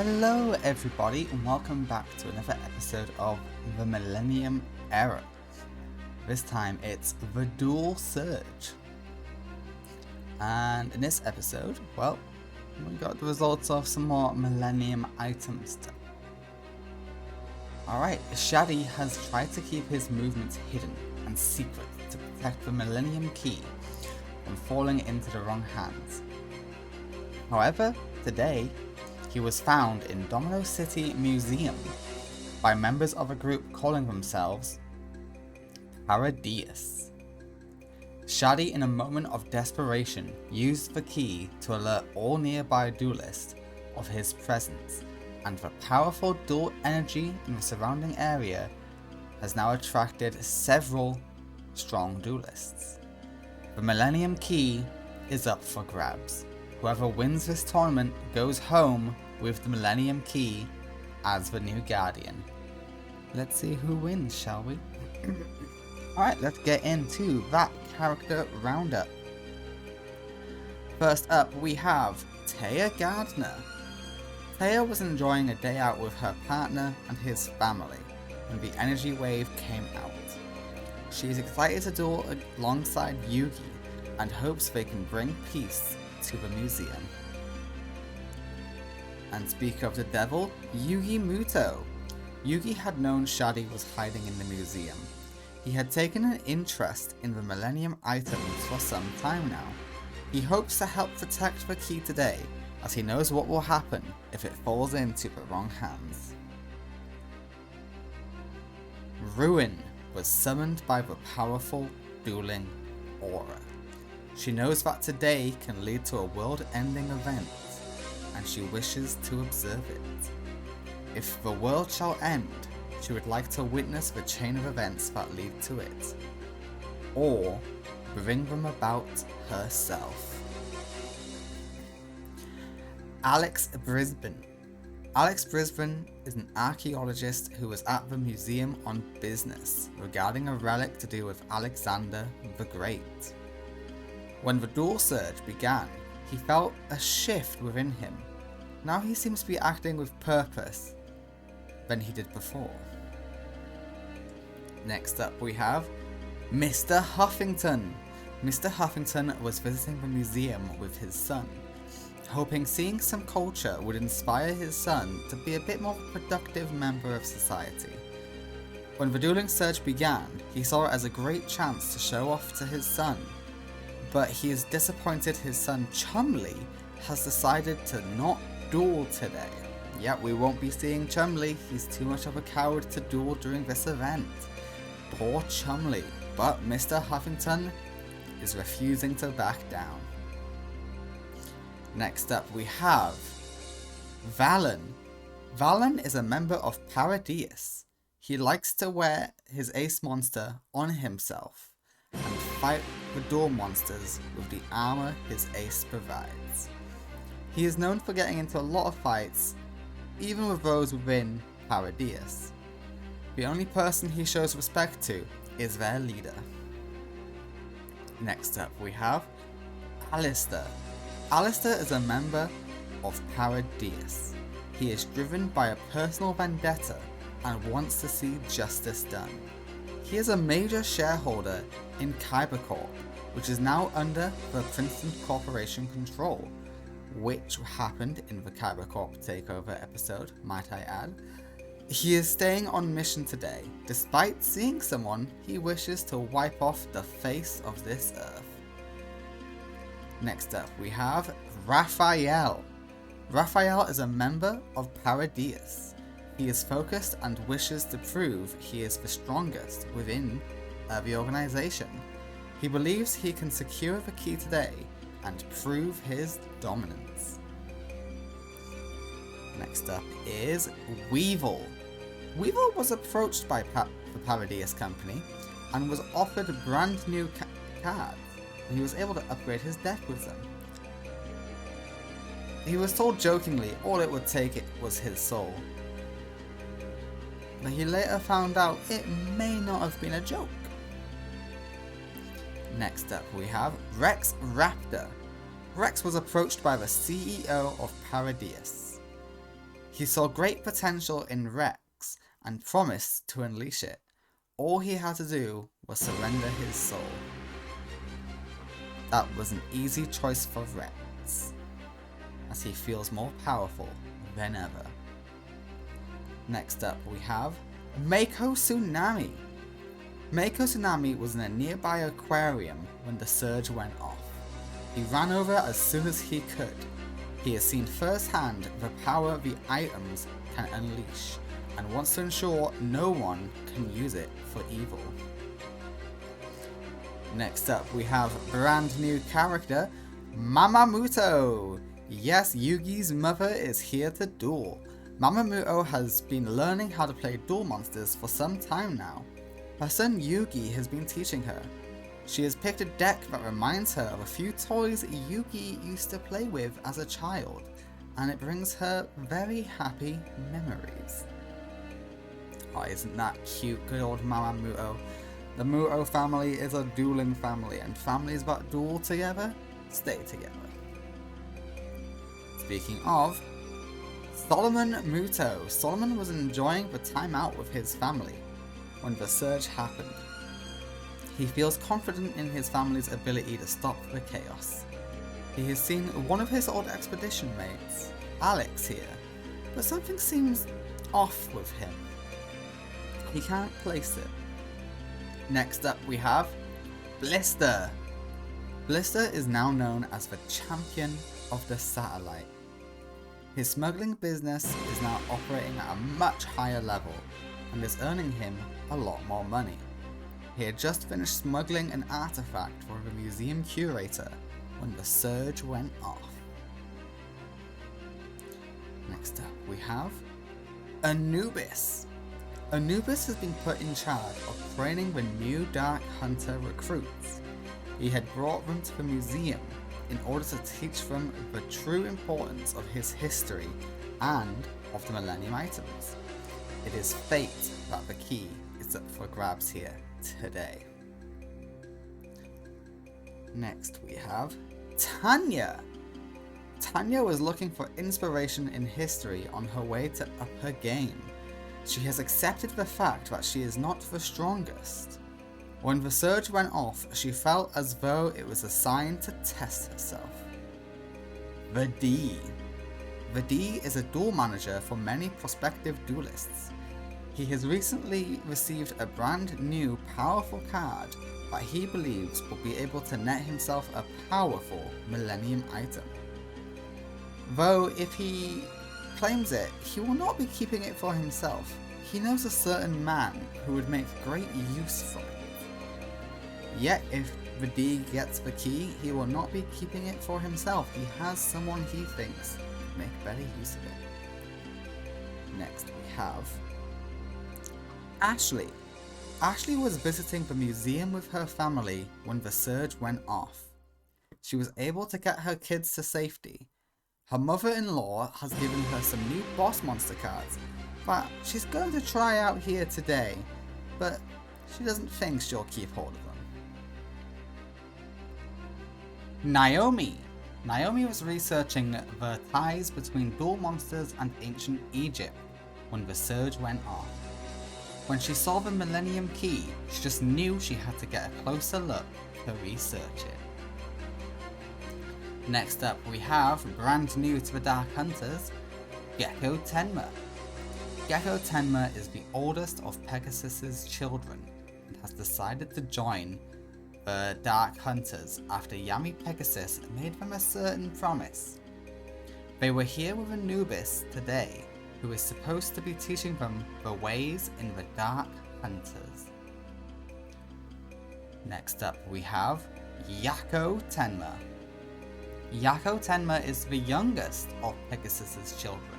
Hello everybody and welcome back to another episode of the Millennium Era. This time it's the Duel Surge. And in this episode, well, we got the results of some more Millennium items. Alright, Shadi has tried to keep his movements hidden and secret to protect the Millennium Key from falling into the wrong hands. However, today, he was found in Domino City Museum by members of a group calling themselves Paradies. Shadi, in a moment of desperation, used the key to alert all nearby duelists of his presence, and the powerful dual energy in the surrounding area has now attracted several strong duelists. The Millennium Key is up for grabs. Whoever wins this tournament goes home with the Millennium Key as the new Guardian. Let's see who wins, shall we? Alright, let's get into that character roundup. First up, we have Taya Gardner. Taya was enjoying a day out with her partner and his family when the energy wave came out. She is excited to duel alongside Yugi and hopes they can bring peace to the museum. And speak of the devil, Yugi Muto. Yugi had known Shadi was hiding in the museum. He had taken an interest in the Millennium items for some time now. He hopes to help protect the key today, as he knows what will happen if it falls into the wrong hands. Ruin was summoned by the powerful dueling aura. She knows that today can lead to a world-ending event, and she wishes to observe it. If the world shall end, she would like to witness the chain of events that lead to it, or bring them about herself. Alex Brisbane. Alex Brisbane is an archaeologist who was at the museum on business regarding a relic to do with Alexander the Great. When the duel surge began, he felt a shift within him. Now he seems to be acting with purpose than he did before. Next up we have Mr. Huffington. Mr. Huffington was visiting the museum with his son, hoping seeing some culture would inspire his son to be a bit more productive member of society. When the dueling surge began, he saw it as a great chance to show off to his son, but he is disappointed his son Chumley has decided to not duel today. Yet we won't be seeing Chumley, he's too much of a coward to duel during this event. Poor Chumley, but Mr. Huffington is refusing to back down. Next up we have Valen. Valen is a member of Paradies. He likes to wear his ace monster on himself and fight the duel monsters with the armor his ace provides. He is known for getting into a lot of fights, even with those within Paradies. The only person he shows respect to is their leader. Next up we have Alistair. Alistair is a member of Paradies. He is driven by a personal vendetta and wants to see justice done. He is a major shareholder in Kyber Corp, which is now under the Princeton Corporation control, which happened in the Kyber Corp takeover episode, might I add. He is staying on mission today, despite seeing someone he wishes to wipe off the face of this earth. Next up we have Raphael. Raphael is a member of Paradies. He is focused and wishes to prove he is the strongest within the organization. He believes he can secure the key today and prove his dominance. Next up is Weevil. Weevil was approached by the Paradies company and was offered brand new cards. He was able to upgrade his deck with them. He was told jokingly all it would take was his soul, but he later found out it may not have been a joke. Next up we have Rex Raptor. Rex was approached by the CEO of Paradies. He saw great potential in Rex and promised to unleash it. All he had to do was surrender his soul. That was an easy choice for Rex, as he feels more powerful than ever. Next up we have Mako Tsunami. Mako Tsunami was in a nearby aquarium when the surge went off. He ran over as soon as he could. He has seen firsthand the power the items can unleash and wants to ensure no one can use it for evil. Next up we have brand new character Mamamuto. Yes, Yugi's mother is here to duel. Mamamuto has been learning how to play duel monsters for some time now. Her son Yugi has been teaching her. She has picked a deck that reminds her of a few toys Yugi used to play with as a child, and it brings her very happy memories. Oh, isn't that cute, good old Mamamuto? The Muto family is a dueling family, and families that duel together stay together. Speaking of, Solomon Muto. Solomon was enjoying the time out with his family when the surge happened. He feels confident in his family's ability to stop the chaos. He has seen one of his old expedition mates, Alex, here, but something seems off with him. He can't place it. Next up we have Blister. Blister is now known as the champion of the satellite. His smuggling business is now operating at a much higher level and is earning him a lot more money. He had just finished smuggling an artifact for the museum curator when the surge went off. Next up we have Anubis. Anubis has been put in charge of training the new Dark Hunter recruits. He had brought them to the museum in order to teach them the true importance of his history and of the Millennium items. It is fate that the key is up for grabs here today. Next we have Tanya. Tanya was looking for inspiration in history on her way to up her game. She has accepted the fact that she is not the strongest. When the surge went off, she felt as though it was a sign to test herself. The D. The D is a duel manager for many prospective duelists. He has recently received a brand new powerful card that he believes will be able to net himself a powerful Millennium item. Though if he claims it, he will not be keeping it for himself. He knows a certain man who would make great use from it. Yet if the D gets the key, he will not be keeping it for himself. He has someone he thinks would make better use of it. Next we have Ashley. Ashley was visiting the museum with her family when the surge went off. She was able to get her kids to safety. Her mother-in-law has given her some new boss monster cards that she's going to try out here today, but she doesn't think she'll keep hold of them. Naomi. Naomi was researching the ties between duel monsters and ancient Egypt when the surge went off. When she saw the Millennium Key, she just knew she had to get a closer look to research it. Next up we have, brand new to the Dark Hunters, Gecko Tenma. Gecko Tenma is the oldest of Pegasus's children and has decided to join the Dark Hunters after Yami Pegasus made them a certain promise. They were here with Anubis today, who is supposed to be teaching them the ways in the Dark Hunters. Next up we have Yako Tenma. Yako Tenma is the youngest of Pegasus's children.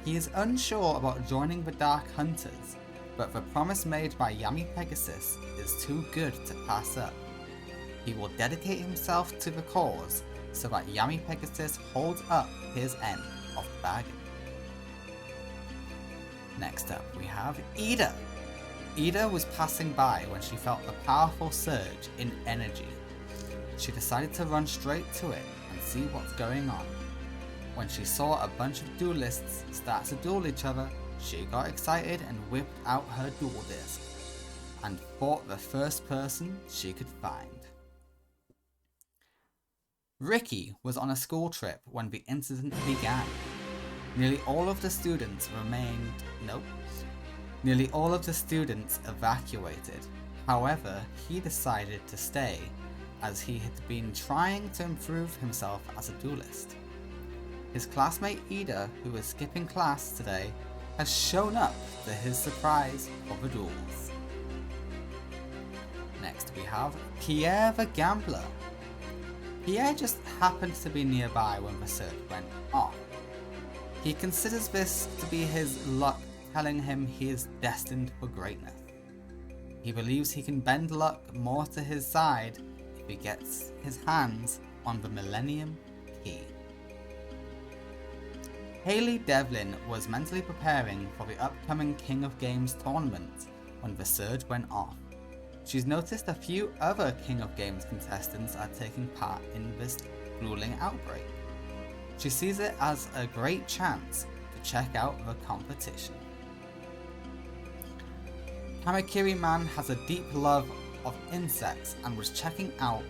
He is unsure about joining the Dark Hunters, but the promise made by Yami Pegasus is too good to pass up. He will dedicate himself to the cause so that Yami Pegasus holds up his end of the bargain. Next up we have Ida. Ida was passing by when she felt a powerful surge in energy. She decided to run straight to it and see what's going on. when she saw a bunch of duelists start to duel each other, she got excited and whipped out her duel disc and fought the first person she could find. Ricky was on a school trip when the incident began. Nearly all of the students evacuated. However, he decided to stay as he had been trying to improve himself as a duelist. His classmate Ida, who was skipping class today, has shown up to his surprise for the duels. Next we have Pierre the Gambler. Pierre just happened to be nearby when the surge went off. He considers this to be his luck telling him he is destined for greatness. He believes he can bend luck more to his side if he gets his hands on the Millennium Key. Hayley Devlin was mentally preparing for the upcoming King of Games tournament when the surge went off. She's noticed a few other King of Games contestants are taking part in this dueling outbreak. She sees it as a great chance to check out the competition. Kamakiri Man has a deep love of insects and was checking out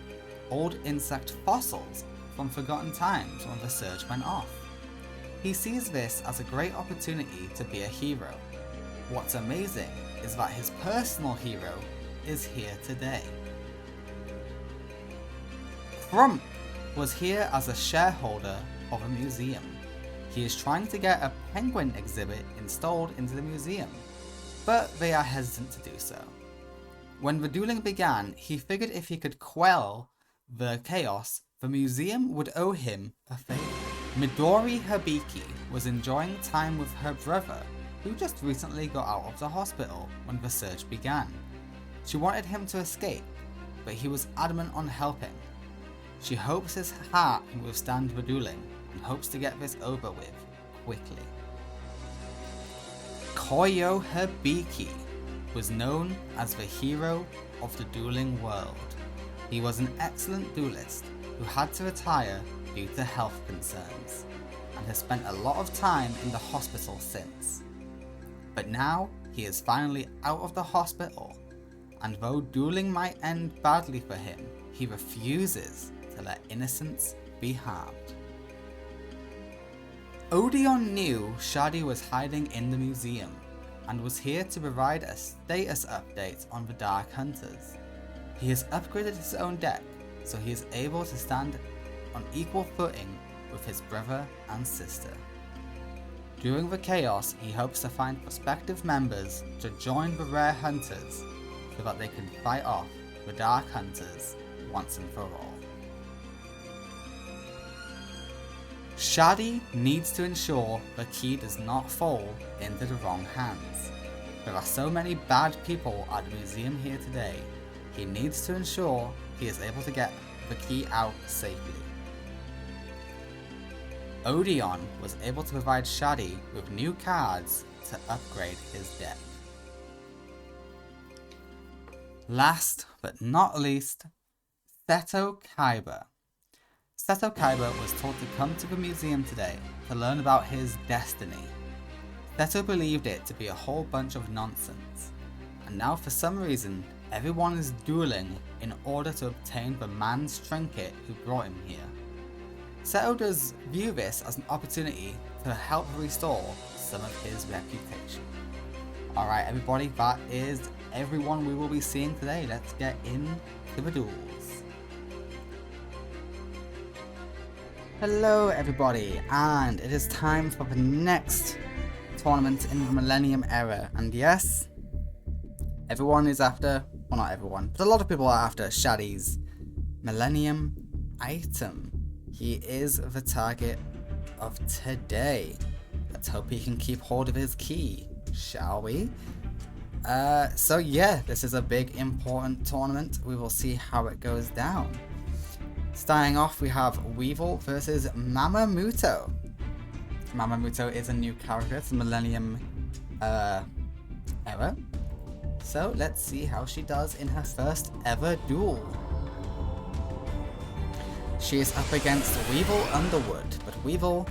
old insect fossils from forgotten times when the surge went off. He sees this as a great opportunity to be a hero. What's amazing is that his personal hero is here today. Crump was here as a shareholder of a museum. He is trying to get a penguin exhibit installed into the museum, but they are hesitant to do so. When the dueling began, he figured if he could quell the chaos, the museum would owe him a favor. Midori Hibiki was enjoying time with her brother, who just recently got out of the hospital when the surge began. She wanted him to escape, but he was adamant on helping. She hopes his heart can withstand the dueling and hopes to get this over with quickly. Koyo Hibiki was known as the hero of the dueling world. He was an excellent duelist who had to retire due to health concerns and has spent a lot of time in the hospital since. But now he is finally out of the hospital, and though dueling might end badly for him, he refuses to let innocence be harmed. Odeon knew Shadi was hiding in the museum and was here to provide a status update on the Dark Hunters. He has upgraded his own deck so he is able to stand on equal footing with his brother and sister. During the chaos, he hopes to find prospective members to join the Rare Hunters so that they can fight off the Dark Hunters once and for all. Shadi needs to ensure the key does not fall into the wrong hands. There are so many bad people at the museum here today. He needs to ensure he is able to get the key out safely. Odeon was able to provide Shadi with new cards to upgrade his deck. Last but not least, Seto Kaiba. Seto Kaiba was told to come to the museum today to learn about his destiny. Seto believed it to be a whole bunch of nonsense, and now for some reason everyone is dueling in order to obtain the man's trinket who brought him here. Seto does view this as an opportunity to help restore some of his reputation. Alright everybody, that is everyone we will be seeing today. Let's get into the duels. Hello everybody, and it is time for the next tournament in the Millennium era. And yes, everyone is after, well not everyone, but a lot of people are after Shadi's Millennium item. He is the target of today. Let's hope he can keep hold of his key, shall we? So yeah, this is a big important tournament. We will see how it goes down. Starting off, we have Weevil versus Mamamuto. Mamamuto is a new character to Millennium era. So let's see how she does in her first ever duel. She is up against Weevil Underwood, but Weevil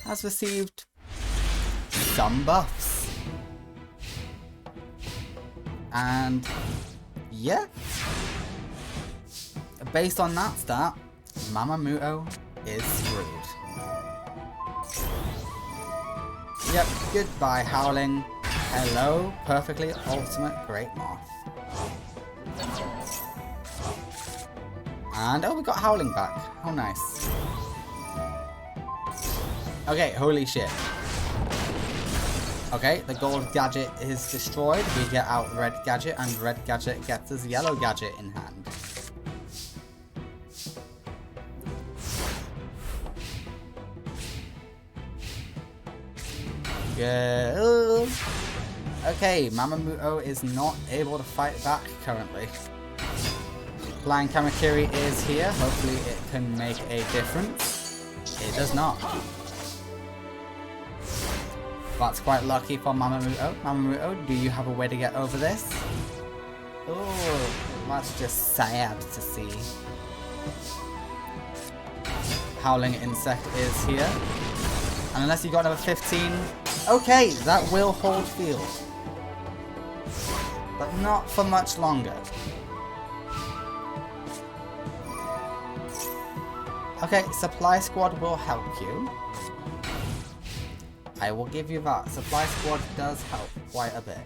has received some buffs. And yeah, based on that stat, Mamamuto is screwed. Yep, goodbye Howling. Hello, perfectly ultimate Great Moth. And oh, we got Howling back. How nice. Okay, holy shit. Okay, the gold gadget is destroyed. We get out red gadget, and red gadget gets us yellow gadget in hand. Good. Okay, Mamamuto is not able to fight back currently. Flying Kamakiri is here. Hopefully it can make a difference. It does not. That's quite lucky for Mamamuto. Mamamuto, do you have a way to get over this? Oh, that's just sad to see. Howling Insect is here. And unless you got another 15, okay, that will hold field. But not for much longer. Okay, Supply Squad will help you. I will give you that. Supply Squad does help quite a bit.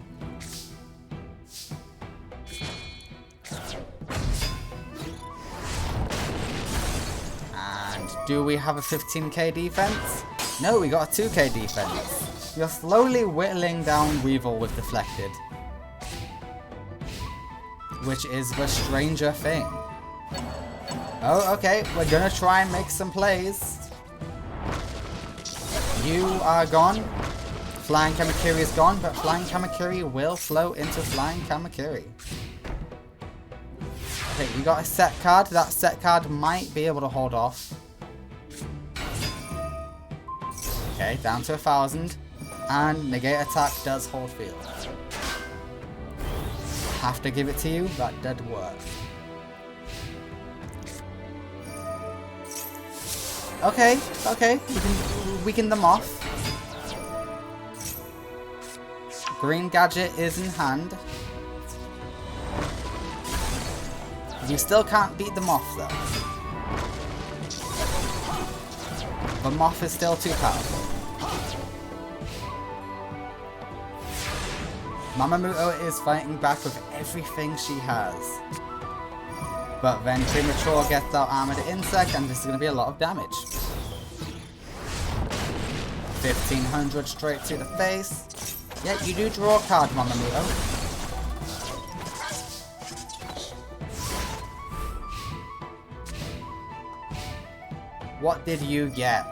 And do we have a 15k defense? No, we got a 2k defense. You're slowly whittling down Weevil with Deflected. Which is the stranger thing. Oh, okay, we're gonna try and make some plays. You are gone. Flying Kamakiri is gone, but Flying Kamakiri will flow into Flying Kamakiri. Okay, you got a set card. That set card might be able to hold off. Okay, down to 1,000. And negate attack does hold field. Have to give it to you, that did work. Okay, okay, we can weaken them off. Green gadget is in hand. You still can't beat the moth though. The moth is still too powerful. Mamamuto is fighting back with everything she has. But then Premature gets out Armored Insect, and this is going to be a lot of damage. 1500 straight to the face. Yeah, you do draw a card, Mamamuto. What did you get?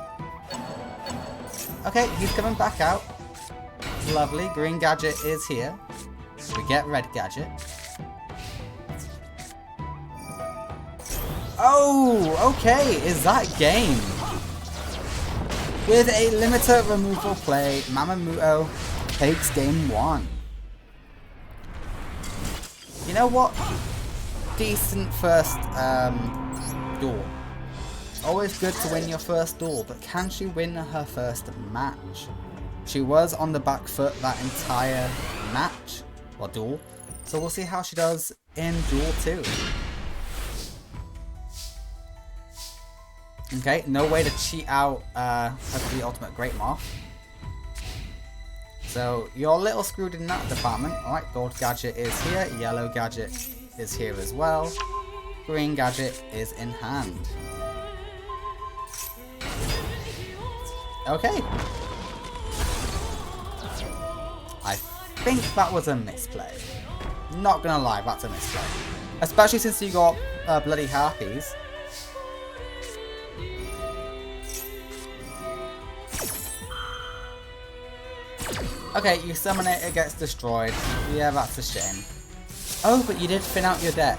Okay, he's coming back out. Lovely, green gadget is here. We get red gadget. Oh, okay, is that game? With a limiter removal play, Mamamuto takes game 1. You know what? Decent first duel. Always good to win your first duel, but can she win her first match? She was on the back foot that entire match, or duel, so we'll see how she does in Duel 2. Okay, no way to cheat out the Ultimate Great Moth. So you're a little screwed in that department. Alright, gold gadget is here, yellow gadget is here as well, green gadget is in hand. Okay. I think that was a misplay. Not gonna lie, that's a misplay. Especially since you got bloody harpies. Okay, you summon it, it gets destroyed. Yeah, that's a shame. Oh, but you did thin out your deck.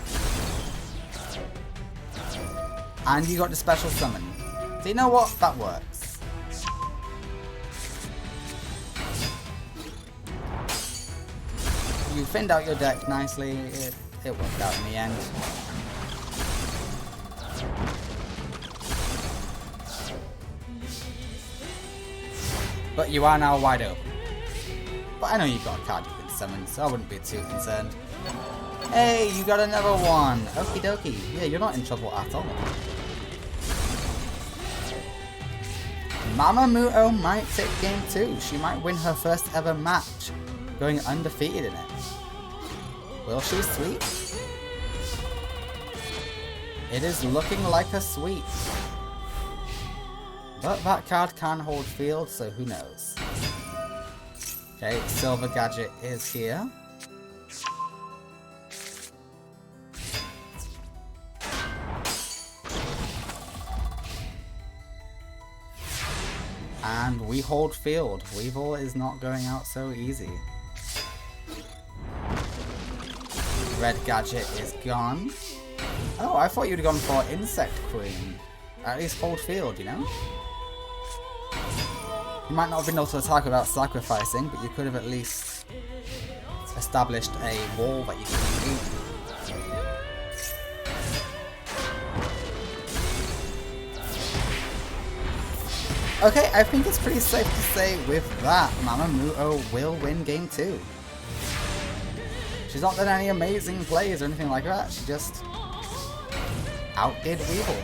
And you got the special summon. So you know what? That works. You thinned out your deck nicely. It worked out in the end. But you are now wide open. But I know you've got a card you can summon, so I wouldn't be too concerned. Hey, you got another one! Okie dokie. Yeah, you're not in trouble at all. Mama Muto might take game 2. She might win her first ever match, going undefeated in it. Will she sweep? It is looking like a sweep. But that card can hold field, so who knows. Okay, Silver Gadget is here. And we hold field. Weevil is not going out so easy. Red Gadget is gone. Oh, I thought you'd have gone for Insect Queen. At least hold field, you know? You might not have been able to attack without sacrificing, but you could have at least established a wall that you could beat. Okay, I think it's pretty safe to say with that, Mama Muto will win game 2. She's not done any amazing plays or anything like that, she just outdid Weevil.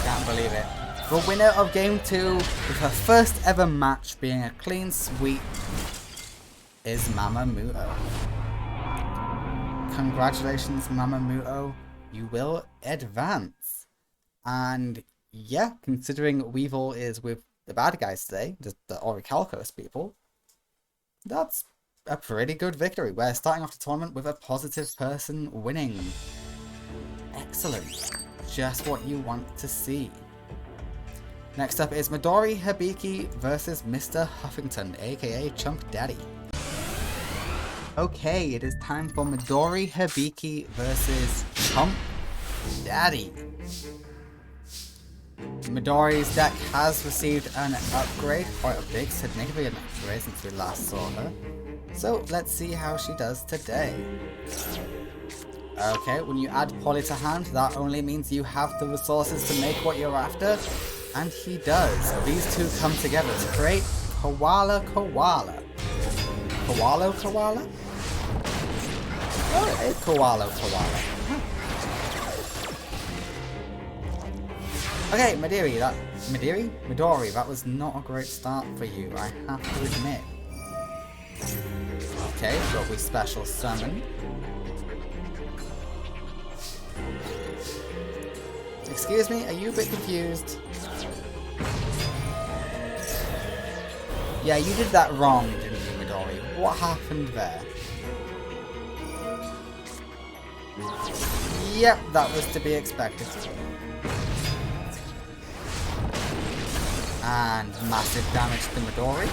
Can't believe it. The winner of game 2, with her first ever match being a clean sweep, is Mama Muto. Congratulations, Mama Muto. You will advance. And yeah, considering Weevil is with the bad guys today, the Orichalcos people, that's a pretty good victory. We're starting off the tournament with a positive person winning. Excellent. Just what you want to see. Next up is Midori Hibiki versus Mr. Huffington, aka Chump Daddy. Okay, it is time for Midori Hibiki versus Chump Daddy. Midori's deck has received an upgrade, quite a big, significant upgrade since we last saw her. So let's see how she does today. Okay, when you add Poly to hand, that only means you have the resources to make what you're after, and he does. These two come together to create Koala Koala. Koala Koala? Oh, it's Koala Koala. Okay, Midori, that was not a great start for you, I have to admit. Okay, but we special summon. Excuse me, are you a bit confused? Yeah, you did that wrong, didn't you, Midori? What happened there? Yep, that was to be expected. And massive damage to Midori.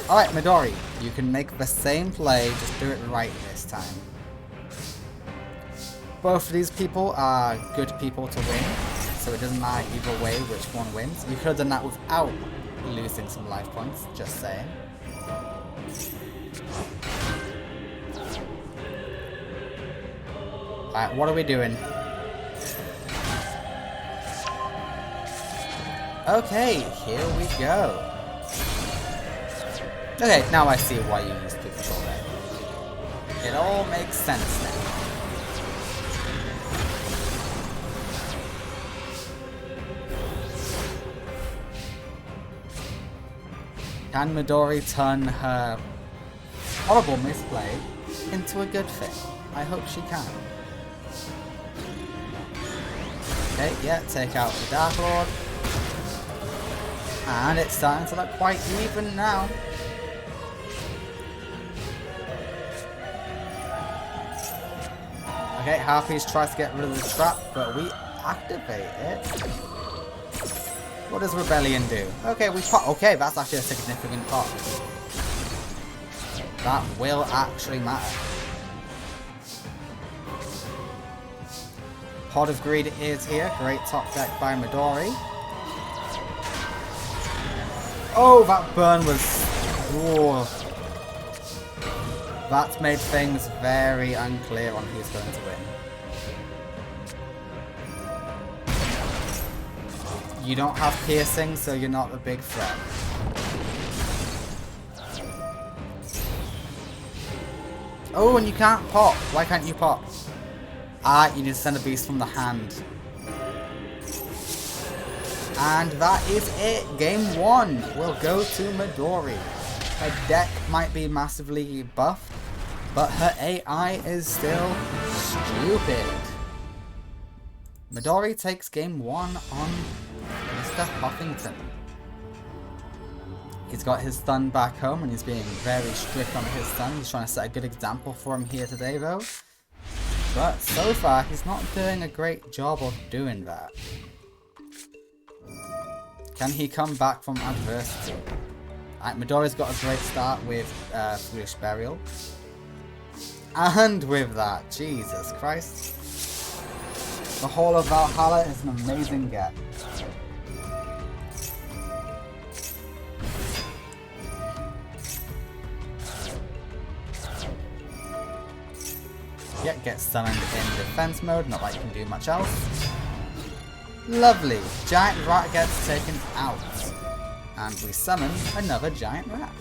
Alright, Midori, you can make the same play, just do it right this time. Both of these people are good people to win, so it doesn't matter either way which one wins. You could have done that without losing some life points, just saying. Alright, what are we doing? Okay, here we go. Okay, now I see why you used to control that. It all makes sense now. Can Midori turn her horrible misplay into a good thing? I hope she can. Okay, yeah, take out the Dark Lord. And it's starting to look quite even now. Okay, Harpies tries to get rid of the trap, but we activate it. What does Rebellion do? Okay, we pop. Okay, that's actually a significant pop. That will actually matter. Pot of Greed is here. Great top deck by Midori. Oh, that burn was... Whoa. That made things very unclear on who's going to win. You don't have piercing, so you're not a big threat. Oh, and you can't pop. Why can't you pop? Ah, you need to send a beast from the hand. And that is it. Game 1 will go to Midori. Her deck might be massively buffed, but her AI is still stupid. Midori takes game 1 on Mr. Huffington. He's got his son back home and he's being very strict on his son. He's trying to set a good example for him here today though. But so far he's not doing a great job of doing that. Can he come back from adversity? Midori's got a great start with Foolish Burial. And with that, Jesus Christ. The Hall of Valhalla is an amazing get. Yet gets summoned in defense mode, not like you can do much else. Lovely, giant rat gets taken out. And we summon another giant rat.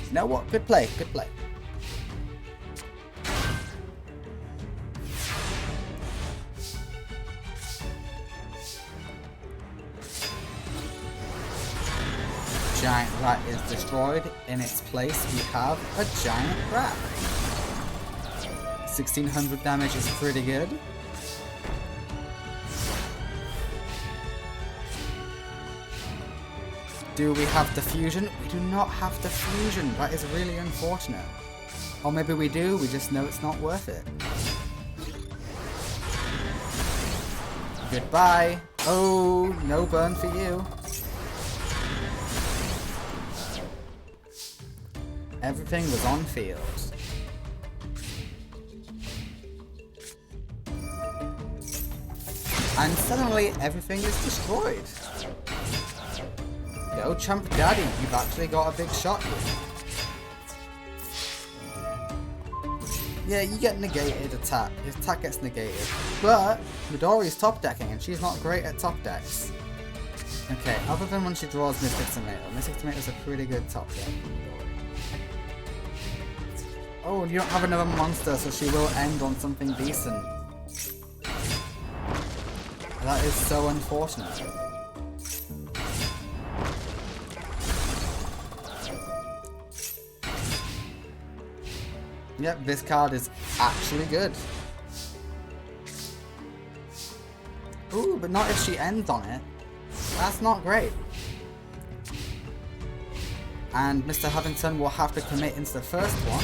You know what? Good play, good play. Giant rat is destroyed. In its place, we have a giant rat. 1600 damage is pretty good. Do we have diffusion? We do not have diffusion. That is really unfortunate. Or maybe we do, we just know it's not worth it. Goodbye. Oh, no burn for you. Everything was on field. And suddenly everything is destroyed. Go Chump Daddy, you've actually got a big shot here. Yeah, you get negated attack. Your attack gets negated. But Midori's top decking and she's not great at top decks. Okay, other than when she draws Mystic Tomato. Mystic Tomato's a pretty good top deck. Oh, you don't have another monster, so she will end on something decent. That is so unfortunate. Yep, this card is actually good. Ooh, but not if she ends on it. That's not great. And Mr. Huffington will have to commit into the first one.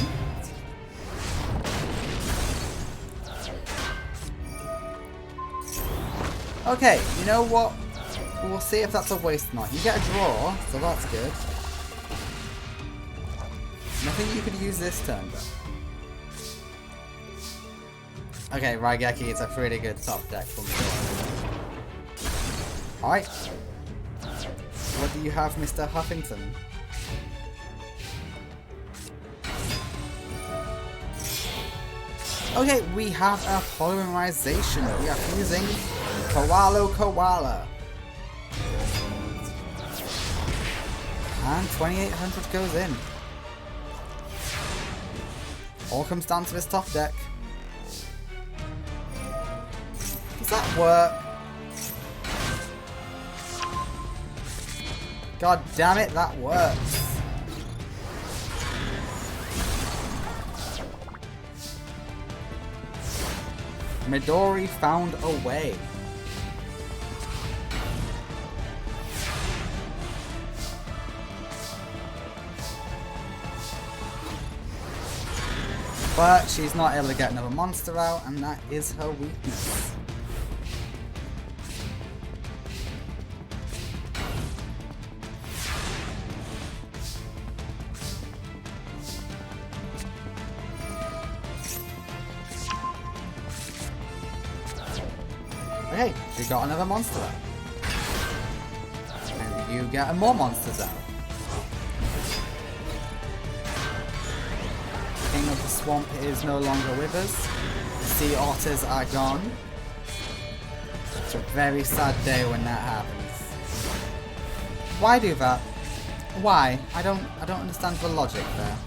Okay, you know what? We'll see if that's a waste or not. You get a draw, so that's good. Nothing you could use this turn, though. Okay, Raigeki is a pretty good top deck for me. Alright. What do you have, Mr. Huffington? Okay, we have a polymerization. We are using Koala. And 2800 goes in. All comes down to this top deck. Does that work? God damn it, that works. Midori found a way. But she's not able to get another monster out, and that is her weakness. Okay, she got another monster out. And you get more monsters out. King of the Swamp is no longer with us. The sea otters are gone. It's a very sad day when that happens. Why do that? Why? I don't understand the logic there.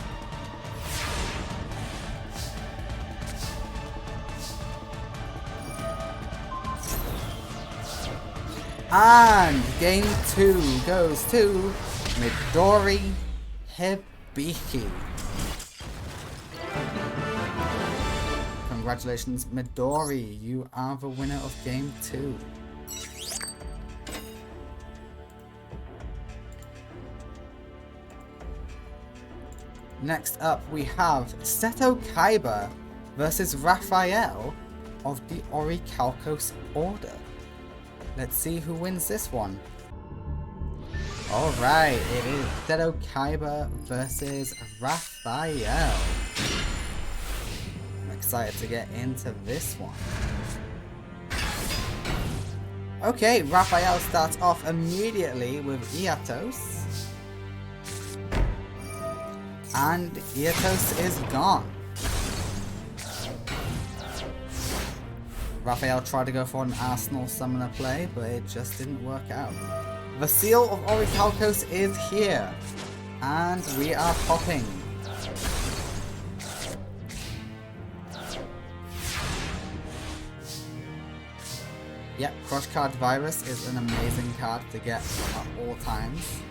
And game 2 goes to Midori Hibiki. Congratulations, Midori. You are the winner of game 2. Next up, we have Seto Kaiba versus Raphael of the Orichalcos Order. Let's see who wins this one. Alright, it is Seto Kaiba versus Raphael. I'm excited to get into this one. Okay, Raphael starts off immediately with Iatos. And Iatos is gone. Raphael tried to go for an Arsenal summoner play, but it just didn't work out. The seal of Orichalcos is here. And we are popping. Yep, Crush Card Virus is an amazing card to get at all times.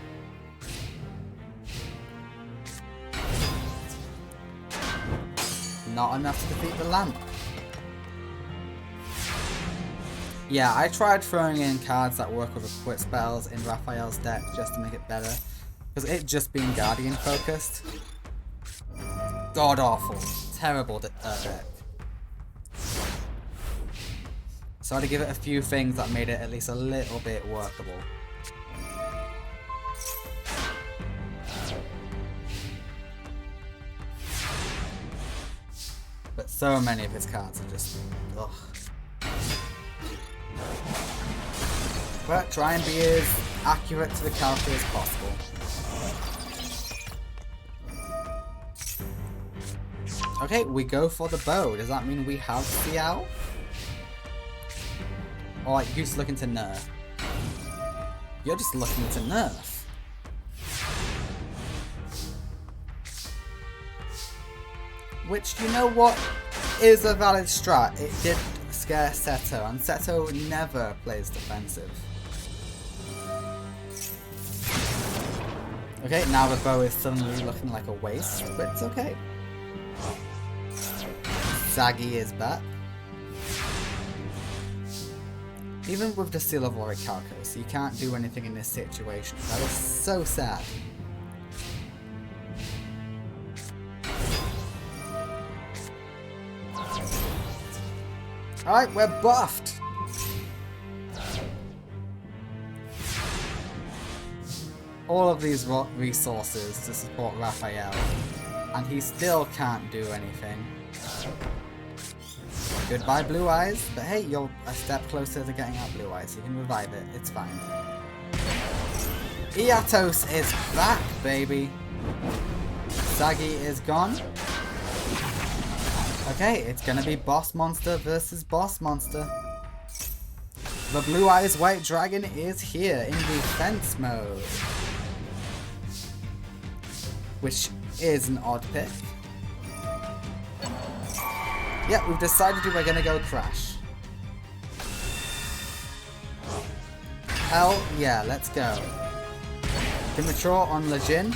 Not enough to defeat the lamp. Yeah, I tried throwing in cards that work with equip spells in Raphael's deck just to make it better. Because it just being Guardian focused. God awful. Terrible deck. So I had to give it a few things that made it at least a little bit workable. But so many of his cards are just... ugh. But try and be as accurate to the character as possible. Okay, we go for the bow. Does that mean we have Ciao? Or like, you're just looking to nerf? You're just looking to nerf. Which, you know what, is a valid strat. It did scare Seto, and Seto never plays defensive. Okay, now the bow is suddenly looking like a waste, but it's okay. Zaggy is back. Even with the Seal of Orichalcos, you can't do anything in this situation. That is so sad. Alright, we're buffed! All of these resources to support Raphael, and he still can't do anything. Goodbye, Blue Eyes, but hey, you're a step closer to getting out Blue Eyes. You can revive it, it's fine. Iatos is back, baby! Saggy is gone. Okay, it's gonna be Boss Monster versus Boss Monster. The Blue Eyes White Dragon is here in defense mode. Which is an odd pick. Yeah, we've decided we're gonna go Crash. Hell yeah, let's go. Immature on Lejin.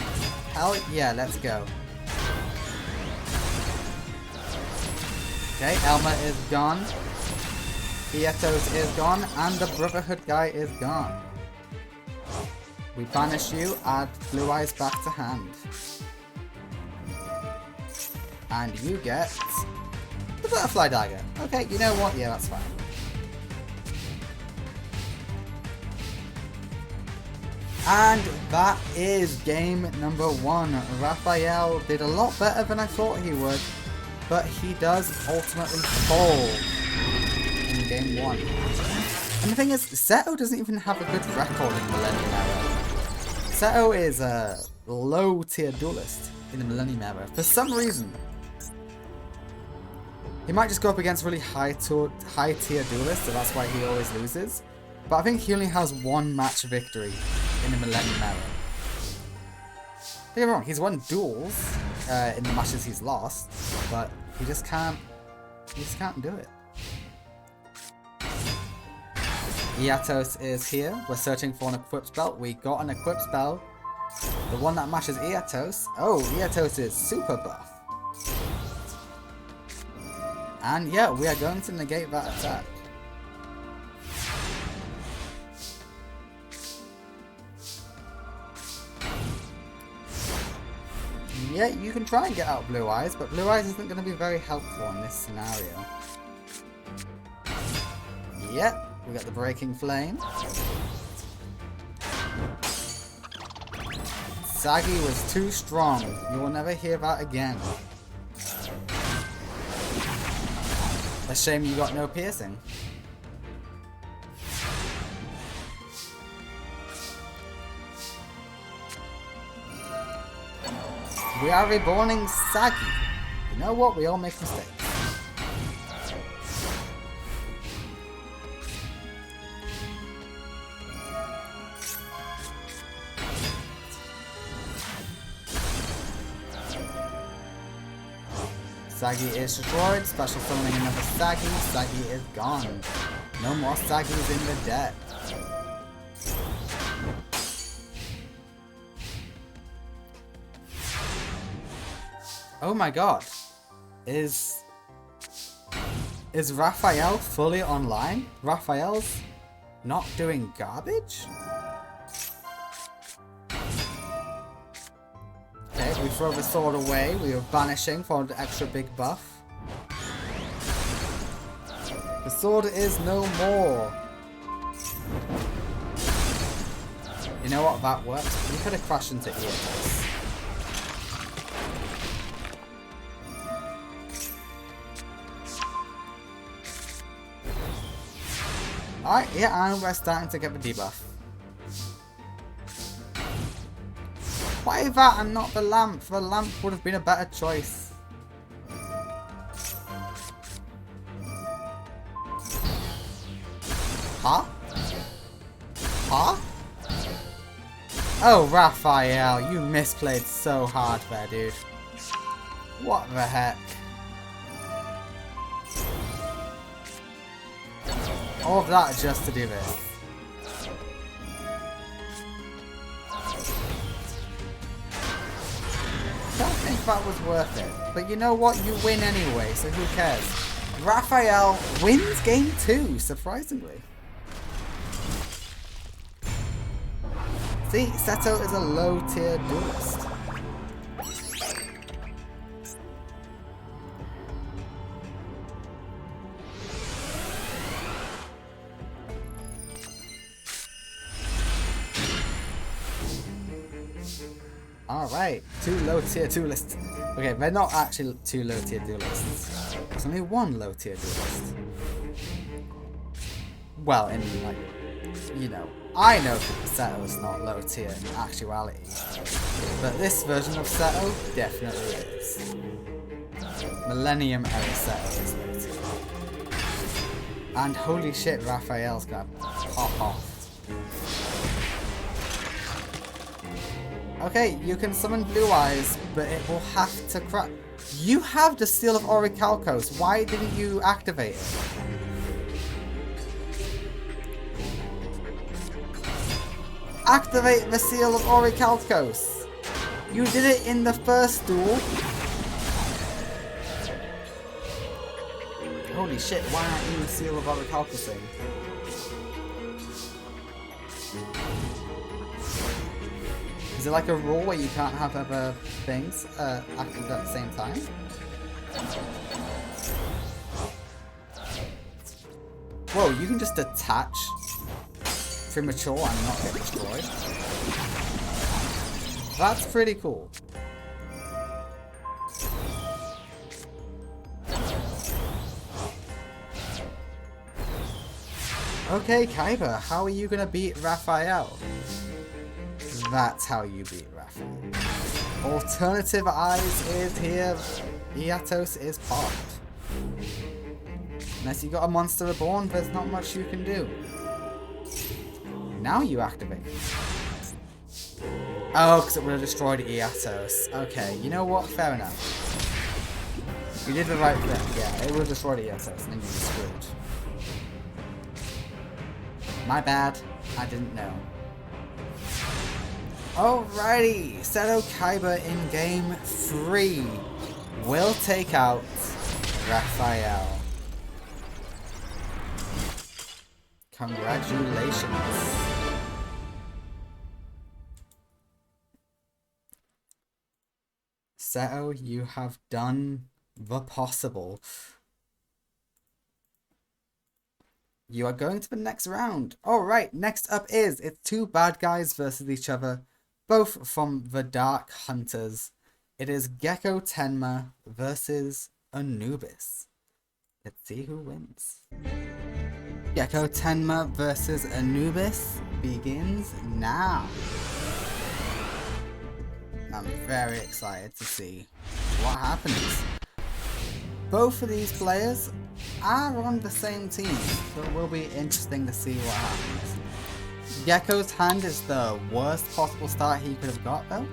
Hell yeah, let's go. Okay, Elma is gone. Iatos is gone, and the Brotherhood guy is gone. We banish you, add Blue Eyes back to hand. And you get the Butterfly Dagger. Okay, you know what? Yeah, that's fine. And that is game number 1. Raphael did a lot better than I thought he would, but he does ultimately fall in game 1. And the thing is, Seto doesn't even have a good record in Millennium Era. Seto is a low tier duelist in the Millennium Era. For some reason, He might just go up against really high tier duelists, so that's why he always loses. But I think he only has one match victory in the Millennium Era. Don't get me wrong, he's won duels in the matches he's lost, but he just can't do it. Iatos is here. We're searching for an equipped belt. We got an equipped belt. The one that matches Iatos. Oh, Iatos is super buff. And yeah, we are going to negate that attack. Yeah, you can try and get out Blue Eyes, but Blue Eyes isn't going to be very helpful in this scenario. Yep. We got the Breaking Flame. Saggy was too strong. You will never hear that again. A shame you got no piercing. We are reborning Saggy. You know what? We all make mistakes. Saggy is destroyed, special summoning another Saggy, Saggy is gone. No more Saggys in the deck. Oh my god. Is Raphael fully online? Raphael's not doing garbage? Okay, we throw the sword away. We are banishing for the extra big buff. The sword is no more. You know what? That worked. You could have crashed into Iatos. Alright, yeah, and we're starting to get the debuff. Why that and not the lamp? The lamp would have been a better choice. Huh? Huh? Oh, Raphael, you misplayed so hard there, dude. What the heck? All of that just to do this. I don't think that was worth it. But you know what? You win anyway, so who cares? Raphael wins game 2, surprisingly. See, Seto is a low tier duelist. Alright, 2 low tier duelists. Okay, they're not actually 2 low tier duelists. There's only 1 low tier duelist. Well, in like, you know, I know that Seto's not low tier in actuality. But this version of Seto definitely is. Millennium era Seto is low tier. And holy shit, Raphael's gonna pop off. Okay, you can summon Blue Eyes, but it will have to crack. You have the Seal of Orichalcos. Why didn't you activate it? Activate the Seal of Orichalcos. You did it in the first duel. Holy shit, why aren't you the Seal of Orichalcosing? Is it like a rule where you can't have other things active at the same time? Whoa, you can just attach premature and not get destroyed. That's pretty cool. Okay, Kaiba, how are you gonna beat Raphael? That's how you beat Raphael. Alternative Eyes is here. Iatos is popped. Unless you got a monster reborn, there's not much you can do. Now you activate. Oh, because it would have destroyed Eatos. Okay, you know what? Fair enough. You did the right thing. Yeah, it would have destroyed Eatos and then you'd be screwed. My bad. I didn't know. Alrighty, Seto Kaiba in game 3 will take out Raphael. Congratulations. Seto, you have done the possible. You are going to the next round. Alright, next up is, it's two bad guys versus each other, both from the Dark Hunters. It is Gecko Tenma versus Anubis. Let's see who wins. Gecko Tenma versus Anubis begins now. I'm very excited to see what happens. Both of these players are on the same team, so it will be interesting to see what happens. Gecko's hand is the worst possible start he could have got though.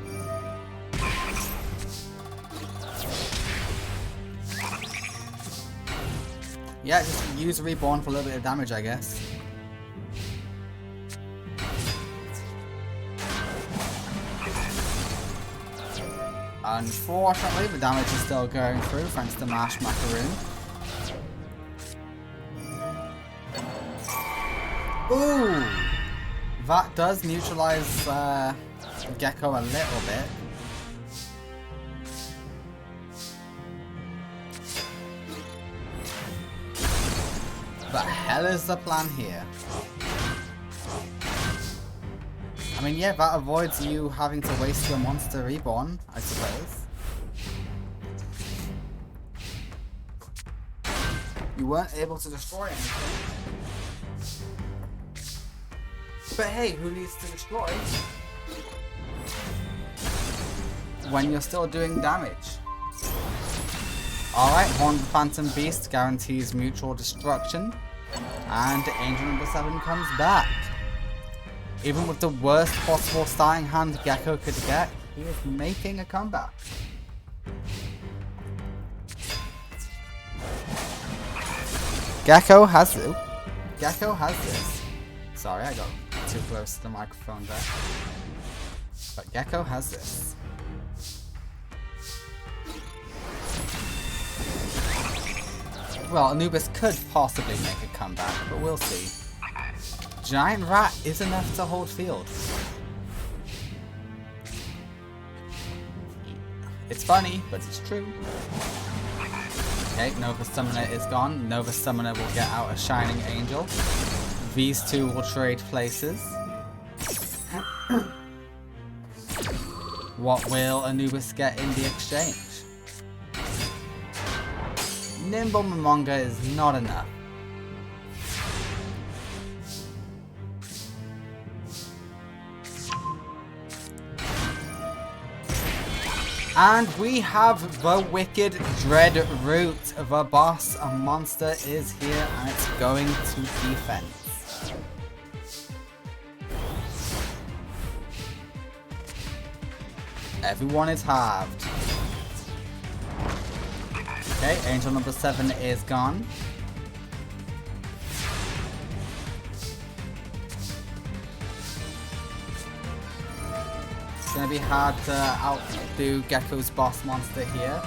Yeah, just use Reborn for a little bit of damage, I guess. Unfortunately, the damage is still going through thanks to Mash Macaroon. Ooh! That does neutralize Gecko a little bit. The hell is the plan here? I mean, yeah, that avoids you having to waste your monster reborn, I suppose. You weren't able to destroy anything. But hey, who needs to destroy when you're still doing damage? Alright, Horned Phantom Beast guarantees mutual destruction. And Angel number 7 comes back. Even with the worst possible starting hand Gecko could get, he is making a comeback. Gecko has this. Sorry, I got too close to the microphone there. But Gecko has this. Well, Anubis could possibly make a comeback, but we'll see. Giant Rat is enough to hold field. It's funny, but it's true. Okay, Nova Summoner is gone. Nova Summoner will get out a Shining Angel. These two will trade places. What will Anubis get in the exchange? Nimble Momonga is not enough. And we have the Wicked Dread Root. The boss monster is here and it's going to defense. Everyone is halved. Okay, Angel number 7 is gone. It's gonna be hard to outdo Gecko's boss monster here.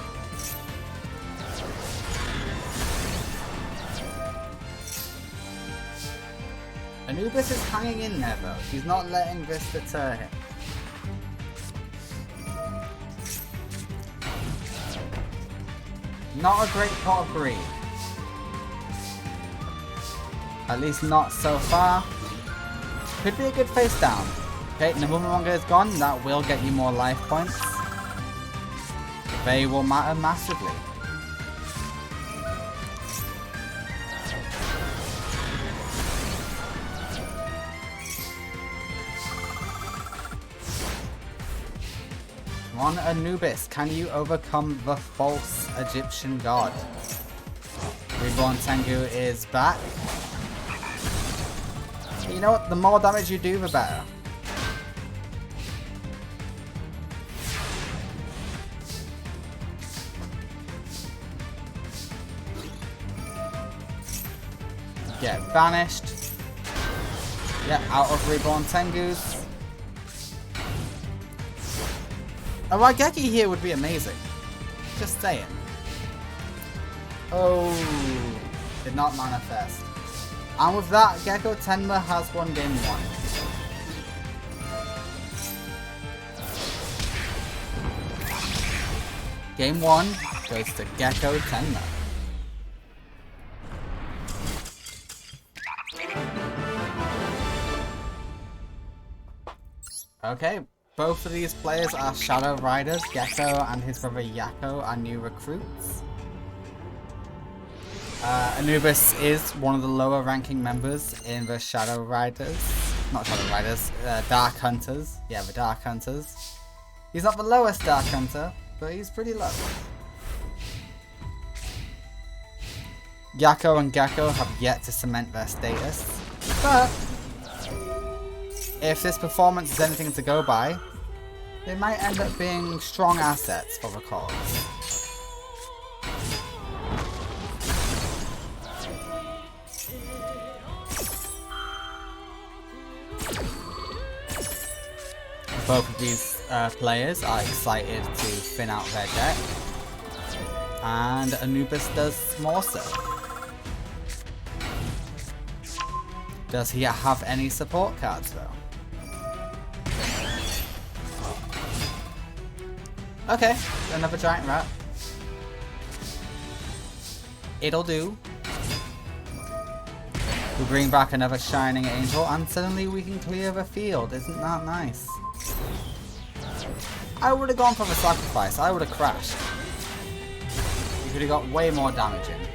Anubis is hanging in there though. He's not letting this deter him. Not a great pot of greed. At least not so far. Could be a good face down. Okay, Nabumonga is gone. That will get you more life points. They will matter massively. Come on, Anubis, can you overcome the false Egyptian god? Reborn Tengu is back. But you know what? The more damage you do, the better. Get banished. Yeah, out of Reborn Tengus. A Raigeki here would be amazing. Just saying. Oh, did not manifest. And with that, Gecko Tenma has won game 1. Game 1 goes to Gecko Tenma. Okay, both of these players are Shadow Riders. Gecko and his brother Yakko are new recruits. Anubis is one of the lower ranking members in the Shadow Riders. Not Shadow Riders, Dark Hunters. Yeah, the Dark Hunters. He's not the lowest Dark Hunter, but he's pretty low. Yakko and Gecko have yet to cement their status, but if this performance is anything to go by, they might end up being strong assets for the cause. Both of these players are excited to thin out their deck, and Anubis does more so. Does he have any support cards though? Okay, another giant rat. It'll do. We bring back another shining angel and suddenly we can clear the field. Isn't that nice? I would have gone for the sacrifice. I would have crashed. You could have got way more damage in.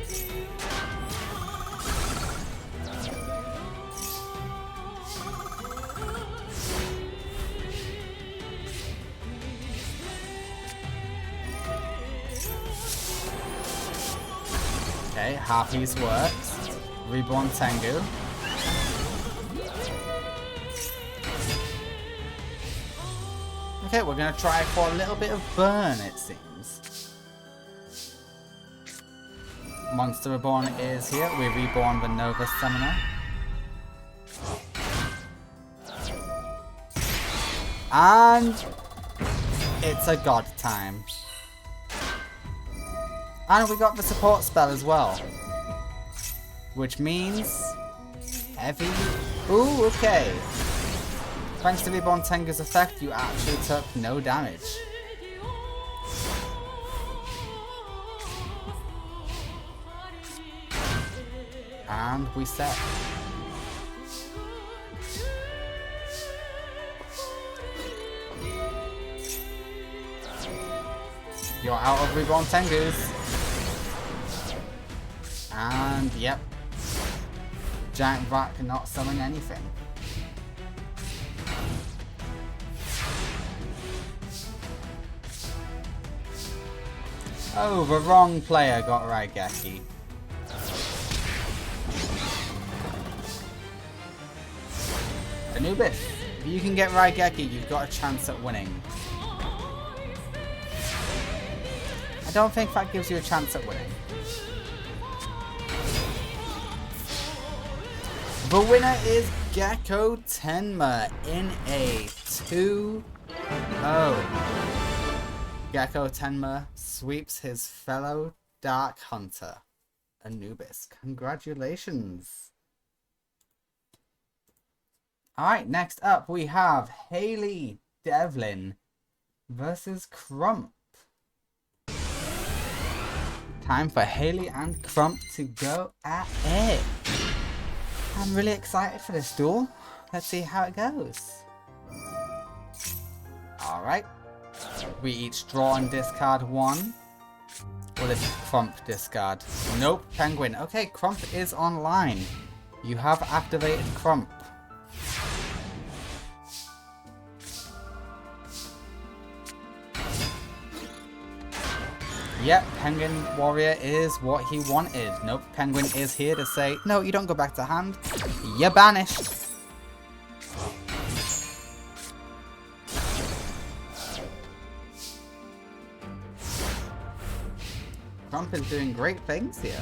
Okay, Harpies works. Reborn Tengu. Okay, we're gonna try for a little bit of burn, it seems. Monster Reborn is here. We reborn the Nova Summoner. And it's a god time. And we got the support spell as well. Which means heavy. Ooh, okay. Thanks to Reborn Tengu's effect, you actually took no damage. And we set. You're out of Reborn Tengus. And yep. Giant Rat cannot summon anything. Oh, the wrong player got Raigeki. Anubis, if you can get Raigeki, you've got a chance at winning. I don't think that gives you a chance at winning. The winner is Gecko Tenma in a 2-0. Gecko Tenma sweeps his fellow Dark Hunter, Anubis. Congratulations. Alright, next up we have Haley Devlin versus Crump. Time for Haley and Crump to go at it. I'm really excited for this duel. Let's see how it goes. Alright. We each draw and discard 1. Or did Crump discard? Nope, Penguin. Okay, Crump is online. You have activated Crump. Yep, Penguin Warrior is what he wanted. Nope, Penguin is here to say, no, you don't go back to hand. You're banished. Crump is doing great things here.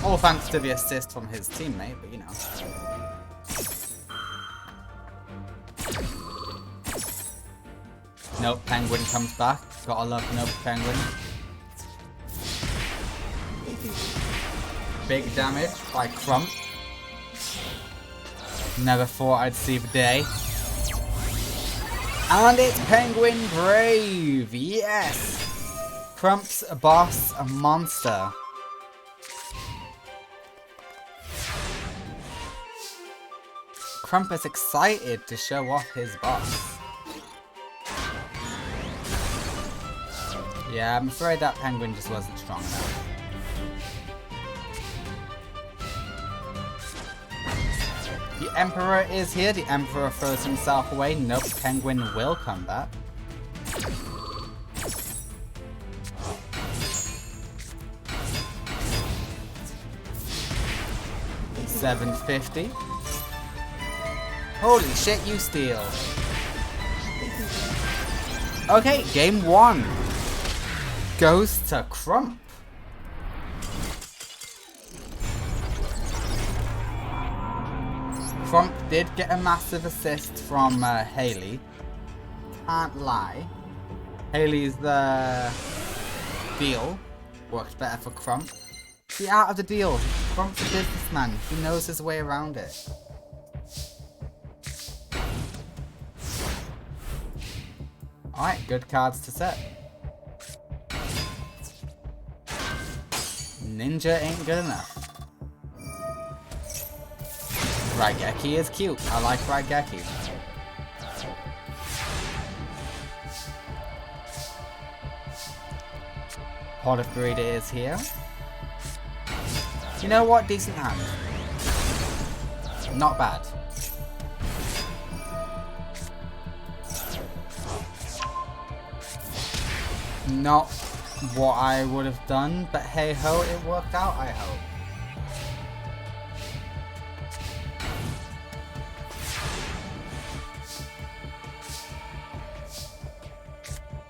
All thanks to the assist from his teammate, but you know. Nope, Penguin comes back. Gotta love Nope Penguin. Big damage by Crump. Never thought I'd see the day. And it's Penguin Brave! Yes! Crump's boss monster. Crump is excited to show off his boss. Yeah, I'm afraid that Penguin just wasn't strong enough. The Emperor is here. The Emperor throws himself away. Nope, Penguin will come back. $750. Holy shit, you steal. Okay, game 1 goes to Crump. Crump did get a massive assist from Haley. Can't lie. Haley's deal worked better for Crump. Be out of the deal. Crump's a businessman. He knows his way around it. Alright, good cards to set. Ninja ain't good enough. Raigeki is cute. I like Raigeki. Pot of Greed is here. You know what? Decent hand. Not bad. Not what I would have done, but hey ho, it worked out, I hope.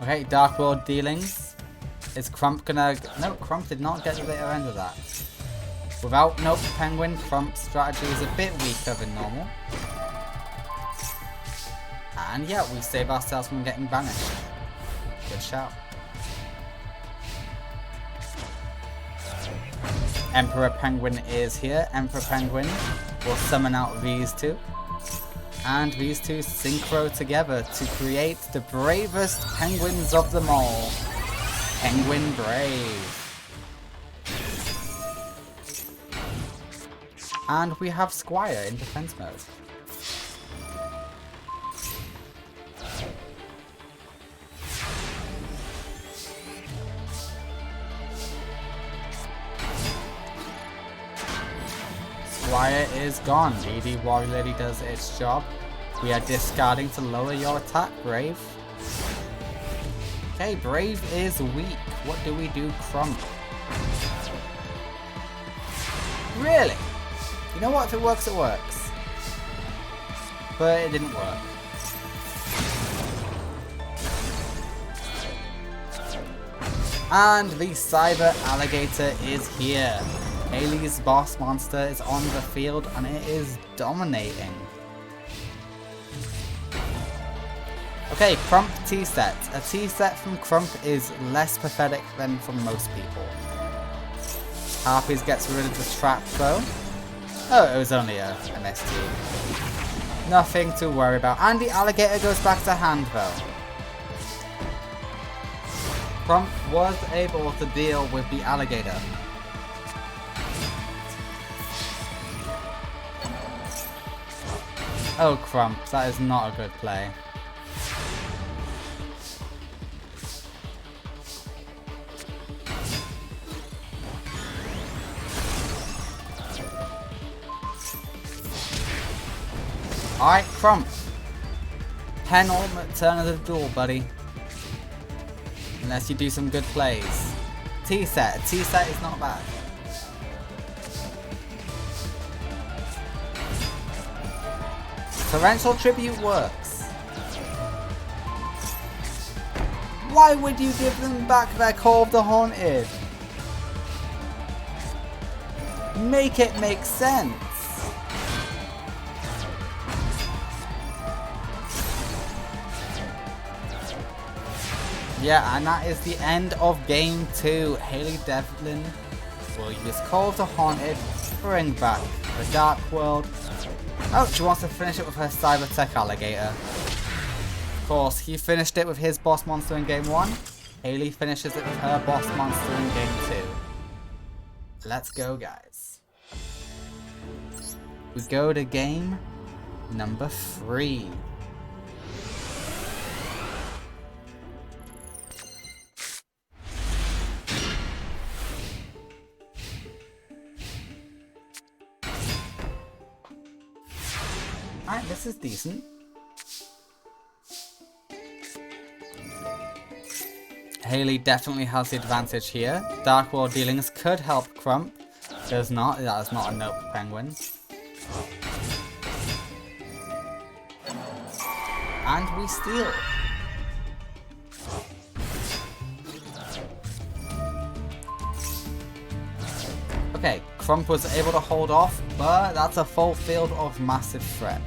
Okay, Dark World dealings. Is Crump gonna... No, Crump did not get the bitter end of that. Without Nope Penguin, Crump's strategy is a bit weaker than normal. And yeah, we save ourselves from getting banished. Good shout. Emperor Penguin is here. Emperor Penguin will summon out these two. And these two synchro together to create the bravest penguins of them all. Penguin Brave. And we have Squire in defense mode. Squire is gone. DD Warrior Lady does its job. We are discarding to lower your attack, Brave. Okay, Brave is weak. What do we do, Crump? Really? You know what? If it works, it works. But it didn't work. And the Cyber Alligator is here. Haley's boss monster is on the field and it is dominating. Okay, Crump T-set. A T-set from Crump is less pathetic than from most people. Harpies gets rid of the trap though. Oh, it was only an ST. Nothing to worry about. And the alligator goes back to hand though. Crump was able to deal with the alligator. Oh, Crump, that is not a good play. Alright, Crump. Penultimate turn of the duel, buddy. Unless you do some good plays. T-set. T-set is not bad. Torrential Tribute works. Why would you give them back their Call of the Haunted? Make it make sense. Yeah, and that is the end of game 2. Haley Devlin will use Call of the Haunted, bring back the Dark World. Oh, she wants to finish it with her Cybertech Alligator. Of course, he finished it with his boss monster in game 1. Haley finishes it with her boss monster in game 2. Let's go, guys. We go to game number 3. Alright, this is decent. Haley definitely has the advantage here. Dark World dealings could help Crump. Does not. That is not a nope penguin. And we steal. Okay, Crump was able to hold off, but that's a full field of massive threats.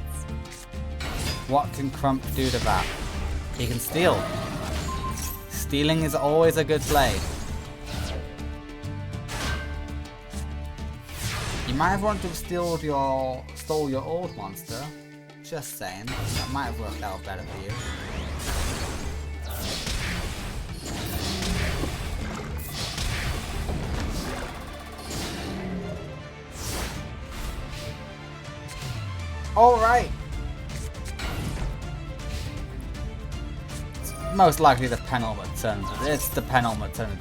What can Crump do to that? He can steal. Stealing is always a good play. You might have wanted to have stole your old monster. Just saying. That might have worked out better for you. Alright. It's most likely the penultimate turn. It's the penultimate turn.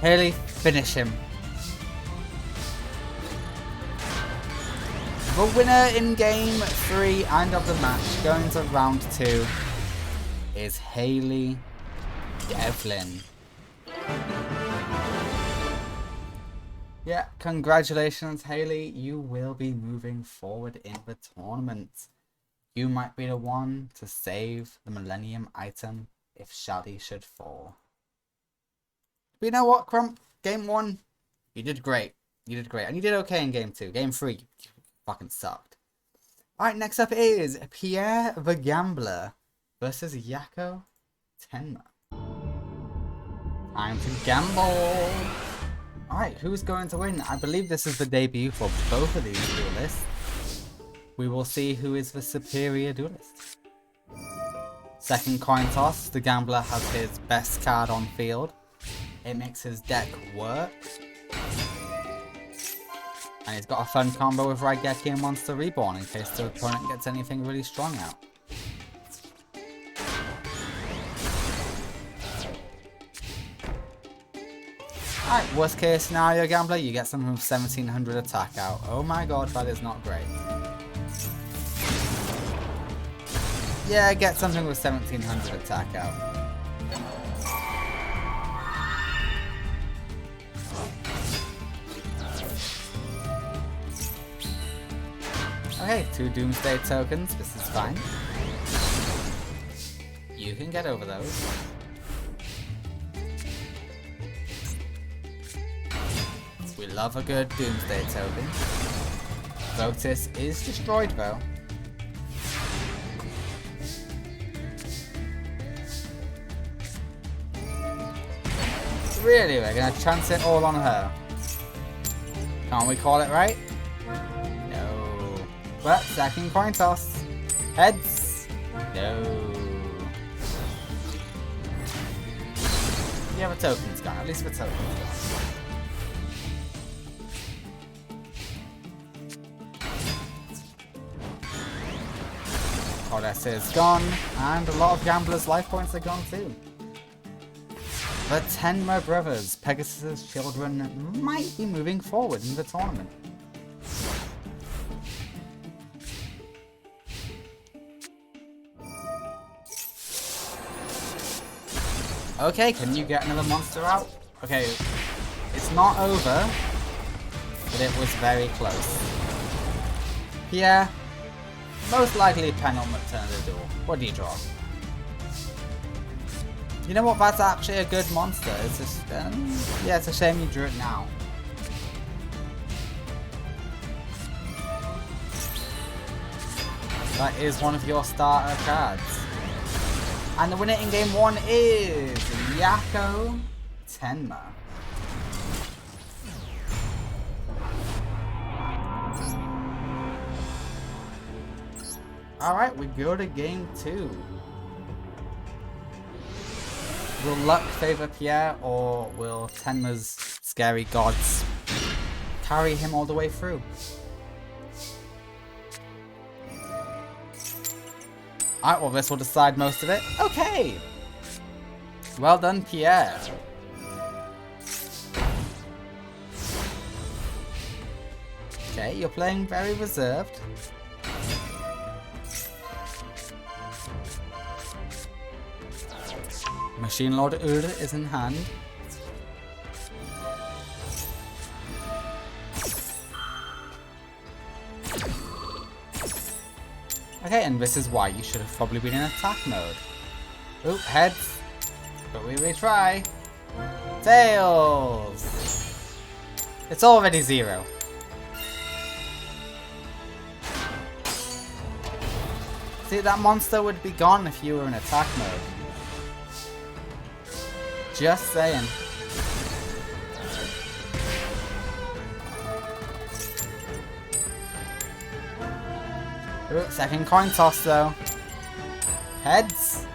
Haley, finish him. The winner in game 3 and of the match, going to round 2, is Haley Devlin. Yeah, congratulations, Haley. You will be moving forward in the tournament. You might be the one to save the Millennium item if Shadi should fall. But you know what, Crump? Game 1, you did great. You did great. And you did okay in game 2. Game 3, you fucking sucked. Alright, next up is Pierre the Gambler versus Yako Tenma. Time to gamble. Alright, who's going to win? I believe this is the debut for both of these duelists. We will see who is the superior duelist. Second coin toss, the Gambler has his best card on field. It makes his deck work. And he's got a fun combo with Raigeki and Monster Reborn in case the opponent gets anything really strong out. Alright, worst case scenario, Gambler, you get something with 1700 attack out. Oh my god, that is not great. Yeah, get something with 1700 attack out. Okay, 2 Doomsday tokens, this is fine. You can get over those. We love a good Doomsday token. Votis is destroyed though. Really, we're gonna chance it all on her. Can't we call it right? No. But second coin toss. Heads. No. Yeah, the token's gone. At least the token's gone. Odessa is gone, and a lot of Gamblers' life points are gone too. The Tenma brothers, Pegasus' children, might be moving forward in the tournament. Okay, can you get another monster out? Okay, it's not over, but it was very close. Pierre, most likely penultimate turn of the duel. What do you draw? You know what, that's actually a good monster. It's just, yeah, it's a shame you drew it now. That is one of your starter cards. And the winner in game 1 is Yako Tenma. Alright, we go to game 2. Will luck favour Pierre, or will Tenma's scary gods carry him all the way through? Alright, well this will decide most of it. Okay! Well done, Pierre. Okay, you're playing very reserved. Machine Lord Ur is in hand. Okay, and this is why you should have probably been in attack mode. Oop, heads. But we retry. Tails! It's already 0. See, that monster would be gone if you were in attack mode. Just saying. Ooh, second coin toss though. Heads?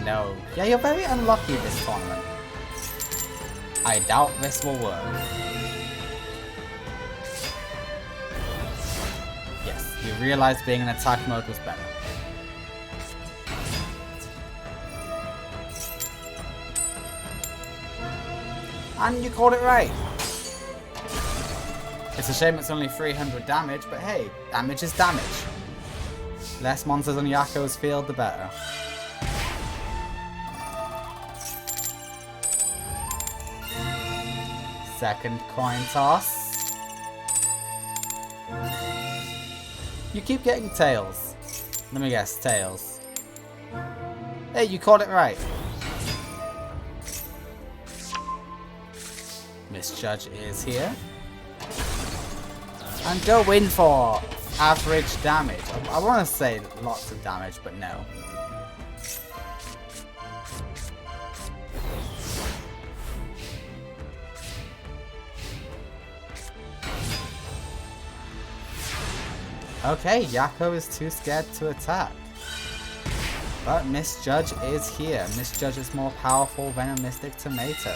No. Yeah, you're very unlucky this tournament. I doubt this will work. Yes, you realize being in attack mode was better. And you called it right. It's a shame it's only 300 damage, but hey, damage is damage. Less monsters on Yako's field, the better. Second coin toss. You keep getting tails. Let me guess, tails. Hey, you called it right. Misjudge is here. And go in for average damage. I want to say lots of damage, but no. Okay, Yako is too scared to attack. But Misjudge is here. Misjudge is more powerful than a Mystic Tomato.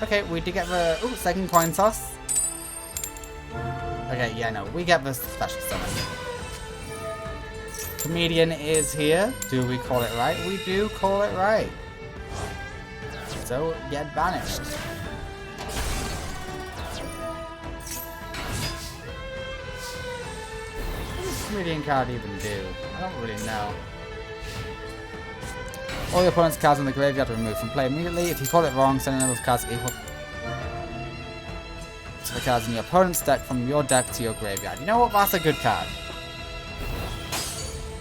Okay, we did get the second coin toss. Okay, yeah, no, we get the special summon. Comedian is here. Do we call it right? We do call it right. So, get banished. What does Comedian card even do? I don't really know. All your opponent's cards in the graveyard are removed from play immediately. If you call it wrong, send a number of cards equal to the cards in your opponent's deck from your deck to your graveyard. You know what? That's a good card.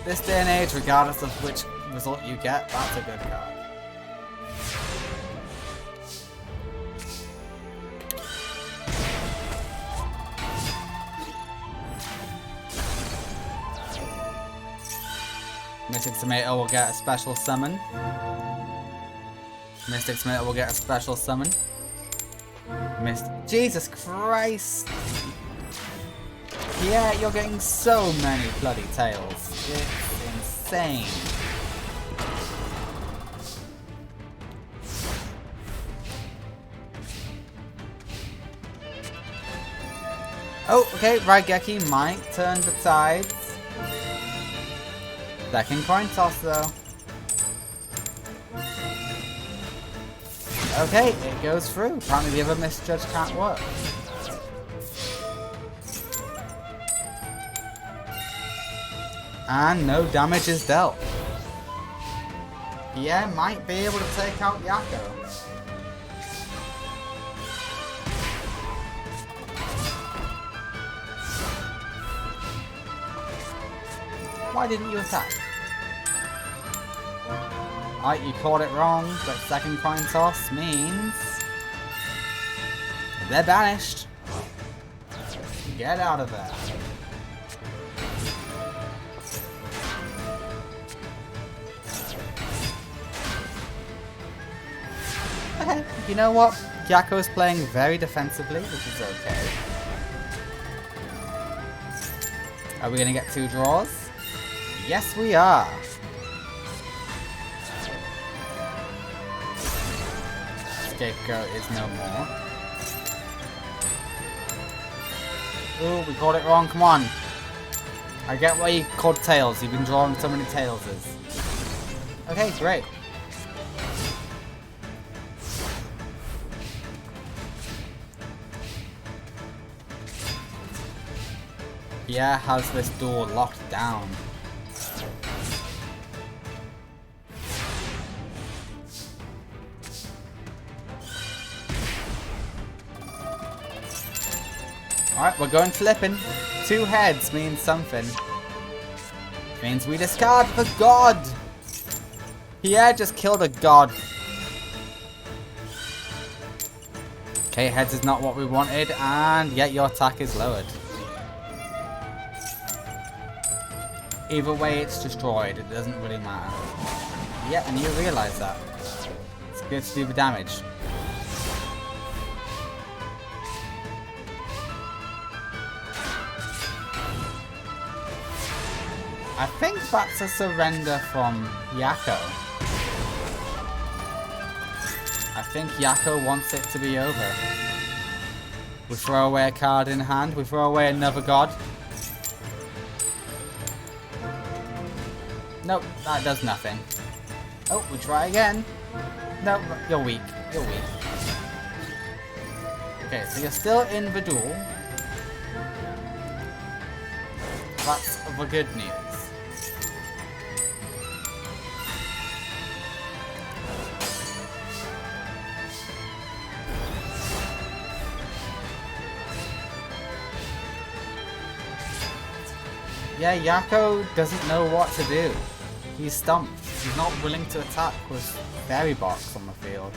This day and age, regardless of which result you get, that's a good card. Mystic Tomato will get a special summon. Mystic Tomato will get a special summon. Jesus Christ! Yeah, you're getting so many bloody tails. It's insane. Oh, okay, Raigeki might turn the tides. Second coin toss though. Okay, it goes through. Apparently the other misjudge can't work. And no damage is dealt. Pierre might be able to take out Yakko. Why didn't you attack? Alright, you called it wrong, but second coin toss means they're banished. Get out of there. Okay, you know what? Yakko is playing very defensively, which is okay. Are we going to get 2 draws? Yes, we are. Scapegoat is no more. Ooh, we called it wrong. Come on. I get why you called tails. You've been drawing so many tailses. Okay, great. Yeah, has this door locked down. Alright, we're going flipping. 2 heads means something. Means we discard the god. Pierre just killed a god. Okay, heads is not what we wanted, and yet your attack is lowered. Either way, it's destroyed. It doesn't really matter. Yeah, and you realise that. It's good to do the damage. I think that's a surrender from Yakko. I think Yakko wants it to be over. We throw away a card in hand. We throw away another god. Nope, that does nothing. Oh, we try again. No, you're weak. You're weak. Okay, so you're still in the duel. That's the good news. Yeah, Yakko doesn't know what to do. He's stumped. He's not willing to attack with Fairy Box on the field.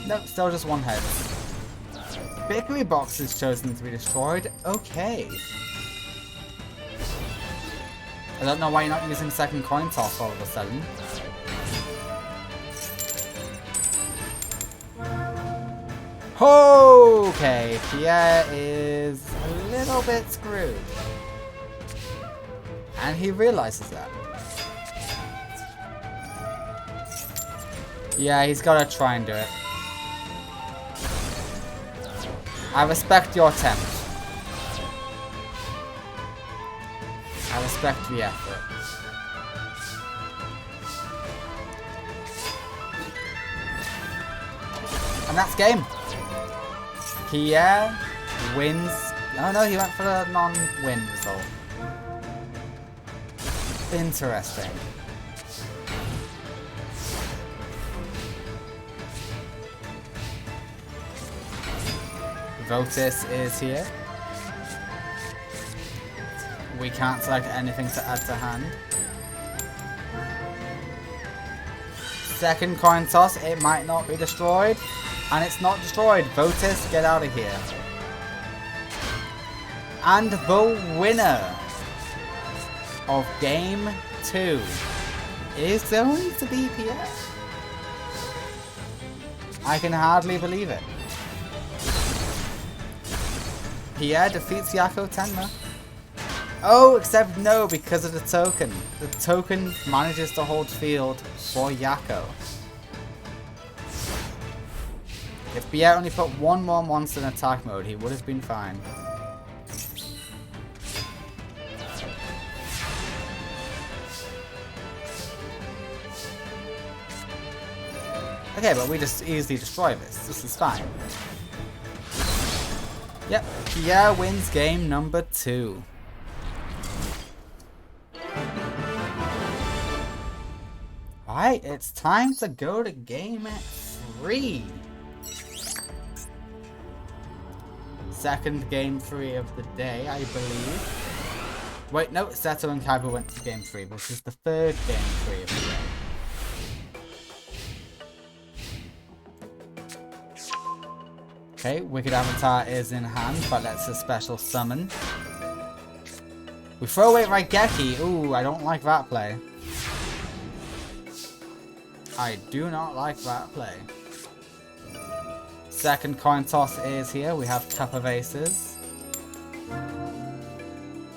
Nope, still just 1 head. Bakery Box is chosen to be destroyed. Okay. I don't know why you're not using second coin toss all of a sudden. Okay, Pierre is a little bit screwed. And he realizes that. Yeah, he's gotta try and do it. I respect your attempt. I respect the effort. And that's game. Pierre wins. Oh no, he went for the non-win result. Interesting. Votis is here. We can't select anything to add to hand. Second coin toss, it might not be destroyed. And it's not destroyed. Votis, get out of here. And the winner of game 2 is going to be Pierre. I can hardly believe it. Pierre defeats Yakko Tenma. Oh, except no, because of the token. The token manages to hold field for Yakko. If Pierre only put 1 more monster in attack mode, he would have been fine. Okay, but we just easily destroy this. This is fine. Yep, Pierre wins game number 2. Alright, it's time to go to game 3. Second game 3 of the day, I believe. Wait, no, Seto and Kaiba went to game 3. This is the third game 3 of the day. Okay, Wicked Avatar is in hand, but that's a special summon. We throw away Raigeki. Ooh, I don't like that play. I do not like that play. Second coin toss is here. We have Cup of Aces.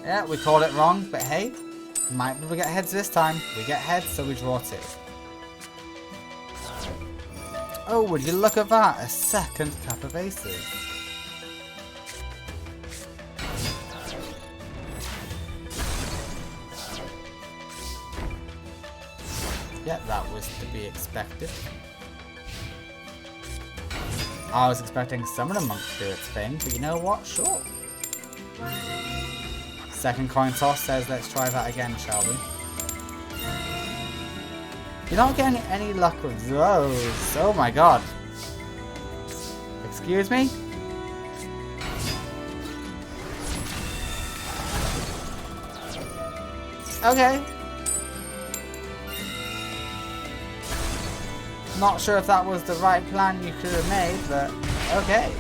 Yeah, we called it wrong, but hey, might we get heads this time. We get heads, so we draw 2. Oh, would you look at that? A second Cup of Aces. Yeah, that was to be expected. I was expecting Summoner Monk to do its thing, but you know what? Sure. Second coin toss says let's try that again, shall we? You're not getting any luck with those. Oh my god. Excuse me? Okay. Not sure if that was the right plan you could have made, but okay.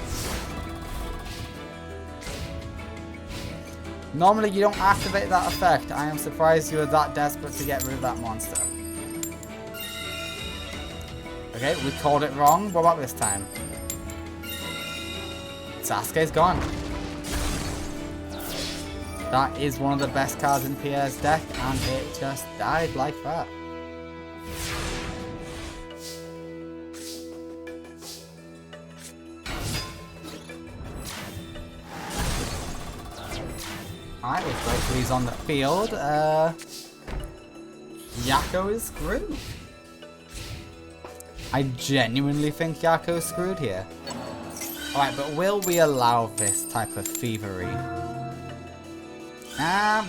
Normally you don't activate that effect. I am surprised you were that desperate to get rid of that monster. Okay, we called it wrong. What about this time? Sasuke's gone. That is one of the best cards in Pierre's deck, and it just died like that. Alright, with both of these on the field, Yako is screwed. I genuinely think Yako's screwed here. Alright, but will we allow this type of thievery? We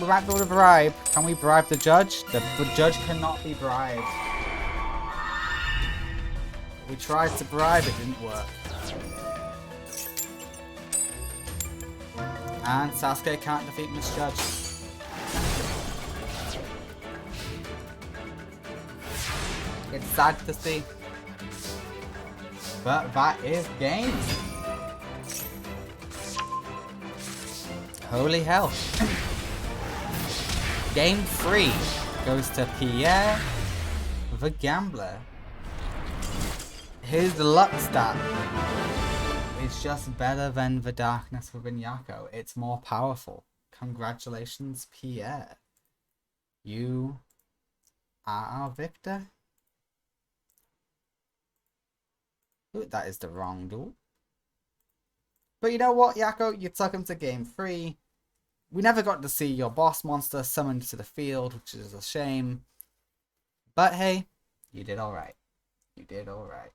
might be able to bribe. Can we bribe the judge? The judge cannot be bribed. We tried to bribe, it didn't work. And Sasuke can't defeat Misjudge. It's sad to see. But that is game. Holy hell. Game 3 goes to Pierre the Gambler. His luck stat is just better than the darkness within Yako. It's more powerful. Congratulations, Pierre. You are our victor. Ooh, that is the wrong duel. But you know what, Yako? You took him to game 3. We never got to see your boss monster summoned to the field, which is a shame. But hey, you did alright. You did alright.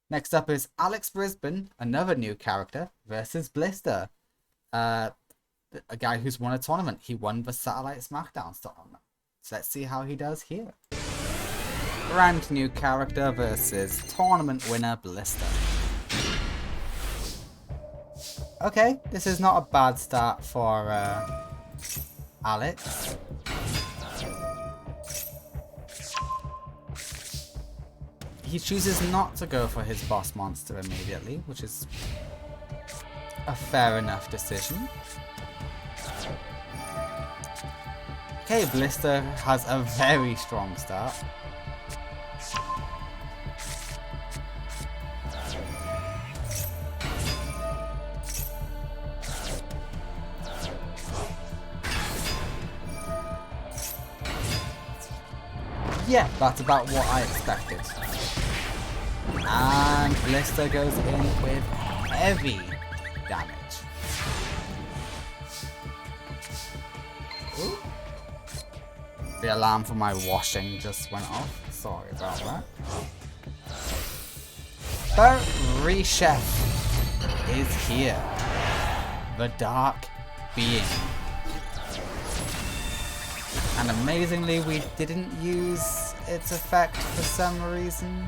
Next up is Alex Brisbane, another new character, versus Blister. A guy who's won a tournament. He won the Satellite Smackdown tournament. So let's see how he does here. Brand new character versus tournament winner Blister. Okay, this is not a bad start for Alex. He chooses not to go for his boss monster immediately, which is a fair enough decision. Okay, Blister has a very strong start. Yeah, that's about what I expected. And Blister goes in with heavy damage. Ooh. The alarm for my washing just went off. Sorry about that. But Reshef is here. The Dark Being. And amazingly, we didn't use its effect for some reason.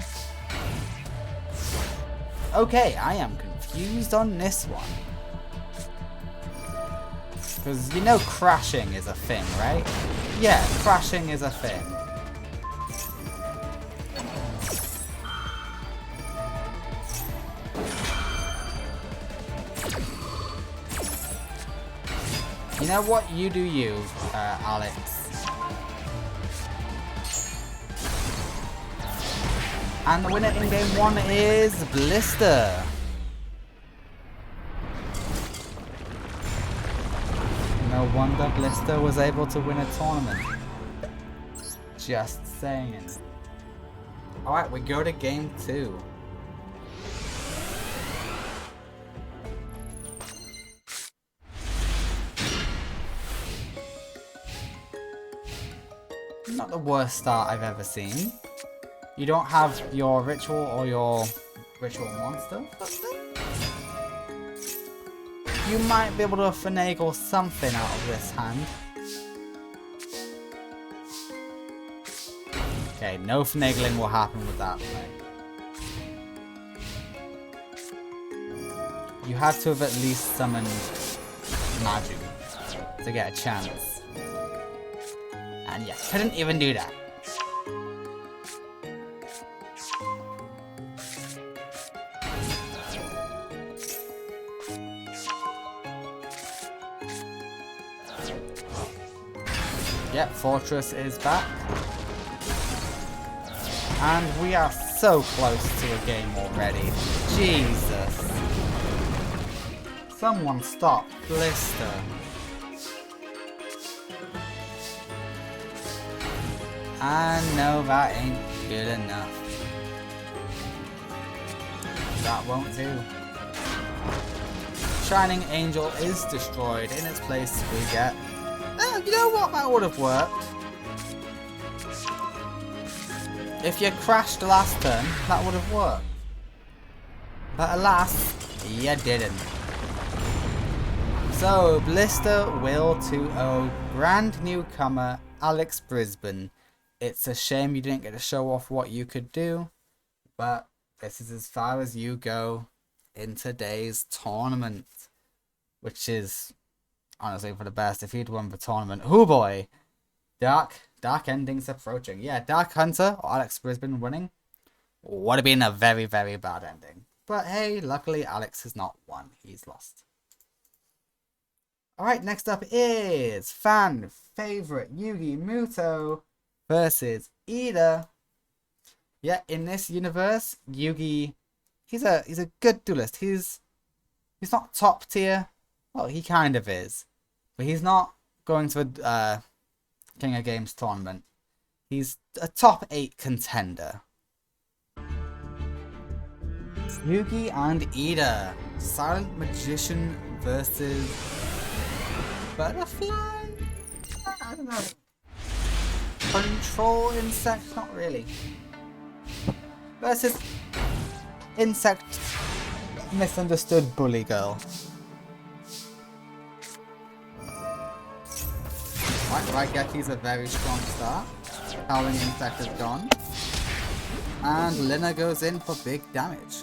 Okay, I am confused on this one. Because you know crashing is a thing, right? Yeah, crashing is a thing. You know what? You do you, Alex. And the winner in game 1 is Blister. No wonder Blister was able to win a tournament. Just saying. Alright, we go to game 2. Not the worst start I've ever seen. You don't have your ritual or your ritual monster. You might be able to finagle something out of this hand. Okay, no finagling will happen with that play. You had to have at least summoned Maju to get a chance. And yeah, couldn't even do that. Yep, Fortress is back. And we are so close to a game already. Jesus. Someone stop Blister. And no, that ain't good enough. That won't do. Shining Angel is destroyed. In its place we get... you know what? That would have worked. If you crashed the last turn, that would have worked. But alas, you didn't. So, Blister will 2-0 brand newcomer Alex Brisbane. It's a shame you didn't get to show off what you could do, but this is as far as you go in today's tournament, which is honestly for the best. If he'd won the tournament, oh boy, dark endings approaching. Yeah, Dark Hunter or Alex Brisbane winning would have been a very, very bad ending. But hey, luckily Alex has not won. He's lost. Alright, next up is fan favorite Yugi Muto versus Ida. Yeah, in this universe, Yugi, he's a good duelist. He's not top tier. Well, he kind of is. But he's not going to a King of Games tournament. He's a top 8 contender. Yugi and Ida. Silent Magician versus Butterfly? I don't know. Control Insect? Not really. Versus Insect Misunderstood Bully Girl. Right, Geki's a very strong start. Howling Insect is gone. And Lina goes in for big damage.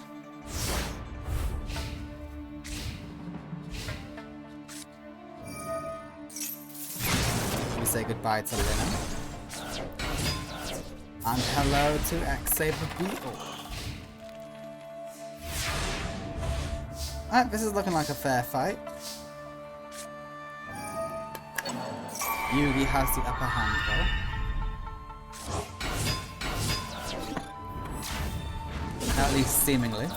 We say goodbye to Lina. And hello to X-Saber Beetle. Alright, this is looking like a fair fight. Yugi has the upper hand though. At least seemingly.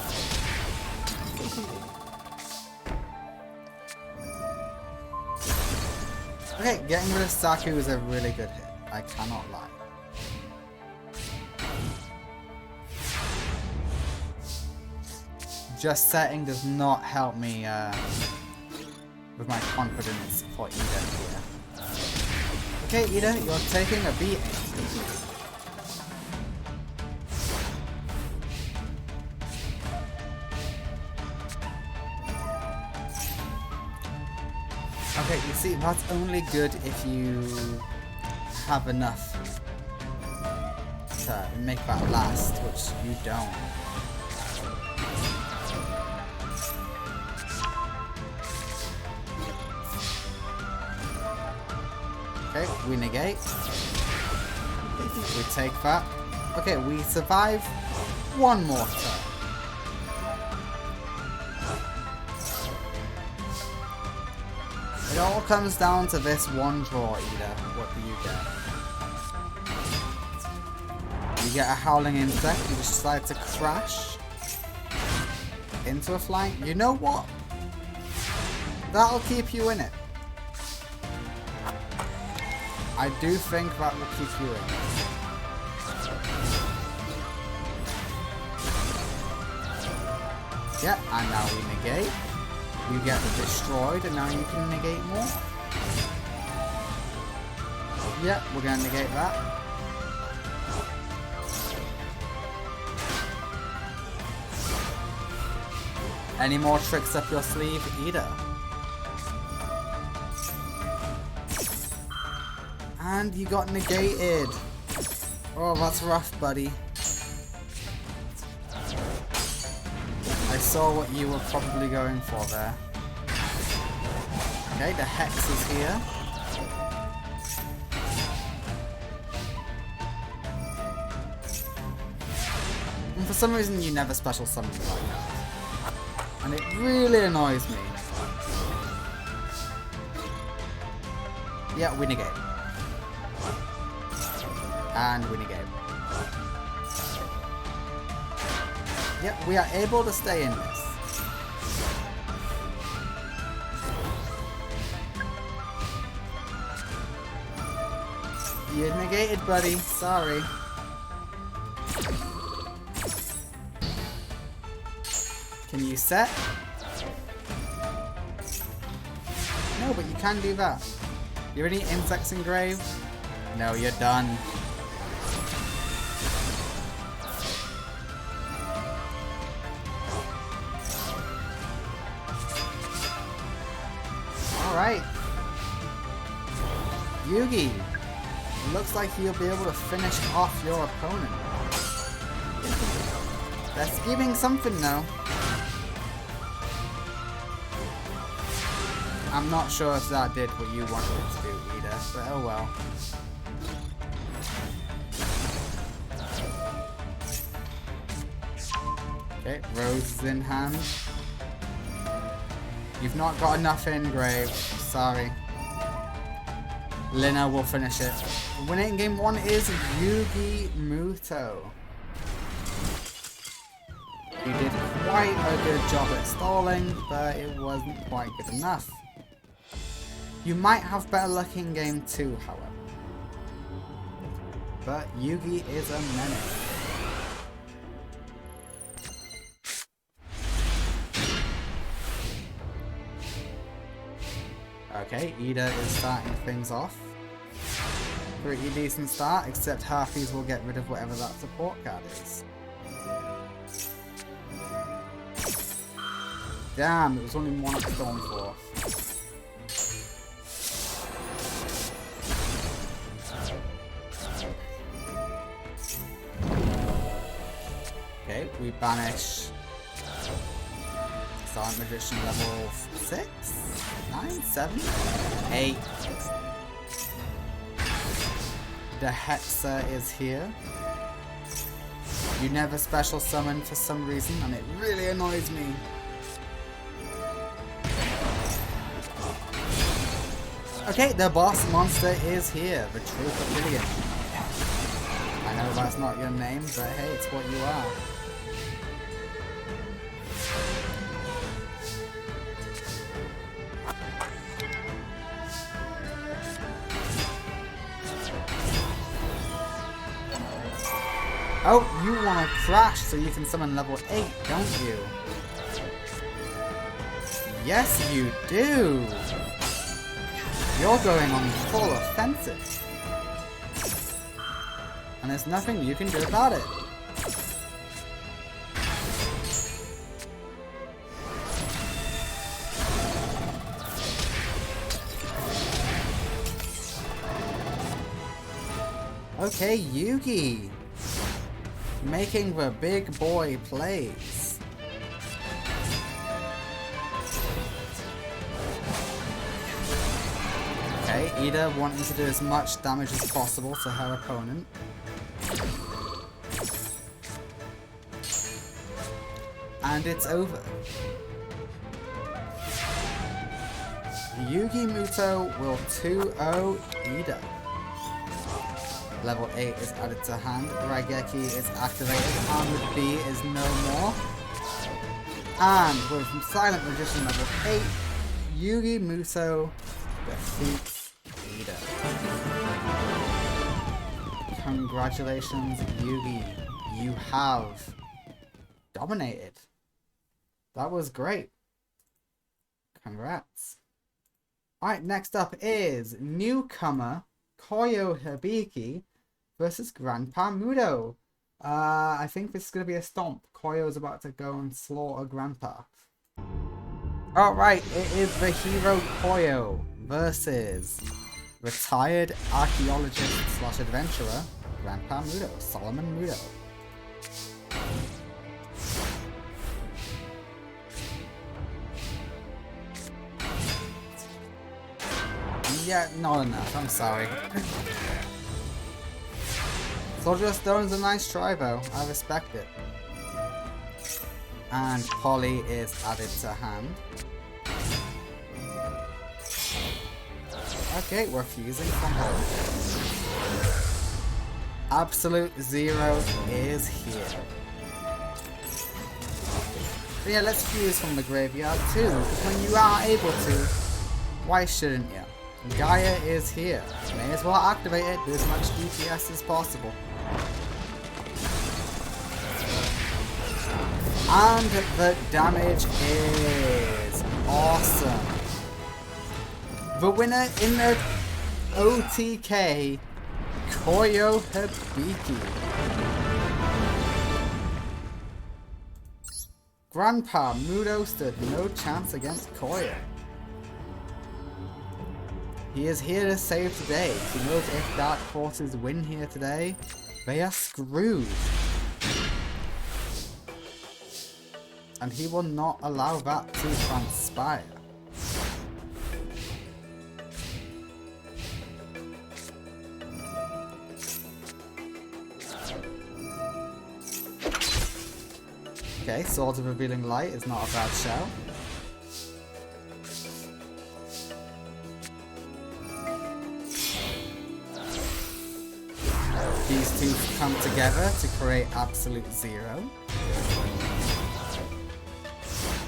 Okay, getting rid of Saku is a really good hit. I cannot lie. Just setting does not help me with my confidence for Ida here. Okay, Ida, you're taking a beating. Okay, you see, that's only good if you have enough to make that last, which you don't. Okay, we negate. We take that. Okay, we survive one more turn. It all comes down to this one draw, Ida. What do you get? You get a howling insect. You decide to crash into a flying. You know what? That'll keep you in it. I do think that will keep you in. Yeah, and now we negate. You get destroyed, and now you can negate more. Yeah, we're going to negate that. Any more tricks up your sleeve, Ida? And you got negated. Oh, that's rough, buddy. I saw what you were probably going for there. Okay, the Hex is here. And for some reason you never special summon like that. And it really annoys me. Yeah, we negate. And we negate. Yep, we are able to stay in this. You're negated, buddy. Sorry. Can you set? No, but you can do that. You any insects in grave? No, you're done. Alright. Yugi. It looks like you'll be able to finish off your opponent. That's giving something now. I'm not sure if that did what you wanted it to do either, but oh well. Okay, Rose is in hand. You've not got enough in grave. Sorry. Lina will finish it. The winner in game 1 is Yugi Muto. You did quite a good job at stalling, but it wasn't quite good enough. You might have better luck in game 2, however. But Yugi is a menace. Okay, Ida is starting things off. Pretty decent start, except Harpies will get rid of whatever that support card is. Damn, it was only one at Stormforce. Okay, we banish Silent Magician level 6? 9? 7? 8. The Hexa is here. You never special summon for some reason, and it really annoys me. Okay, the boss monster is here, the True Pavilion. I know that's not your name, but hey, it's what you are. Oh, you want to crash so you can summon level 8, don't you? Yes, you do! You're going on full offensive. And there's nothing you can do about it. Okay, Yugi. Making the big boy plays. Okay, Ida wanting to do as much damage as possible to her opponent. And it's over. Yugi Muto will 2-0 Ida. Level 8 is added to hand. Raigeki is activated. Armored B is no more. And with Silent Magician level 8, Yugi Muto defeats Ida. Congratulations, Yugi. You have dominated. That was great. Congrats. Alright, next up is newcomer Koyo Hibiki versus Grandpa Mudo. I think this is going to be a stomp. Koyo's about to go and slaughter Grandpa. Alright, it is the hero Koyo versus retired archaeologist / adventurer Grandpa Mudo, Solomon Mudo. Yeah, not enough, I'm sorry. Soldier of Stone's a nice try though, I respect it. And Polly is added to hand. Okay, we're fusing from home. Absolute Zero is here. But yeah, let's fuse from the graveyard too, because when you are able to, why shouldn't you? Gaia is here. May as well activate it, do as much DPS as possible. And the damage is awesome. The winner in the OTK, Koyo Hibiki. Grandpa Mudo stood no chance against Koyo. He is here to save today. He knows if Dark Forces win here today, they are screwed. And he will not allow that to transpire. Okay, Swords of Revealing Light is not a bad shout. These two come together to create Absolute Zero.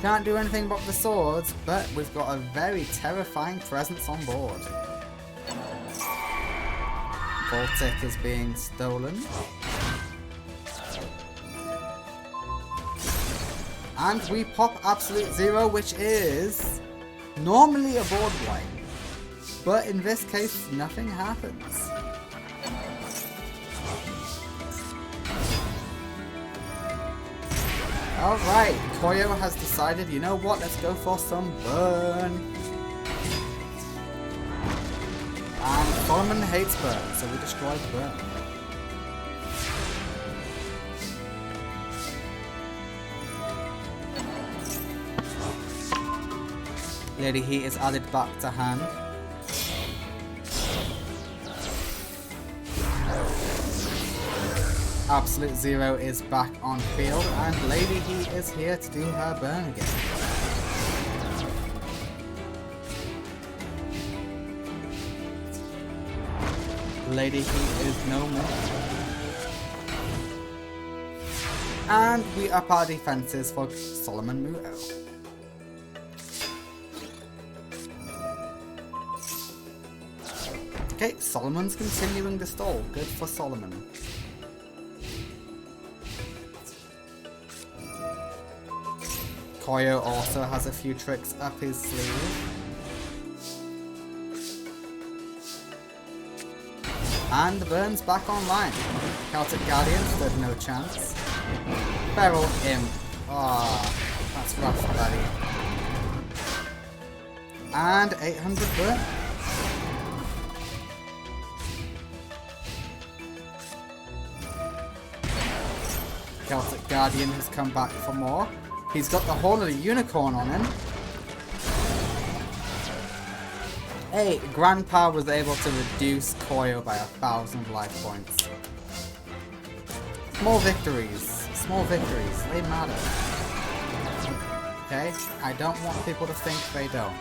Can't do anything but the swords, but we've got a very terrifying presence on board. Voltic is being stolen. And we pop Absolute Zero, which is normally a board wipe. But in this case, nothing happens. Alright, Koyo has decided, you know what, let's go for some burn. And Solomon hates burn, so we destroy the burn. Lady Heat is added back to hand. Absolute Zero is back on field, and Lady Heat is here to do her burn again. Lady Heat is no more. And we up our defenses for Solomon Muto. Okay, Solomon's continuing to stall. Good for Solomon. Koyo also has a few tricks up his sleeve. And the burn's back online. Celtic Guardian stood no chance. Feral Imp. Ah, that's rough, buddy. And 800 burn. Celtic Guardian has come back for more. He's got the Horn of the Unicorn on him. Hey, Grandpa was able to reduce Koyo by 1,000 life points. Small victories. Small victories. They matter. Okay? I don't want people to think they don't.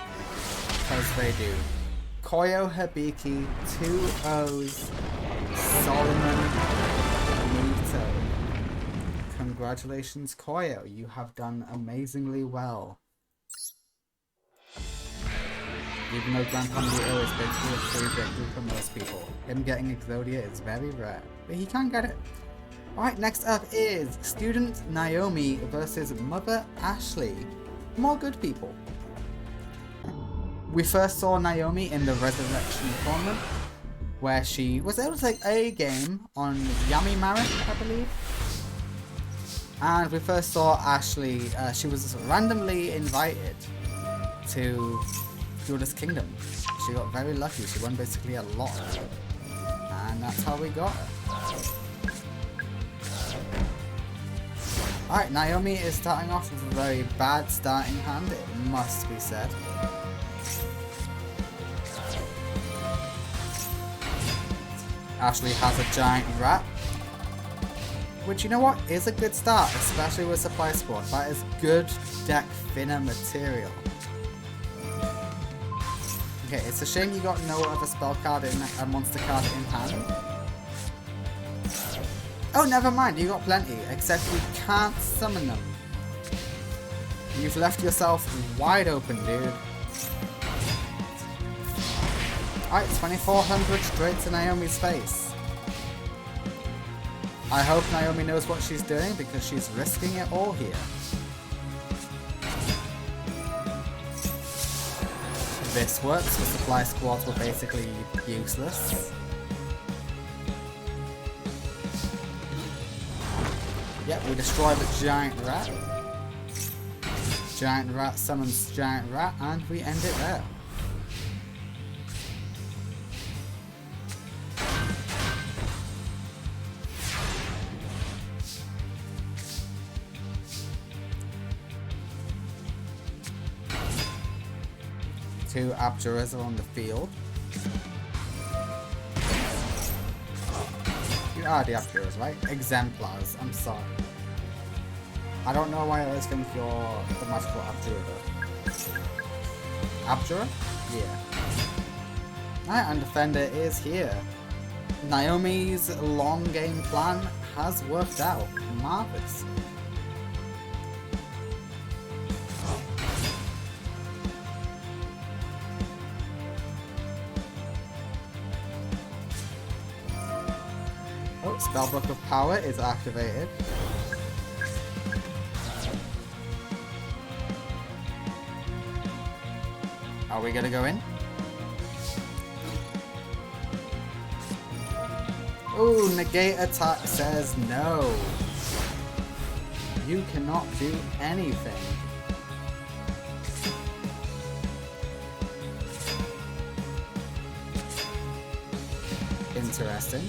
Because they do. Koyo Hibiki, 2 O's, Solomon Muto. Congratulations, Koyo. You have done amazingly well. Even though Grandpa Muto is basically a free victory for most people, him getting Exodia is very rare, but he can get it. Alright, next up is Student Naomi versus Mother Ashley. More good people. We first saw Naomi in the Resurrection Tournament, where she was able to take a game on Yami Marik, I believe. And we first saw Ashley, she was randomly invited to Duelist Kingdom. She got very lucky, she won basically a lot. And that's how we got her. Alright, Naomi is starting off with a very bad starting hand, it must be said. Ashley has a giant rat, which, you know what, is a good start, especially with Supply Squad. That is good deck thinner material. Okay, it's a shame you got no other spell card in a monster card in hand. Oh, never mind, you got plenty, except you can't summon them. You've left yourself wide open, dude. Alright, 2400 straight to Naomi's face. I hope Naomi knows what she's doing because she's risking it all here. This works, the supply squads were basically useless. Yep, we destroy the giant rat. Giant rat summons giant rat and we end it there. Two Abjuras are on the field. You are the Abjuras, right? Exemplars, I'm sorry. I don't know why I always think you're the magical Abjura though. Abjura? Yeah. Alright, and Defender is here. Naomi's long game plan has worked out. Marvelous. Oh, Spellbook of Power is activated. Are we gonna go in? Ooh, negate attack says no. You cannot do anything. Interesting.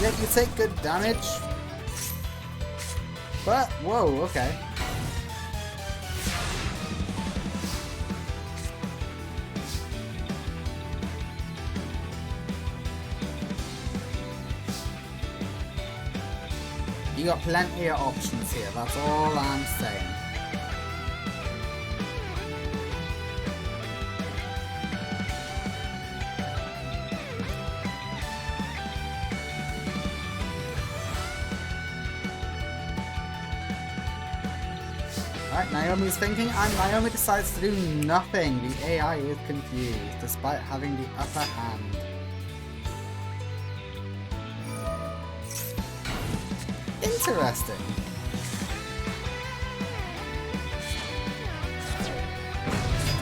Yeah, you take good damage. But, whoa, okay. You got plenty of options here, that's all I'm saying. Alright, Naomi's thinking, and Naomi decides to do nothing. The AI is confused, despite having the upper hand. Interesting.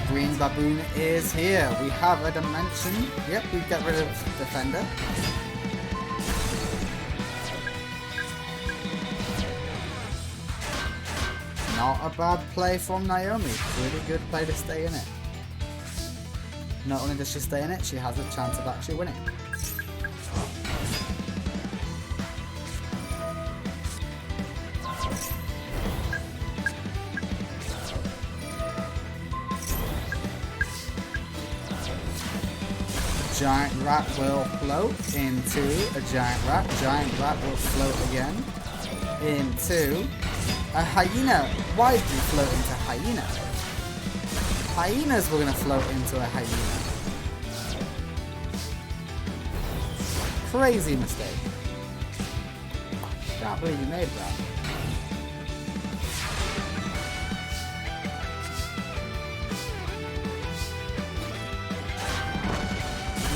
Green Baboon is here. We have a dimension. Yep, we get rid of Defender. Not a bad play from Naomi. Really good play to stay in it. Not only does she stay in it, she has a chance of actually winning. Giant rat will float into a giant rat. Giant rat will float again into a hyena. Why did you float into hyena? Hyenas were going to float into a hyena. Crazy mistake. Can't believe you made that.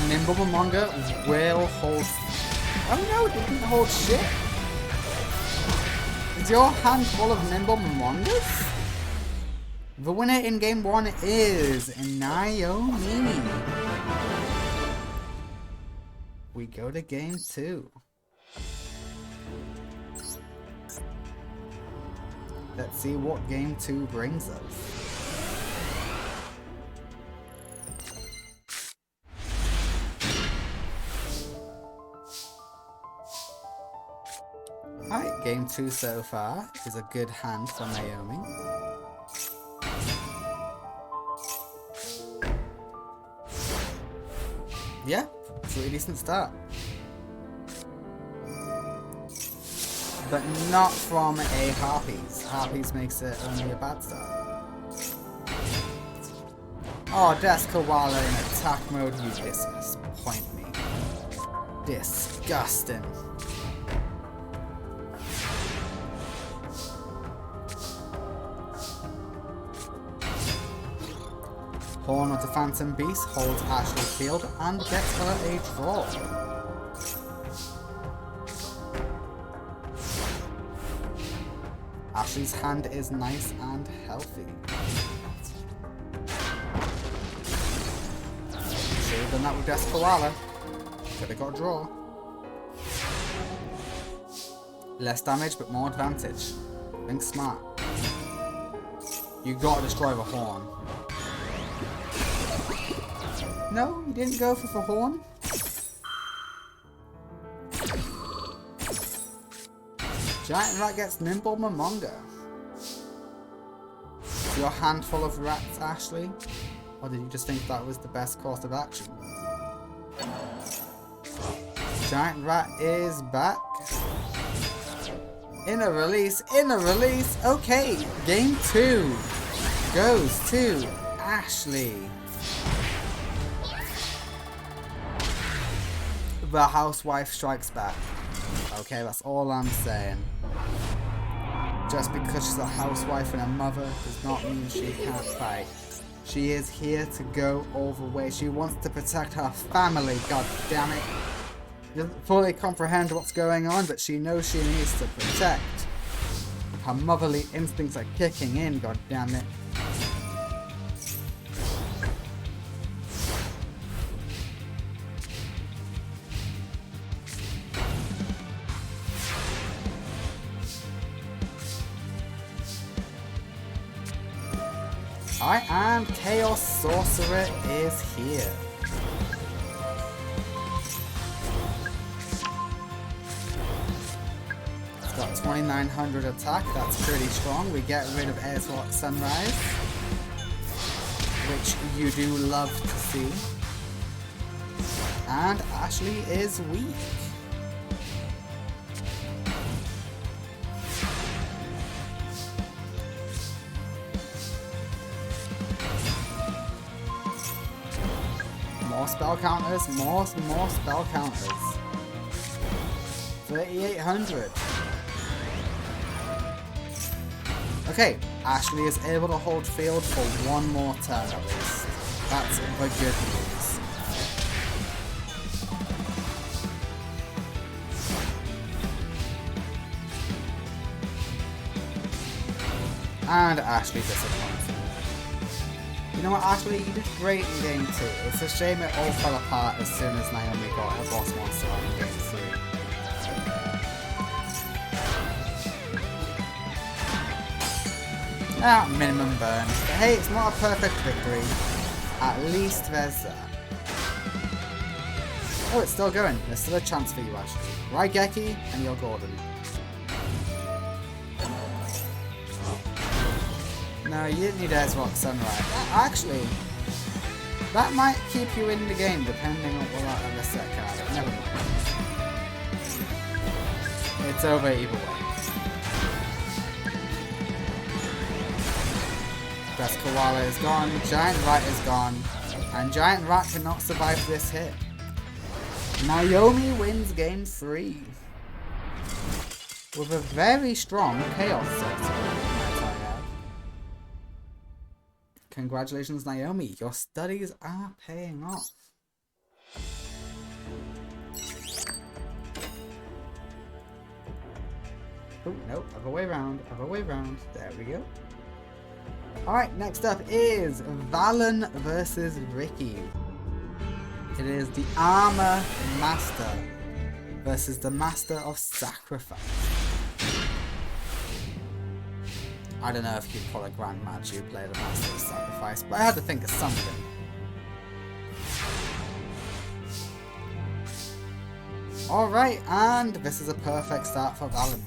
Nimble manga will hold. Oh no, it didn't hold shit. Is your hand full of nimble mangas? The winner in game 1 is Naomi. We go to game 2. Let's see what game 2 brings us. Alright, game 2 so far is a good hand for Naomi. Yeah, pretty decent start. But not from a Harpies. Harpies makes it only a bad start. Oh, Death Koala in attack mode, you disappoint me. Disgusting. Horn of the Phantom Beast holds Ashley's field and gets her a draw. Ashley's hand is nice and healthy. Should have done that with Death Koala. Could have got a draw. Less damage but more advantage. Think smart. You gotta destroy the horn. No, you didn't go for the horn? Giant rat gets nimble Momonga. Is your hand full of rats, Ashley? Or did you just think that was the best course of action? Giant rat is back. Inner release, okay. Game 2 goes to Ashley. The housewife strikes back. Okay, that's all I'm saying. Just because she's a housewife and a mother does not mean she can't fight. She is here to go all the way. She wants to protect her family, god damn it. She doesn't fully comprehend what's going on, but she knows she needs to protect. Her motherly instincts are kicking in, god damn it. Alright, and Chaos Sorcerer is here. It's got 2900 attack, that's pretty strong. We get rid of Airthwart Sunrise, which you do love to see. And Ashley is weak. More spell counters, more spell counters. 3800. Okay, Ashley is able to hold field for one more turn at least. That's the good news. And Ashley disappoints. You know what, Ashley, you did great in game 2. It's a shame it all fell apart as soon as Naomi got her boss monster on in game 3. Ah, minimum burn. But hey, it's not a perfect victory. At least there's that. Oh, it's still going. There's still a chance for you, actually. Raigeki and you're Gordon. No, you didn't need Air's Rock Sunrise. Actually, that might keep you in the game depending on what other set card. Never mind. It's over either way. Best Koala is gone, Giant Rat is gone, and Giant Rat cannot survive this hit. Naomi wins game 3 with a very strong Chaos Sorcerer. Congratulations, Naomi, your studies are paying off. Oh, no, other way round, there we go. Alright, next up is Valen versus Ricky. It is the Armor Master versus the Master of Sacrifice. I don't know if you'd call a Grand Match you play the Master of Sacrifice, but I had to think of something. Alright, and this is a perfect start for Valen.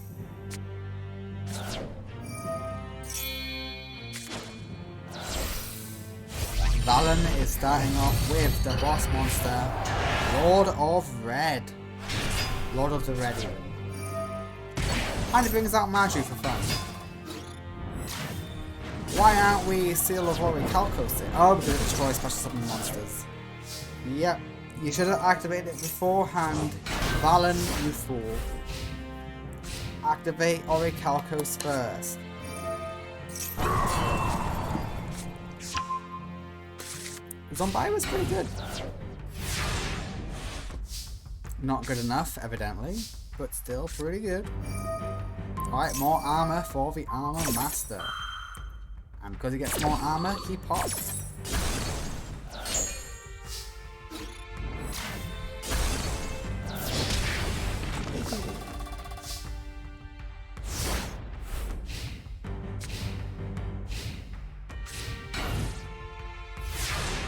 Valen is starting off with the boss monster, Lord of Red. Lord of the Red. And it brings out Maju for fun. Why aren't we Seal of Orichalcos? Oh, because it destroys special summon monsters. Yep, you should have activated it beforehand. Valen, you fool. Activate Orichalcos first. Zombie was pretty good. Not good enough, evidently, but still pretty good. Alright, more armor for the Armor Master. And because he gets more armor, he pops.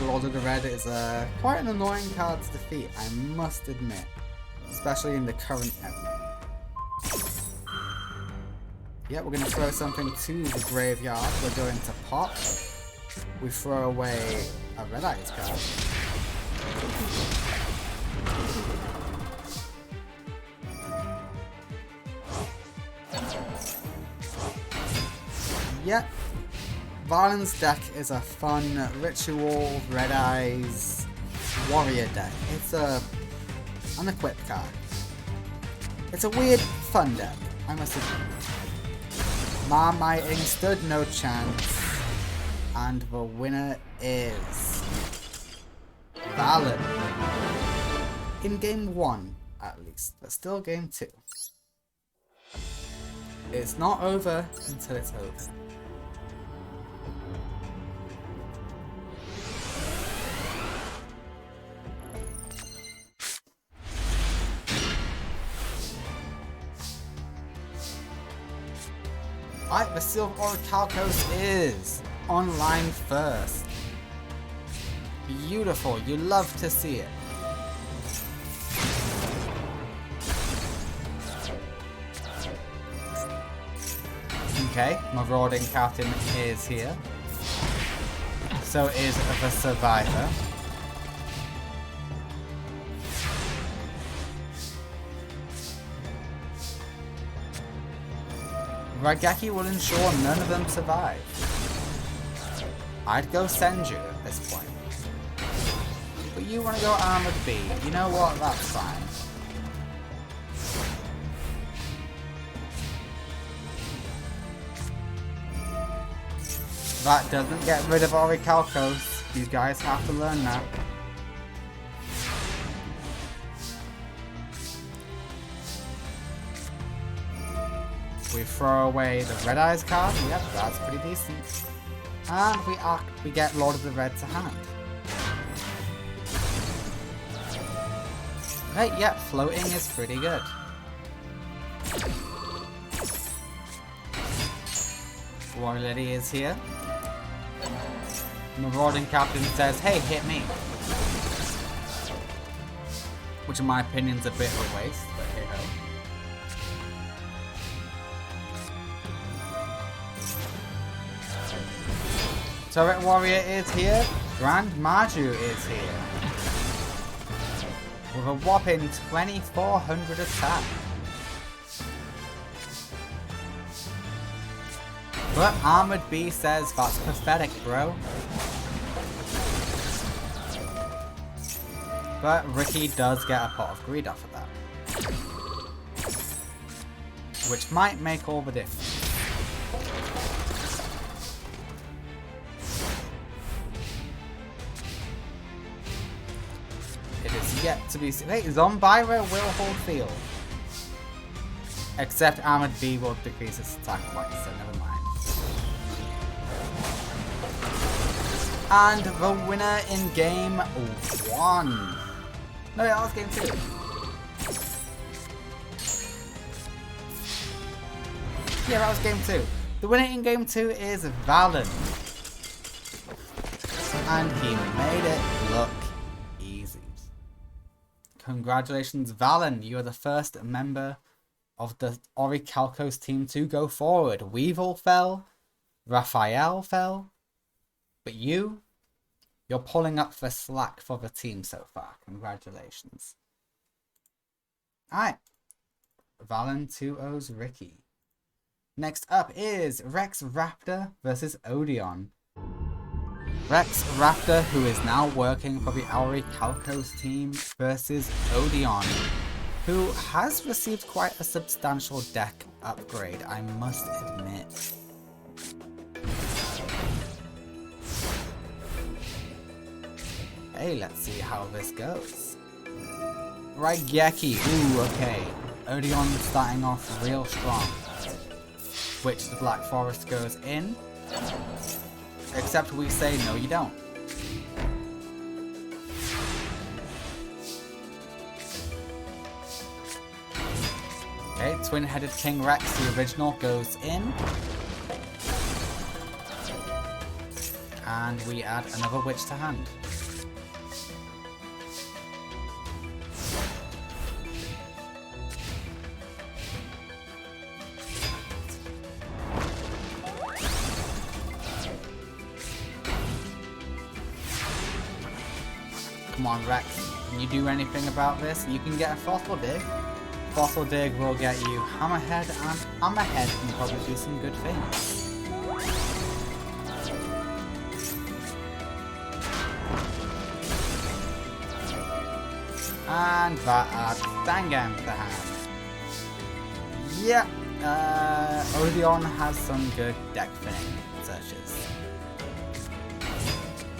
Lord of the Red is quite an annoying card to defeat, I must admit. Especially in the current era. Yeah, we're going to throw something to the graveyard. We're going to pop. We throw away a Red Eyes card. Yep. Valen's deck is a fun ritual Red Eyes warrior deck. It's an equipped card. It's a weird fun deck, I must admit. Marmiting stood no chance, and the winner is Valen. In game 1, at least, but still game 2. It's not over until it's over. Alright, the Seal of Orichalcos is online first. Beautiful, you love to see it. Okay, Marauding Captain is here. So is the Survivor. Raigeki will ensure none of them survive. I'd go Senju at this point. But you want to go Armored B. You know what? That's fine. That doesn't get rid of Orichalcos. You guys have to learn that. We throw away the Red Eyes card. Yep, that's pretty decent. And we get Lord of the Red to hand. Right, yep, floating is pretty good. War Lady is here. Marauding Captain says, hey, hit me. Which in my opinion is a bit of a waste, but hey ho. Turret Warrior is here. Grand Maju is here. With a whopping 2400 attack. But Armored Bee says that's pathetic, bro. But Ricky does get a pot of greed off of that. Which might make all the difference. It is yet to be seen. Wait, Zombira will hold field. Except Armored Bee will decrease its attack points, so never mind. And the winner in game 1. No, that was game 2. Yeah, that was game 2. The winner in game 2 is Valen. And he made it look easy. Congratulations, Valen. You are the first member of the Orichalcos team to go forward. Weevil fell. Raphael fell. But you're pulling up the slack for the team so far. Congratulations. Alright. Valen 2-0's Ricky. Next up is Rex Raptor versus Odeon. Rex Raptor, who is now working for the Orichalcos team, versus Odeon, who has received quite a substantial deck upgrade, I must admit. Hey, let's see how this goes. Raigeki, ooh, okay. Odeon starting off real strong. Which the Black Forest goes in. Except we say, no you don't. Okay, Twin-Headed King Rex, the original, goes in. And we add another Witch to hand. Come on, Rex. Can you do anything about this? You can get a Fossil Dig. Fossil Dig will get you Hammerhead, and Hammerhead can probably do some good things. And that adds Dangan to hand. Yeah, Odeon has some good deck thinning searches.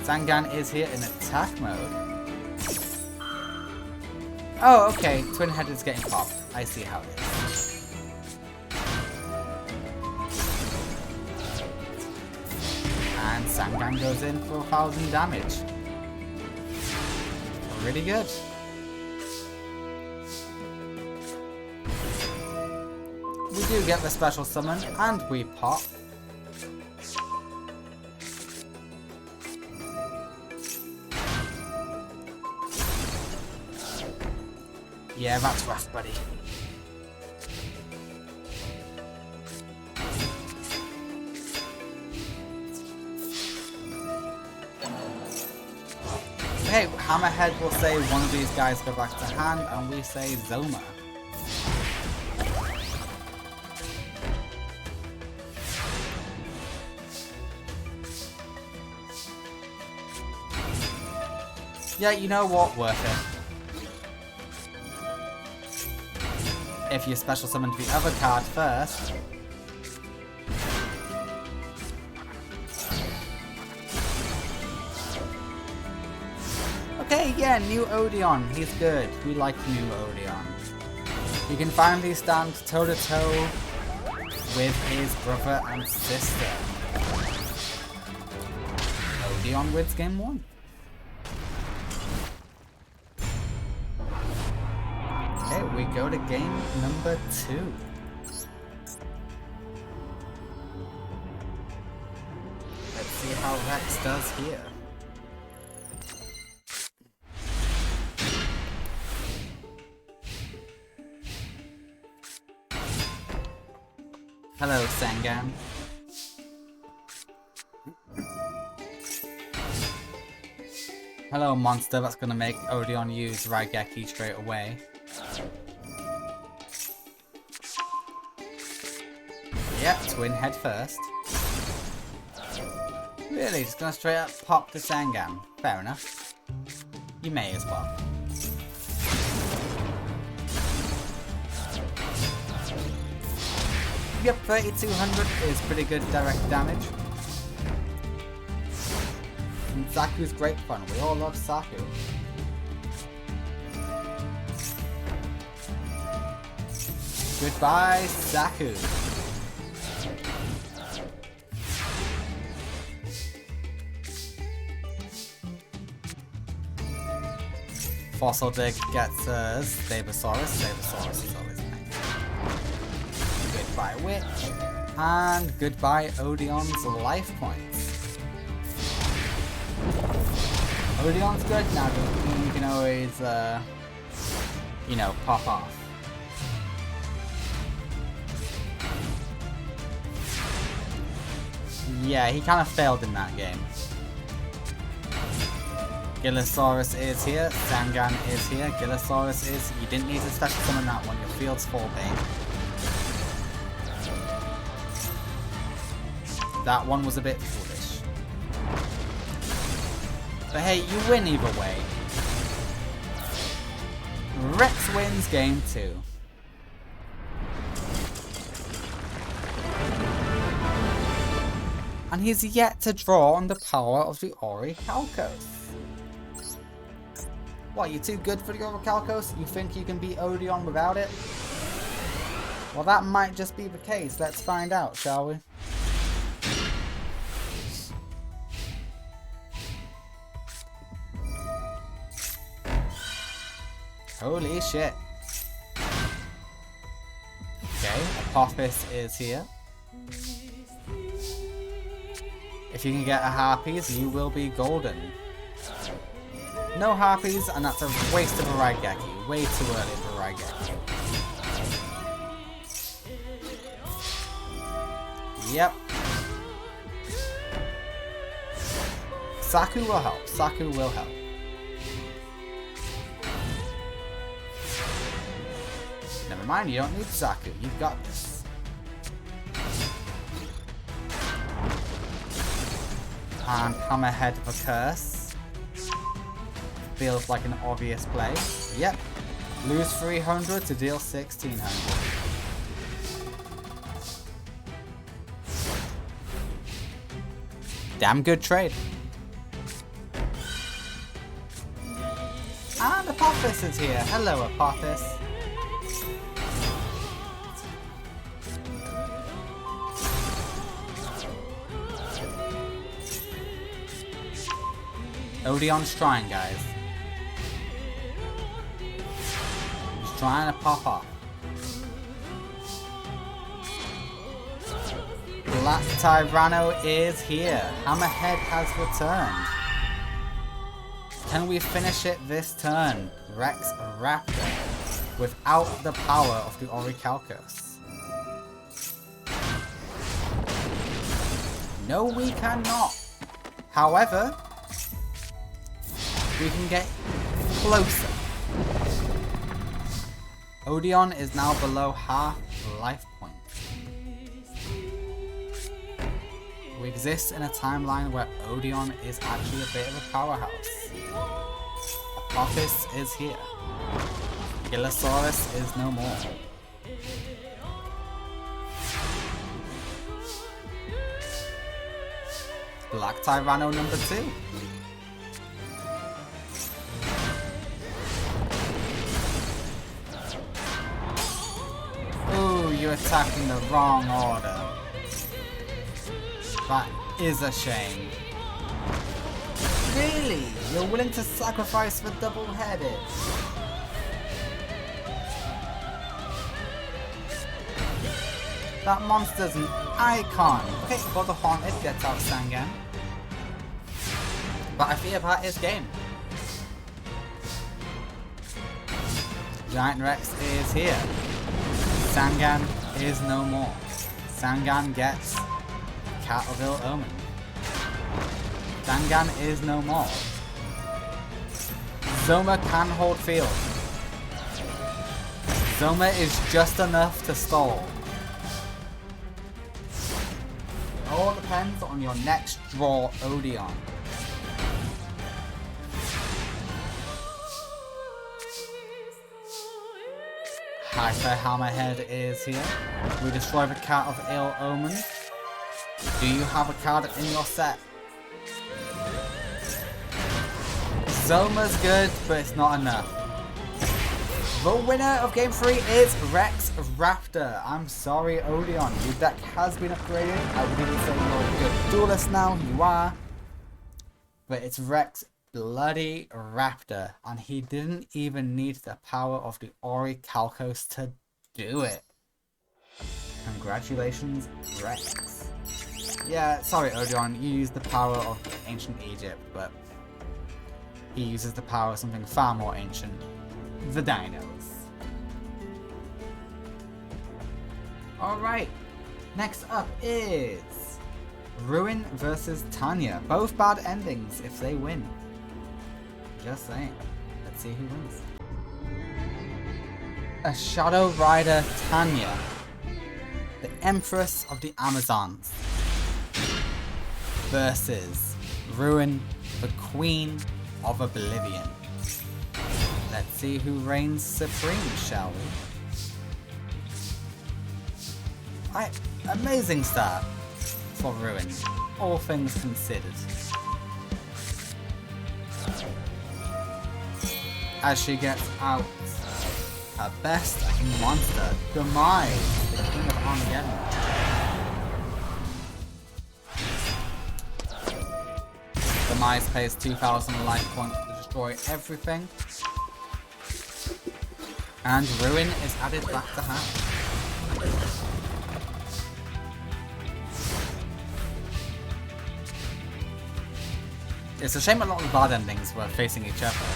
Zangan is here in attack mode. Oh, okay. Twin-Head is getting popped. I see how it is. And Zangan goes in for 1000 damage. Really good. We do get the special summon, and we pop. Yeah, that's rough, buddy. Okay, Hammerhead will say one of these guys go back to hand, and we say Zoma. Yeah, you know what? Worth it. If you special summon the other card first. Okay, yeah, new Odeon. He's good. We like new Odeon. You can finally stand toe-to-toe with his brother and sister. Odeon wins game 1. We go to game number 2. Let's see how Rex does here. Hello, Sangam. Hello, monster that's gonna make Odeon use Raigeki straight away. Yep, twin head first. Really, just gonna straight up pop the Sangam. Fair enough. You may as well. Yep, 3200 is pretty good direct damage. And Saku's great fun. We all love Saku. Goodbye, Saku. Fossil Dig gets Stabosaurus. Stabosaurus is always nice. Goodbye, Witch. And goodbye, Odeon's life points. Odeon's good now, you can always, you know, pop off. Yeah, he kind of failed in that game. Gillosaurus is here, Sangan is here, Gillosaurus is... You didn't need to special summon that one, your field's full, babe. That one was a bit foolish. But hey, you win either way. Rex wins game 2. And he's yet to draw on the power of the Orichalcos. What, you too good for the Orichalcos? You think you can beat Odeon without it? Well, that might just be the case. Let's find out, shall we? Holy shit. Okay, Apophis is here. If you can get a Harpies, you will be golden. No Harpies, and that's a waste of a Raigeki. Way too early for Raigeki. Yep. Saku will help. Saku will help. Never mind, you don't need Saku. You've got this. And Hammerhead of a Curse. Feels like an obvious play. Yep. Lose 300 to deal 1600. Damn good trade. And Apophis is here. Hello, Apophis. Odeon's trying, guys. He's trying to pop off. Black Tyranno is here. Hammerhead has returned. Can we finish it this turn? Rex Raptor. Without the power of the Orichalcos. No, we cannot. However, we can get closer. Odeon is now below half life points. We exist in a timeline where Odeon is actually a bit of a powerhouse. Apophis is here. Gillosaurus is no more. Black Tyranno number 2. Ooh, you're attacking the wrong order. That is a shame. Really? You're willing to sacrifice for double-headed? That monster's an icon. Okay, for the Haunted, gets out Sangan. But I fear that is game. Giant Rex is here. Sangan is no more. Sangan gets Cat of Ill Omen. Sangan is no more. Zoma can hold field. Zoma is just enough to stall. It all depends on your next draw Odeon. Hyper Hammerhead is here. We destroy the Cat of Ill Omen. Do you have a card in your set? Zoma's good, but it's not enough. The winner of Game 3 is Rex Raptor. I'm sorry, Odeon. Your deck has been upgraded. I would even say you're a good duelist now. You are. But it's Rex bloody Raptor. And he didn't even need the power of the Ori Calcos to do it. Congratulations, Rex. Yeah, sorry, Odeon. You used the power of ancient Egypt, but he uses the power of something far more ancient. The dinos. Alright, next up is Ruin versus Tanya. Both bad endings if they win. Just saying. Let's see who wins. A Shadow Rider Tanya, the Empress of the Amazons, versus Ruin, the Queen of Oblivion. Let's see who reigns supreme, shall we? Amazing start for Ruin, all things considered. As she gets out her best monster, Demise, the King of Armageddon. Demise pays 2,000 life points to destroy everything. And Ruin is added back to hand. It's a shame a lot of the bad endings were facing each other.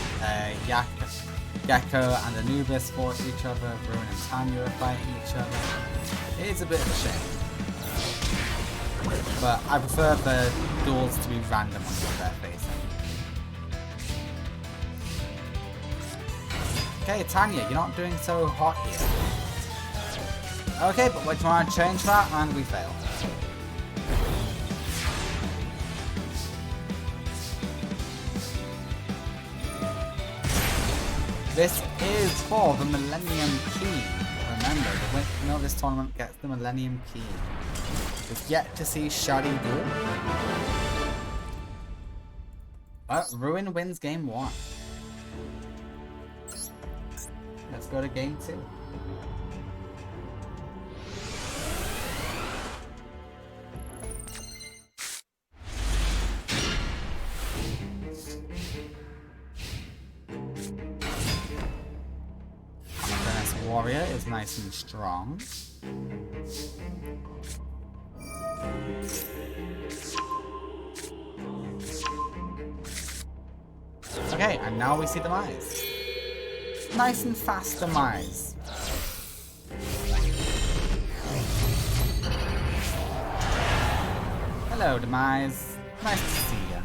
Gecko and Anubis fought each other, Ruin and Tanya are fighting each other. It is a bit of a shame. But I prefer the duels to be random on what they're facing. Okay, Tanya, you're not doing so hot here. Okay, but we're trying to change that and we fail. This is for the Millennium Key. Remember, the winner of this tournament gets the Millennium Key. We've yet to see Shadi Duel. But Ruin wins game 1. Let's go to game 2. Warrior is nice and strong. Okay, and now we see Demise. Nice and fast Demise. Hello, Demise. Nice to see you.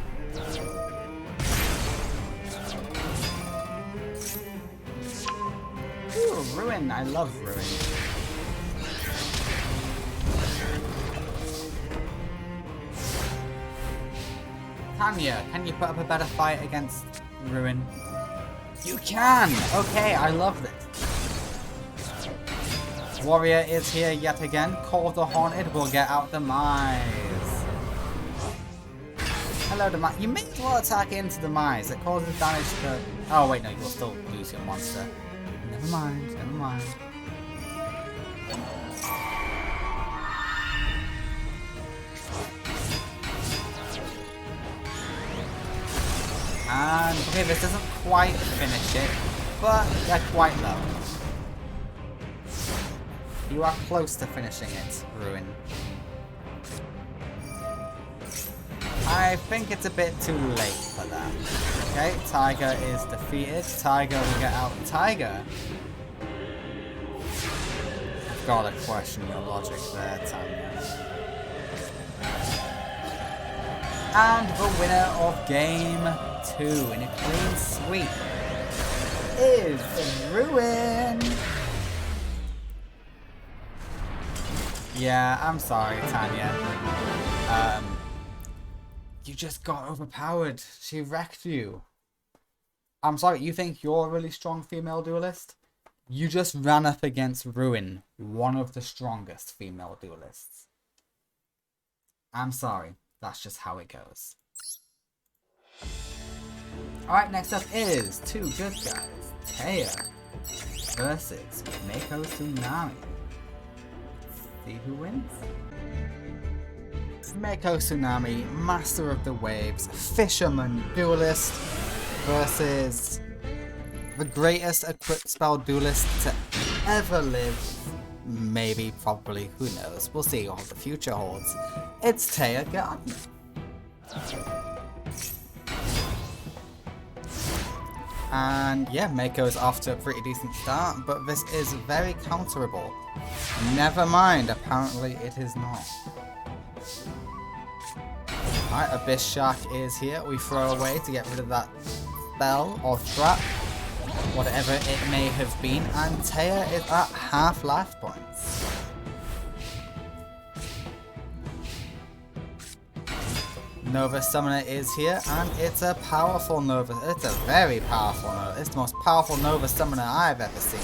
Ooh, Ruin. I love Ruin. Tanya, can you put up a better fight against Ruin? You can! Okay, I love this. Warrior is here yet again. Call of the Haunted will get out Demise. Hello, Demise. You may as well attack into Demise. It causes damage to... Oh, wait, no, you'll still lose your monster. Never mind, never mind. And, okay, this doesn't quite finish it, but they're quite low. You are close to finishing it, Ruin. I think it's a bit too late for that. Okay, Tiger is defeated. Tiger will get out. Tiger? I've got to question your logic there, Tanya. And the winner of game 2 in a clean sweep is Ruin. Yeah, I'm sorry, Tanya. You just got overpowered. She wrecked you. I'm sorry, you think you're a really strong female duelist? You just ran up against Ruin, one of the strongest female duelists. I'm sorry, that's just how it goes. Alright, next up is two good guys. Taya versus Mako Tsunami. Let's see who wins. Mako Tsunami, Master of the Waves, Fisherman Duelist versus the greatest equipped spell duelist to ever live. Maybe, probably, who knows. We'll see what the future holds. It's Taya Gardner. And yeah, Mako's off to a pretty decent start, but this is very counterable. Never mind, apparently it is not. Alright, Abyss Shark is here. We throw away to get rid of that spell or trap, whatever it may have been, and Taya is at half life points. Nova Summoner is here, and it's a powerful Nova. It's a very powerful Nova. It's the most powerful Nova Summoner I've ever seen.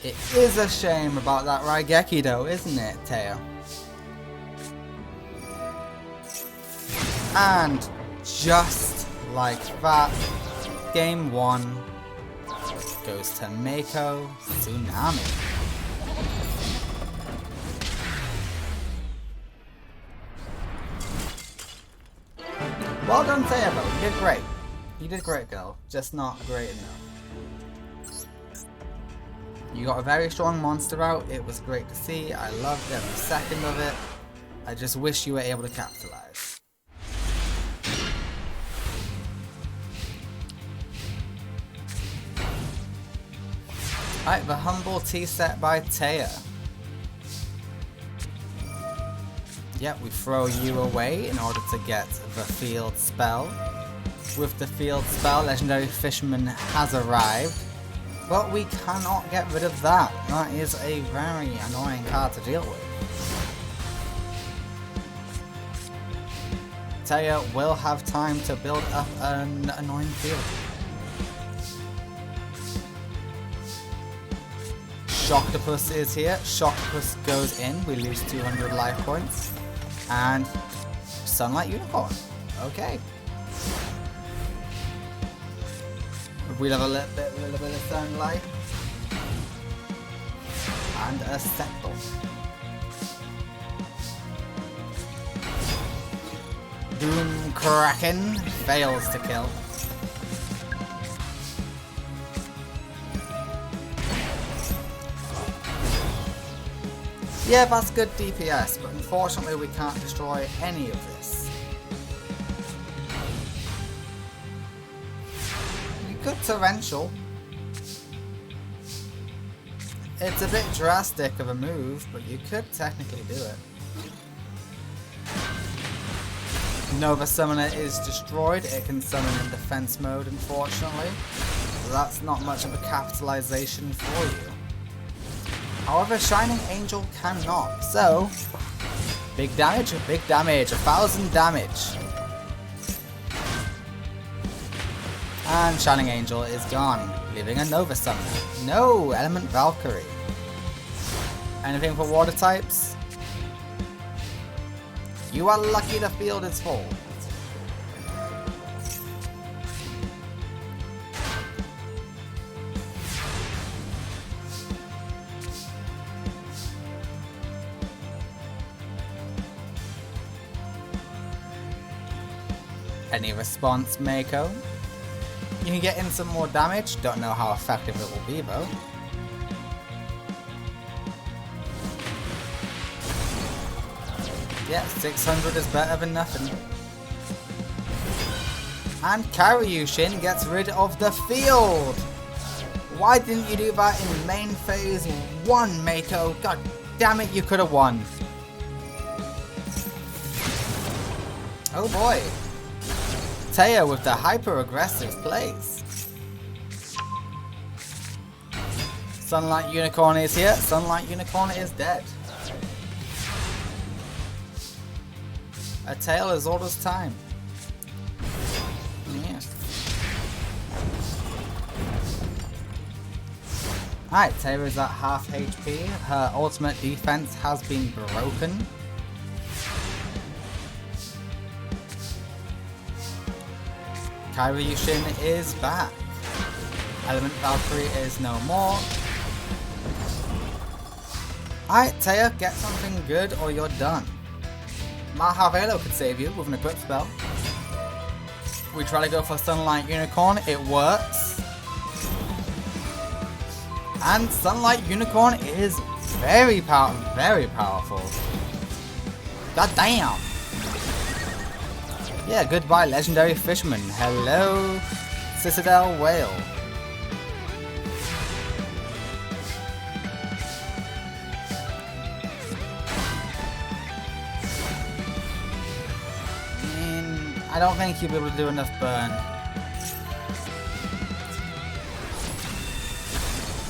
It is a shame about that Raigeki though, isn't it, Taya? And just like that, game 1 goes to Mako Tsunami. Well done, Taya, though. You did great. You did great, girl. Just not great enough. You got a very strong monster out. It was great to see. I loved every second of it. I just wish you were able to capitalize. Alright, the humble tea set by Taya. Yep, we throw you away in order to get the field spell. With the field spell, Legendary Fisherman has arrived. But we cannot get rid of that. That is a very annoying card to deal with. Taya will have time to build up an annoying field. Shocktopus is here. Shocktopus goes in. We lose 200 life points. And Sunlight Unicorn. Okay. We'll have a little bit of sunlight. And a Sectle. Doom Kraken fails to kill. Yeah, that's good DPS, but unfortunately we can't destroy any of this. You could Torrential. It's a bit drastic of a move, but you could technically do it. Nova Summoner is destroyed. It can summon in defense mode, unfortunately. So that's not much of a capitalization for you. However, Shining Angel cannot. So, big damage, 1,000 damage. And Shining Angel is gone, leaving a Nova Summoner. No, Element Valkyrie. Anything for water types? You are lucky the field is full. Any response, Mako? You can get in some more damage. Don't know how effective it will be though. Yeah, 600 is better than nothing. And Karyushin gets rid of the field! Why didn't you do that in main phase 1, Mako? God damn it, you could have won. Oh boy. Taya with the hyper-aggressive plays. Sunlight Unicorn is here. Sunlight Unicorn is dead. A tail is all this time. Yes. Alright, Taya is at half HP. Her ultimate defense has been broken. Karyushin is back. Element Valkyrie is no more. Alright, Taya, get something good or you're done. Mahavelo could save you with an equip spell. We try to go for Sunlight Unicorn, it works. And Sunlight Unicorn is very powerful. God damn. Yeah, goodbye Legendary Fisherman. Hello, Citadel Whale. I don't think you'll be able to do enough burn.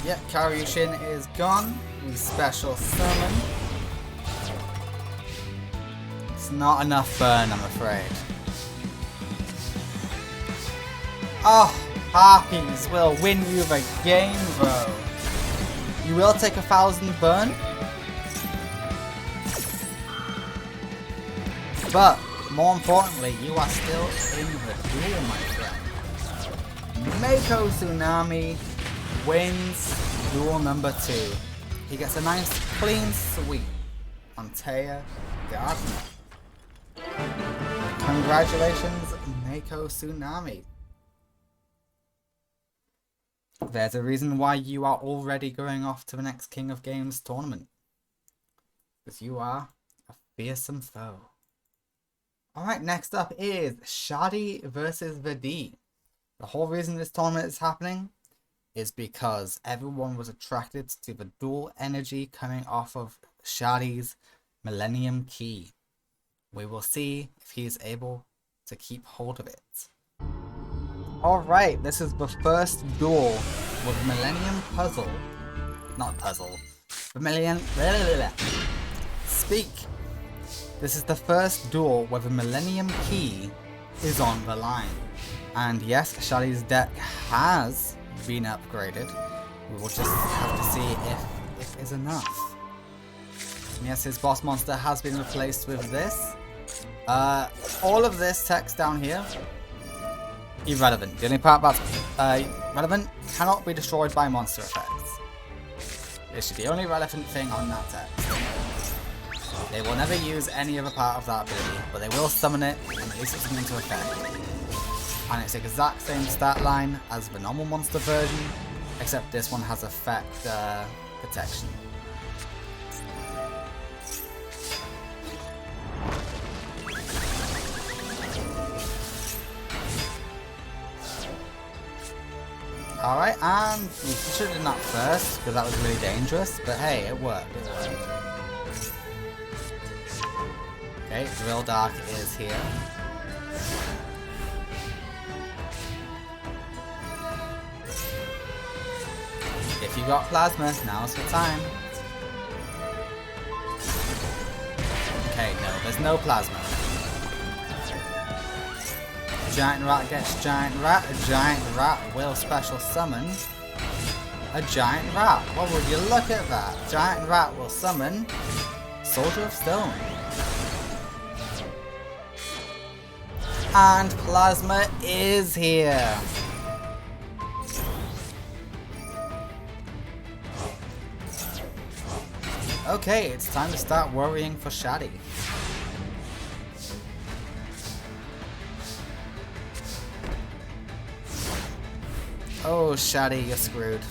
Yep, Karyushin is gone. We special summon. It's not enough burn, I'm afraid. Oh, Harpies will win you the game, bro. You will take 1,000 burn. But more importantly, you are still in the duel, my friend. Mako Tsunami wins duel number 2. He gets a nice clean sweep on Taya Gardner. Congratulations, Mako Tsunami. There's a reason why you are already going off to the next King of Games tournament. Because you are a fearsome foe. Alright, next up is Shadi versus Vadi. The whole reason this tournament is happening is because everyone was attracted to the dual energy coming off of Shadi's Millennium Key. We will see if he is able to keep hold of it. Alright, this is the first duel with Millennium Puzzle. Not Puzzle. The Millennium... Speak! This is the first duel where the Millennium Key is on the line. And yes, Shadi's deck has been upgraded. We will just have to see if it is enough. Yes, his boss monster has been replaced with this. All of this text down here, irrelevant. The only part that's relevant cannot be destroyed by monster effects. It's the only relevant thing on that text. They will never use any other part of that ability, but they will summon it and release it something into effect. And it's the exact same stat line as the normal monster version, except this one has effect protection. Alright, and we should have done that first, because that was really dangerous, but hey, it worked. Okay, Drill Dark is here. If you got Plasma, now's the time. Okay, no, there's no Plasma. Giant Rat gets Giant Rat. A Giant Rat will special summon a Giant Rat. Well, would you look at that? Giant Rat will summon Soldier of Stone. And Plasma is here. Okay, it's time to start worrying for Shadi. Oh, Shadi, you're screwed.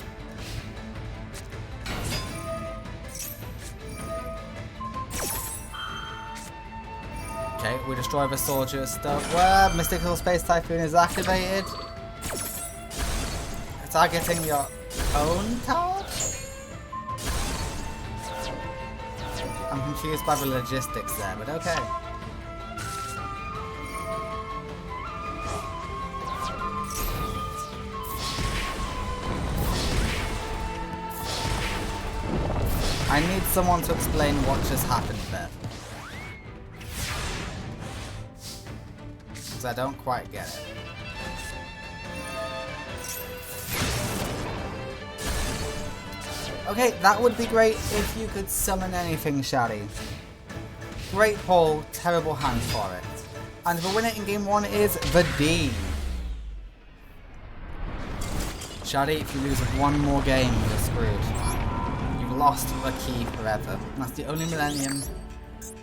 Destroy the soldiers stuff. Well, Mystical Space Typhoon is activated. Targeting your own tower? I'm confused by the logistics there, but okay. I need someone to explain what just happened there. Because I don't quite get it. Okay, that would be great if you could summon anything, Shaddy. Great pull, terrible hand for it. And the winner in game 1 is the D. Shaddy, if you lose one more game, you're screwed. You've lost the key forever. And that's the only Millennium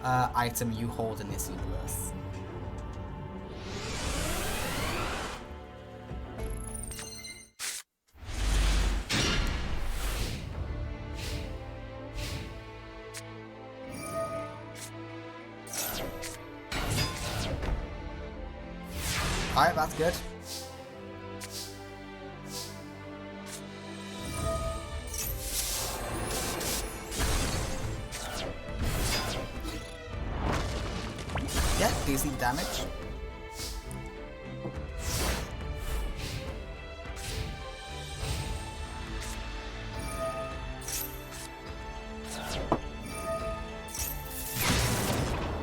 item you hold in this universe. Alright, that's good. Yeah, decent damage.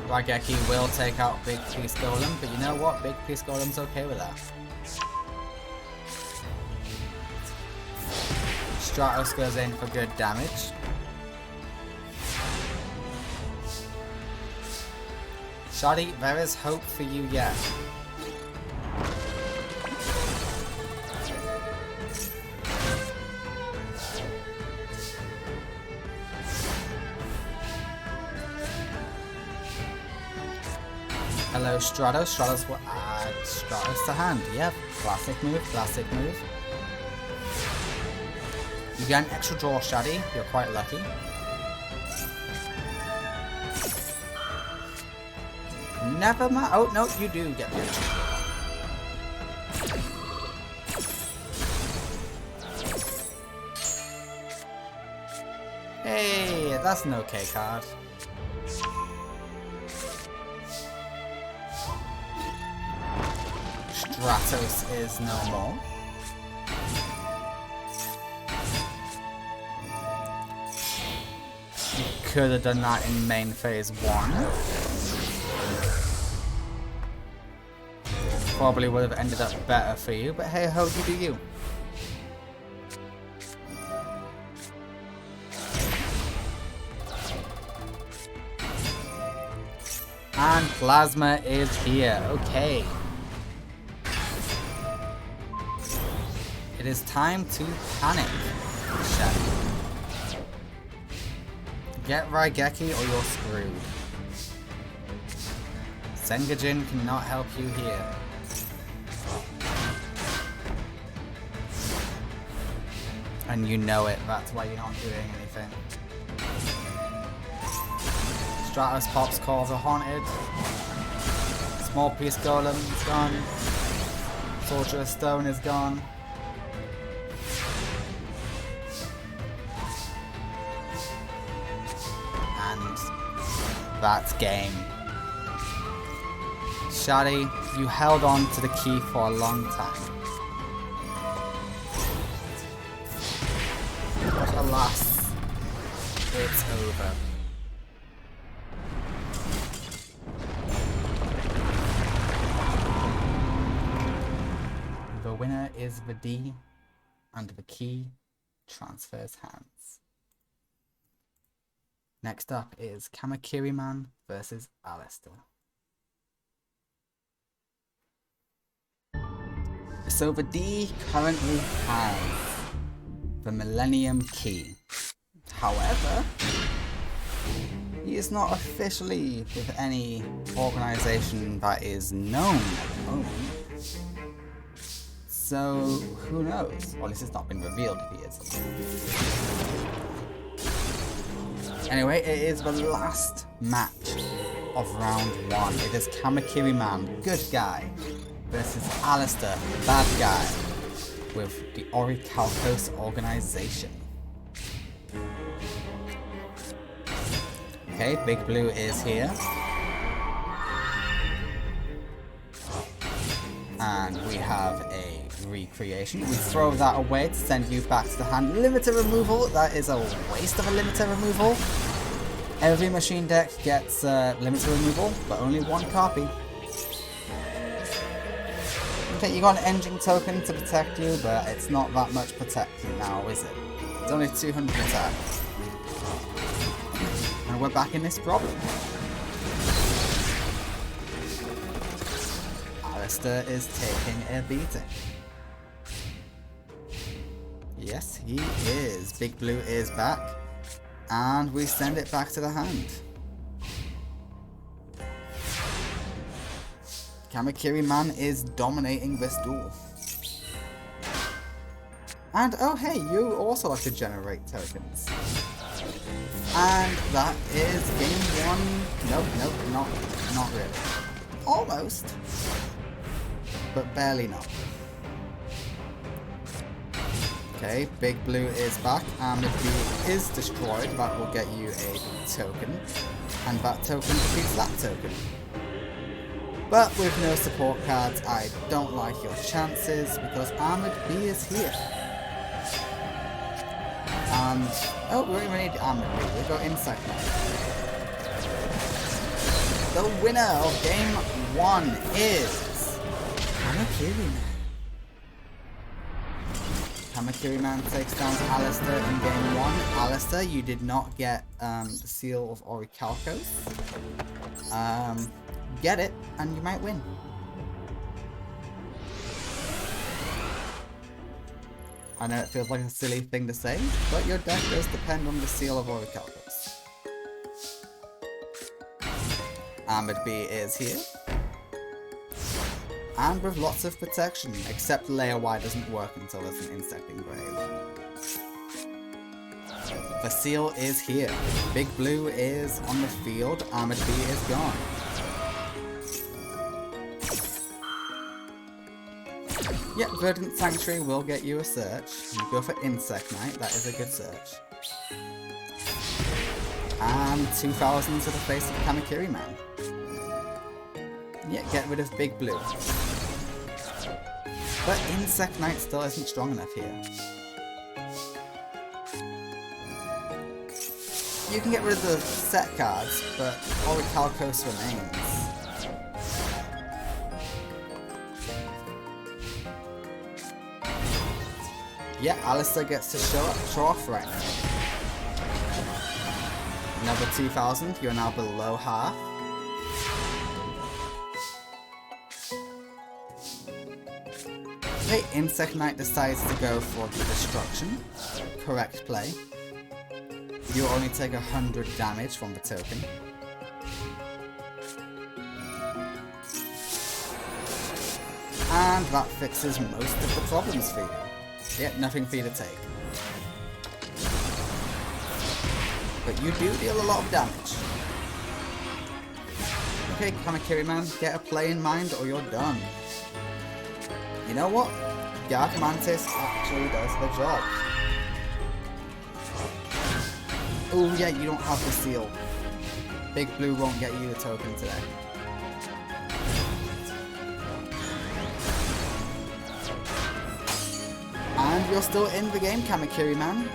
Raigeki will take out Big Peace Golem, but you know what? Big Peace Golem's okay with that. Stratos goes in for good damage. Shadi, there is hope for you yet. Hello, Stratos. Stratos will add Stratos to hand. Yep, classic move, classic move. You get an extra draw, Shaddy. You're quite lucky. Never mind. Oh, no, you do get the extra draw. Hey, that's an okay card. Stratos is no more. You could have done that in main phase 1. Probably would have ended up better for you, but hey ho, you do you. And Plasma is here. Okay. It is time to panic, Shaddy. Get Raigeki or you're screwed. Sengajin cannot help you here. And you know it, that's why you're not doing anything. Stratos pops calls are haunted. Small piece golem is gone. Soldier of Stone is gone. That's game. Shadi, you held on to the key for a long time. But alas, it's over. The winner is the D, and the key transfers hands. Next up is Kamakiri Man versus Alistair. So the D currently has the Millennium Key. However, he is not officially with any organization that is known at the moment. So who knows? Well, this has not been revealed if he is. Anyway, it is the last match of round 1. It is Kamakiri Man, good guy, versus Alistair, bad guy, with the Orichalcos organization. Okay, Big Blue is here. And we have a recreation. We throw that away to send you back to the hand. Limiter removal, that is a waste of a limiter removal. Every machine deck gets limiter removal, but only one copy. Okay, you got an engine token to protect you, but it's not that much protecting now, is it? It's only 200 attack. And we're back in this problem. Alistair is taking a beating. Yes, he is. Big Blue is back. And we send it back to the hand. Kamakiri Man is dominating this duel. And oh hey, you also like to generate tokens. And that is game 1. Nope, not really. Almost. But barely not. Okay, Big Blue is back, and if he is destroyed, that will get you a token, and that token defeats that token. But with no support cards, I don't like your chances, because Armored B is here. And, oh, we don't even need Armored B, we've got Insect now. The winner of game 1 is Kamakiri Man. Kamakiri Man takes down Alistair in game 1. Alistair, you did not get the Seal of Orichalcos. Get it, and you might win. I know it feels like a silly thing to say, but your deck does depend on the Seal of Orichalcos. Armored B is here. And with lots of protection, except Layer Y doesn't work until there's an insect engraved. The seal is here. Big Blue is on the field, Armored B is gone. Yep, Verdant Sanctuary will get you a search. You go for Insect Knight, that is a good search. And 2,000 to the face of Kamakiri Man. Yeah, get rid of Big Blue. But Insect Knight still isn't strong enough here. You can get rid of the set cards, but Orichalcos remains. Yeah, Alistair gets to show off right now. Another 2,000, you're now below half. Okay, Insect Knight decides to go for the destruction. Correct play. You only take 100 damage from the token. And that fixes most of the problems for you. Yeah, nothing for you to take. But you do deal a lot of damage. Okay, Kamakiri Man, get a play in mind or you're done. You know what? Guard Mantis actually does the job. Oh yeah, you don't have the seal. Big Blue won't get you the token today. And you're still in the game, Kamakiri Man.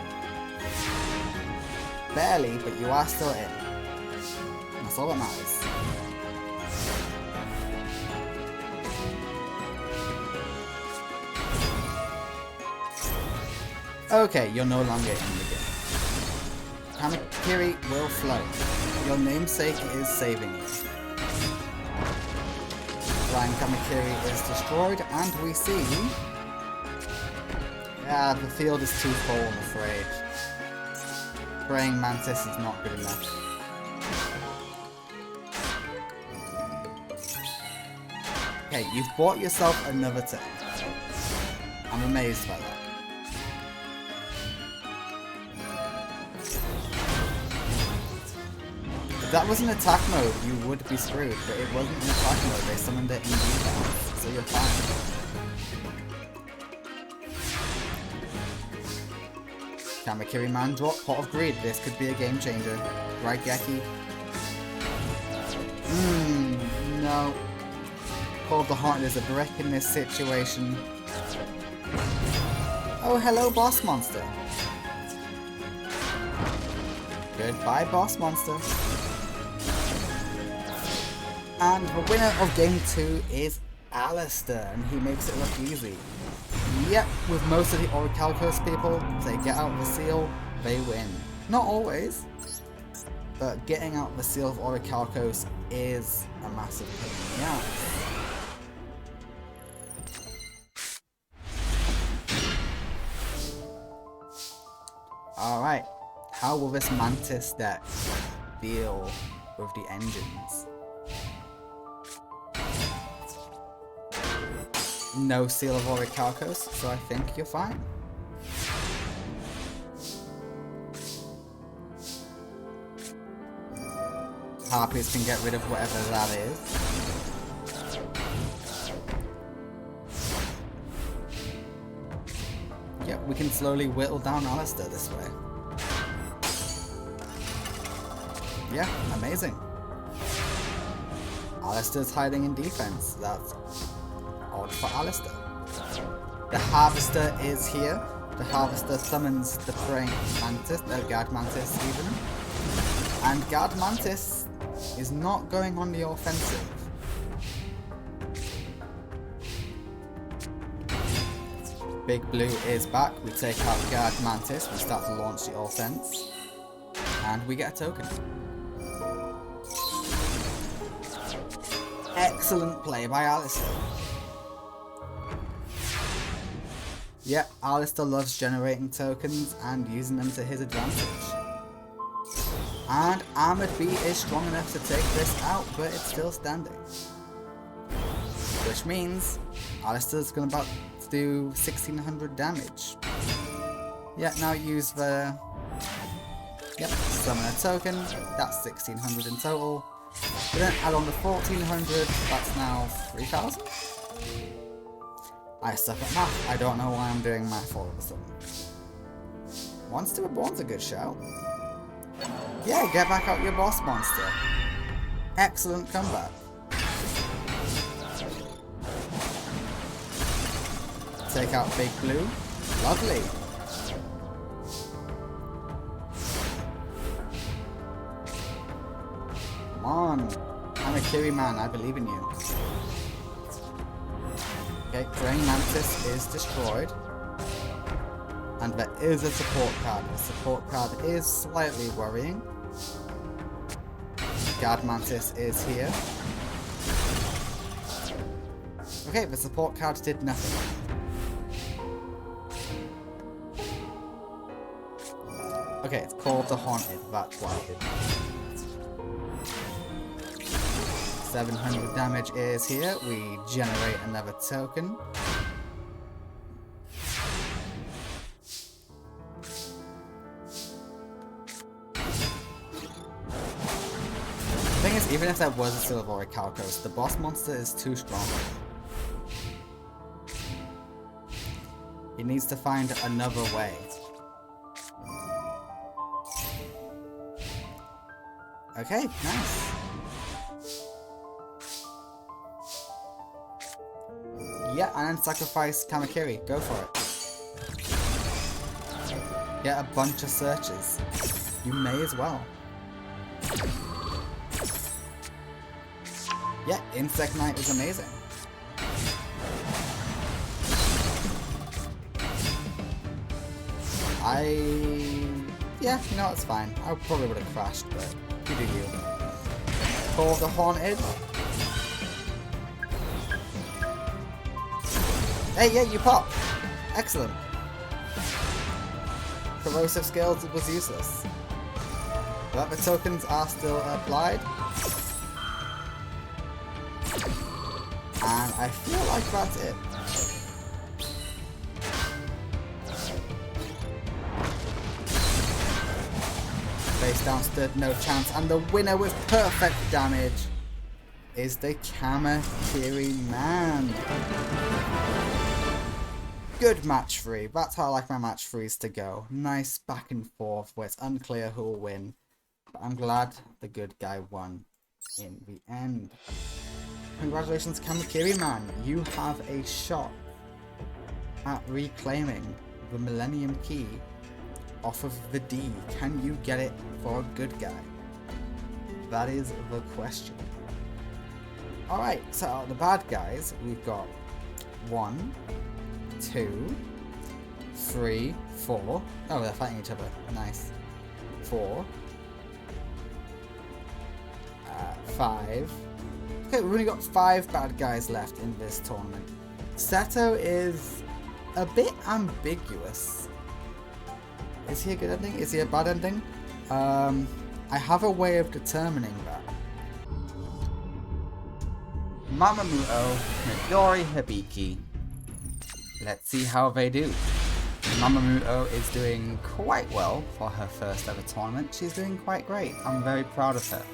Barely, but you are still in. That's all that matters. Okay, you're no longer in the game. Kamakiri will float. Your namesake is saving you. Flying Kamakiri is destroyed, and we see... Yeah, the field is too full, I'm afraid. Praying Mantis is not good enough. Okay, you've bought yourself another turn. I'm amazed by that. that was an attack mode, you would be screwed, but it wasn't an attack mode, they summoned it in defense, so you're fine. Kamakiri Man drop, Pot of Greed, this could be a game changer. Right, Geki? No. Call of the Haunted is a brick in this situation. Oh, hello, boss monster. Goodbye, boss monster. And the winner of game 2 is Alistair, and he makes it look easy. Yep, with most of the Orichalcos people, if they get out the seal, they win. Not always, but getting out the seal of Orichalcos is a massive pain in the ass. Alright, how will this Mantis deck deal with the engines? No seal of Orichalcos, so I think you're fine. Harpies can get rid of whatever that is. Yep, we can slowly whittle down Alistair this way. Yeah, amazing. Alistair's hiding in defense. That's odd for Alistair. The Harvester is here. The Harvester summons the praying Mantis, the Guard Mantis even. And Guard Mantis is not going on the offensive. Big Blue is back. We take out Guard Mantis. We start to launch the offense. And we get a token. Excellent play by Alistair. Yep, Alistair loves generating tokens and using them to his advantage. And Armored B is strong enough to take this out, but it's still standing. Which means Alistair's going to do 1600 damage. Yeah, now use the... Yep, summon a token, that's 1600 in total. But then add on the 1400, that's now 3000? I suck at math, I don't know why I'm doing math all of a sudden. Monster Reborn's a good shout. Yeah, get back out your boss monster. Excellent comeback. Take out Big Blue. Lovely. Come on. I'm a Kiri man, I believe in you. Okay, Praying Mantis is destroyed. And there is a support card. The support card is slightly worrying. Guard Mantis is here. Okay, the support card did nothing. Okay, it's called the Haunted, that's why it did. 700 damage is here. We generate another token. The thing is, even if there was a Silver Orichalcos, the boss monster is too strong. He needs to find another way. Okay, nice. Yeah, and then sacrifice Kamakiri. Go for it. Get a bunch of searches. You may as well. Yeah, Insect Knight is amazing. Yeah, you know, it's fine. I probably would have crashed, but you do you. Call of the Haunted. Hey, yeah, you pop. Excellent. Corrosive Scales was useless. But the tokens are still applied. And I feel like that's it. They face down stood no chance, and the winner with perfect damage is the Kamakiri Man. Good match 3. That's how I like my match 3s to go. Nice back and forth where it's unclear who will win. But I'm glad the good guy won in the end. Congratulations, Kamakiri Man. You have a shot at reclaiming the Millennium Key off of the D. Can you get it for a good guy? That is the question. Alright, so the bad guys, we've got 1, 2, 3, 4. Oh, they're fighting each other. Nice. 4. 5. Okay, we've only got 5 bad guys left in this tournament. Seto is a bit ambiguous. Is he a good ending? Is he a bad ending? I have a way of determining that. Mamamuto, Midori Hibiki. Let's see how they do. Mamamuto is doing quite well for her first ever tournament. She's doing quite great. I'm very proud of her.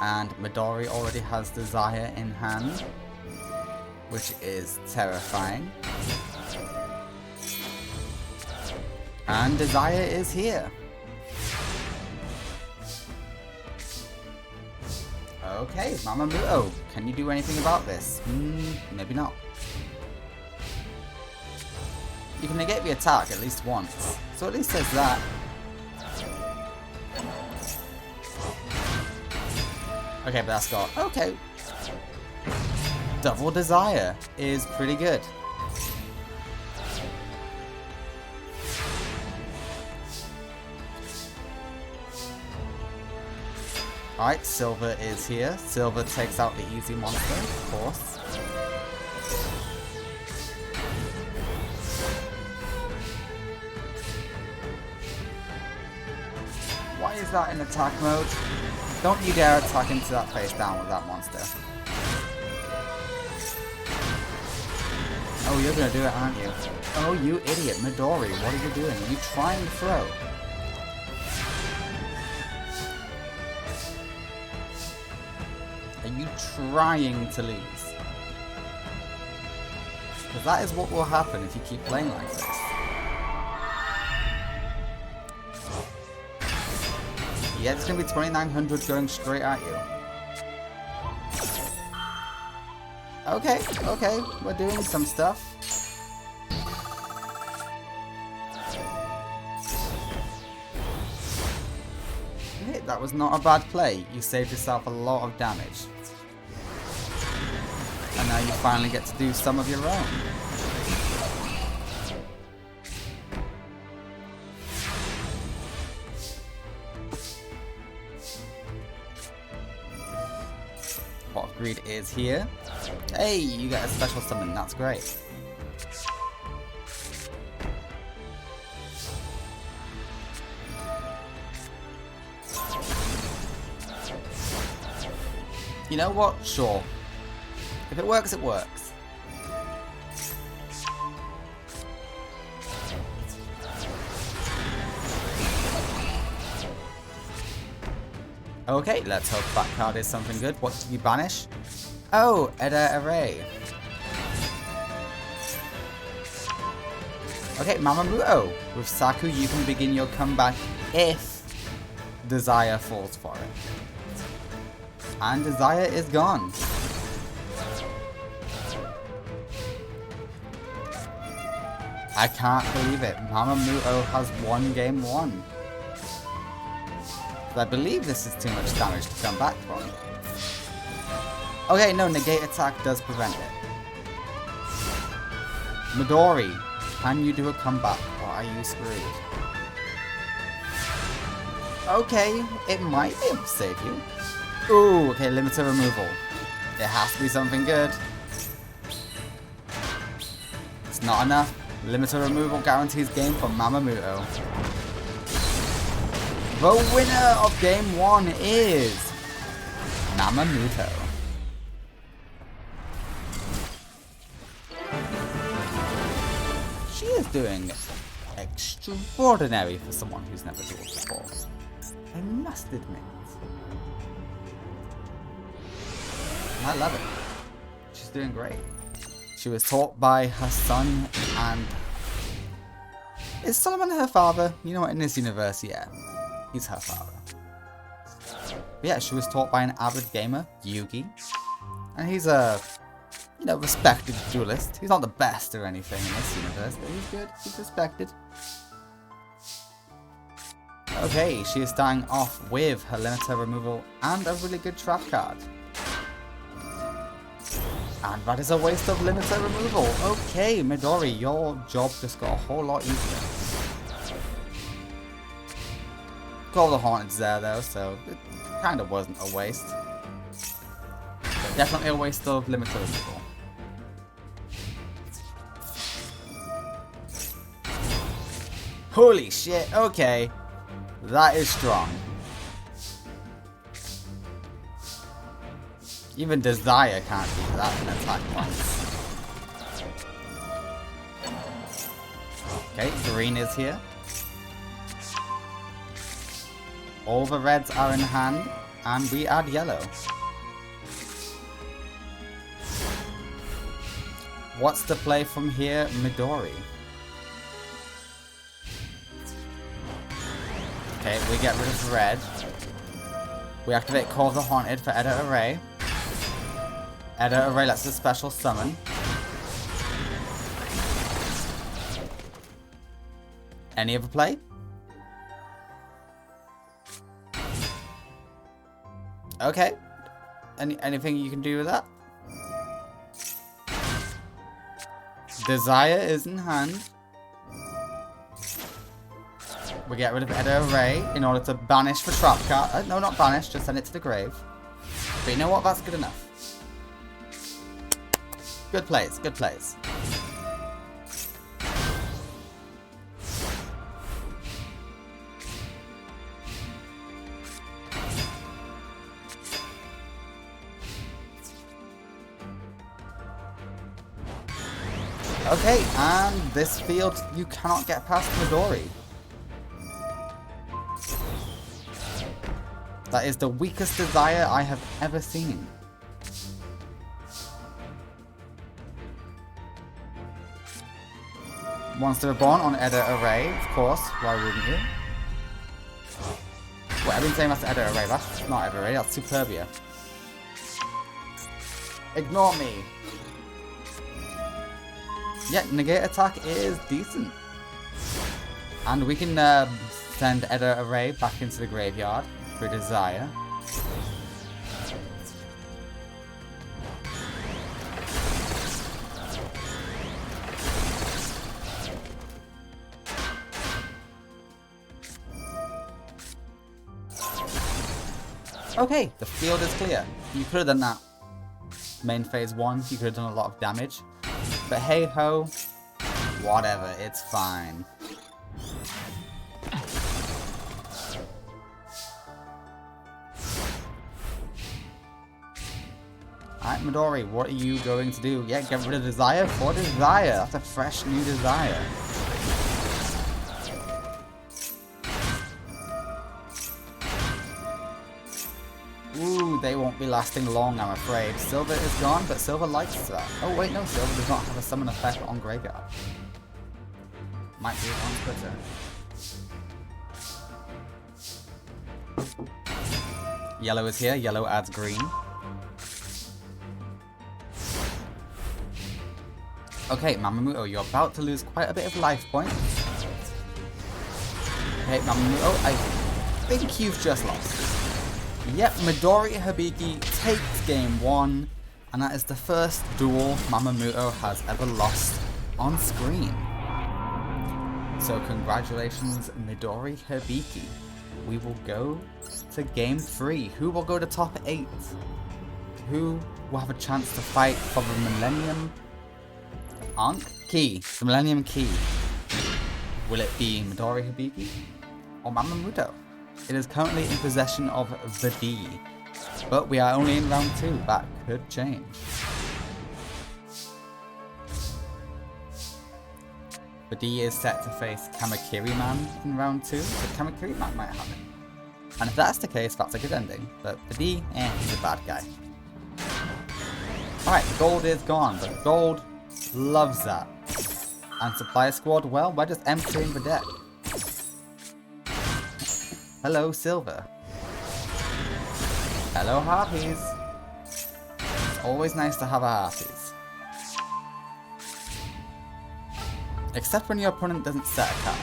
And Midori already has Desire in hand, which is terrifying. And Desire is here. Okay, Mamamuto, can you do anything about this? Maybe not. You can negate the attack at least once, so at least there's that. Okay, but that's got... Okay. Double Desire is pretty good. Alright, Silver is here. Silver takes out the easy monster, of course. Why is that in attack mode? Don't you dare attack into that face down with that monster. Oh, you're gonna do it, aren't you? Oh, you idiot. Midori, what are you doing? Are you trying to throw? Are you trying to lose? Because that is what will happen if you keep playing like this. Yeah, it's going to be 2900 going straight at you. Okay, okay, we're doing some stuff. Hey, that was not a bad play. You saved yourself a lot of damage. And now you finally get to do some of your own. Pot of Greed is here. Hey, you get a special summon, that's great. You know what? Sure. If it works, it works. Okay, let's hope that card is something good. What did you banish? Oh, Eda Array. Okay, Mamamuto. With Saku, you can begin your comeback if Desire falls for it. And Desire is gone. I can't believe it. Mamamuto has won game 1. But I believe this is too much damage to come back from. Okay, no, negate attack does prevent it. Midori, can you do a comeback or are you screwed? Okay, it might be able to save you. Ooh, okay, limiter removal. It has to be something good. It's not enough. Limiter removal guarantees game for Mamamuto. The winner of game 1 is Mamamuto. She is doing extraordinary for someone who's never dueled before. I must admit. I love it. She's doing great. She was taught by her son and... Is Solomon her father? You know what, in this universe, yeah. He's her father. But yeah, she was taught by an avid gamer, Yugi. And he's a, you know, respected duelist. He's not the best or anything in this universe, but he's good. He's respected. Okay, she is starting off with her limiter removal and a really good trap card. And that is a waste of limiter removal. Okay, Midori, your job just got a whole lot easier. Got all the Haunteds there though, so it kind of wasn't a waste. But definitely a waste of limiter removal. Holy shit, okay. That is strong. Even Desire can't do that in attack once. Okay, green is here. All the reds are in hand, and we add yellow. What's the play from here, Midori? Okay, we get rid of red. We activate Call of the Haunted for Edit Array. Edit Array lets us special summon. Any other play? Okay. Anything you can do with that? Desire is in hand. We get rid of Edit Array in order to banish the trap card. No, not banish, just send it to the grave. But you know what? That's good enough. Good plays, good plays. Okay, and this field, you cannot get past Midori. That is the weakest Desire I have ever seen. Monster Reborn on Edit Array, of course. Why wouldn't you? Wait, I've been saying that's Edit Array. That's not Edit Array, that's Superbia. Ignore me. Yeah, negate attack is decent. And we can send Edit Array back into the graveyard for Desire. Okay, the field is clear. You could have done that main phase 1, you could have done a lot of damage. But hey ho, whatever, it's fine. Alright, Midori, what are you going to do? Yeah, get rid of Desire for Desire. That's a fresh new Desire. Ooh, they won't be lasting long, I'm afraid. Silver is gone, but Silver likes that. Oh wait, no, Silver does not have a summon effect on Graveyard. Might be on Twitter. Yellow is here, yellow adds green. Okay, Mamamoto, you're about to lose quite a bit of life points. Okay, Mamamoto, I think you've just lost. Yep, Midori Hibiki takes game 1, and that is the first duel Mamamoto has ever lost on screen. So congratulations, Midori Hibiki. We will go to game 3. Who will go to top 8? Who will have a chance to fight for the Millennium Key? The Millennium Key. Will it be Midori Hibiki or Mamamoto? It is currently in possession of the D, but we are only in round 2. That could change. The D is set to face Kamakiri Man in round 2, so Kamakiri Man might have it. And if that's the case, that's a good ending. But for D, he's a bad guy. Alright, gold is gone, but gold loves that. And supply squad, well, we're just emptying the deck. Hello, silver. Hello, harpies. It's always nice to have a harpies. Except when your opponent doesn't set a card.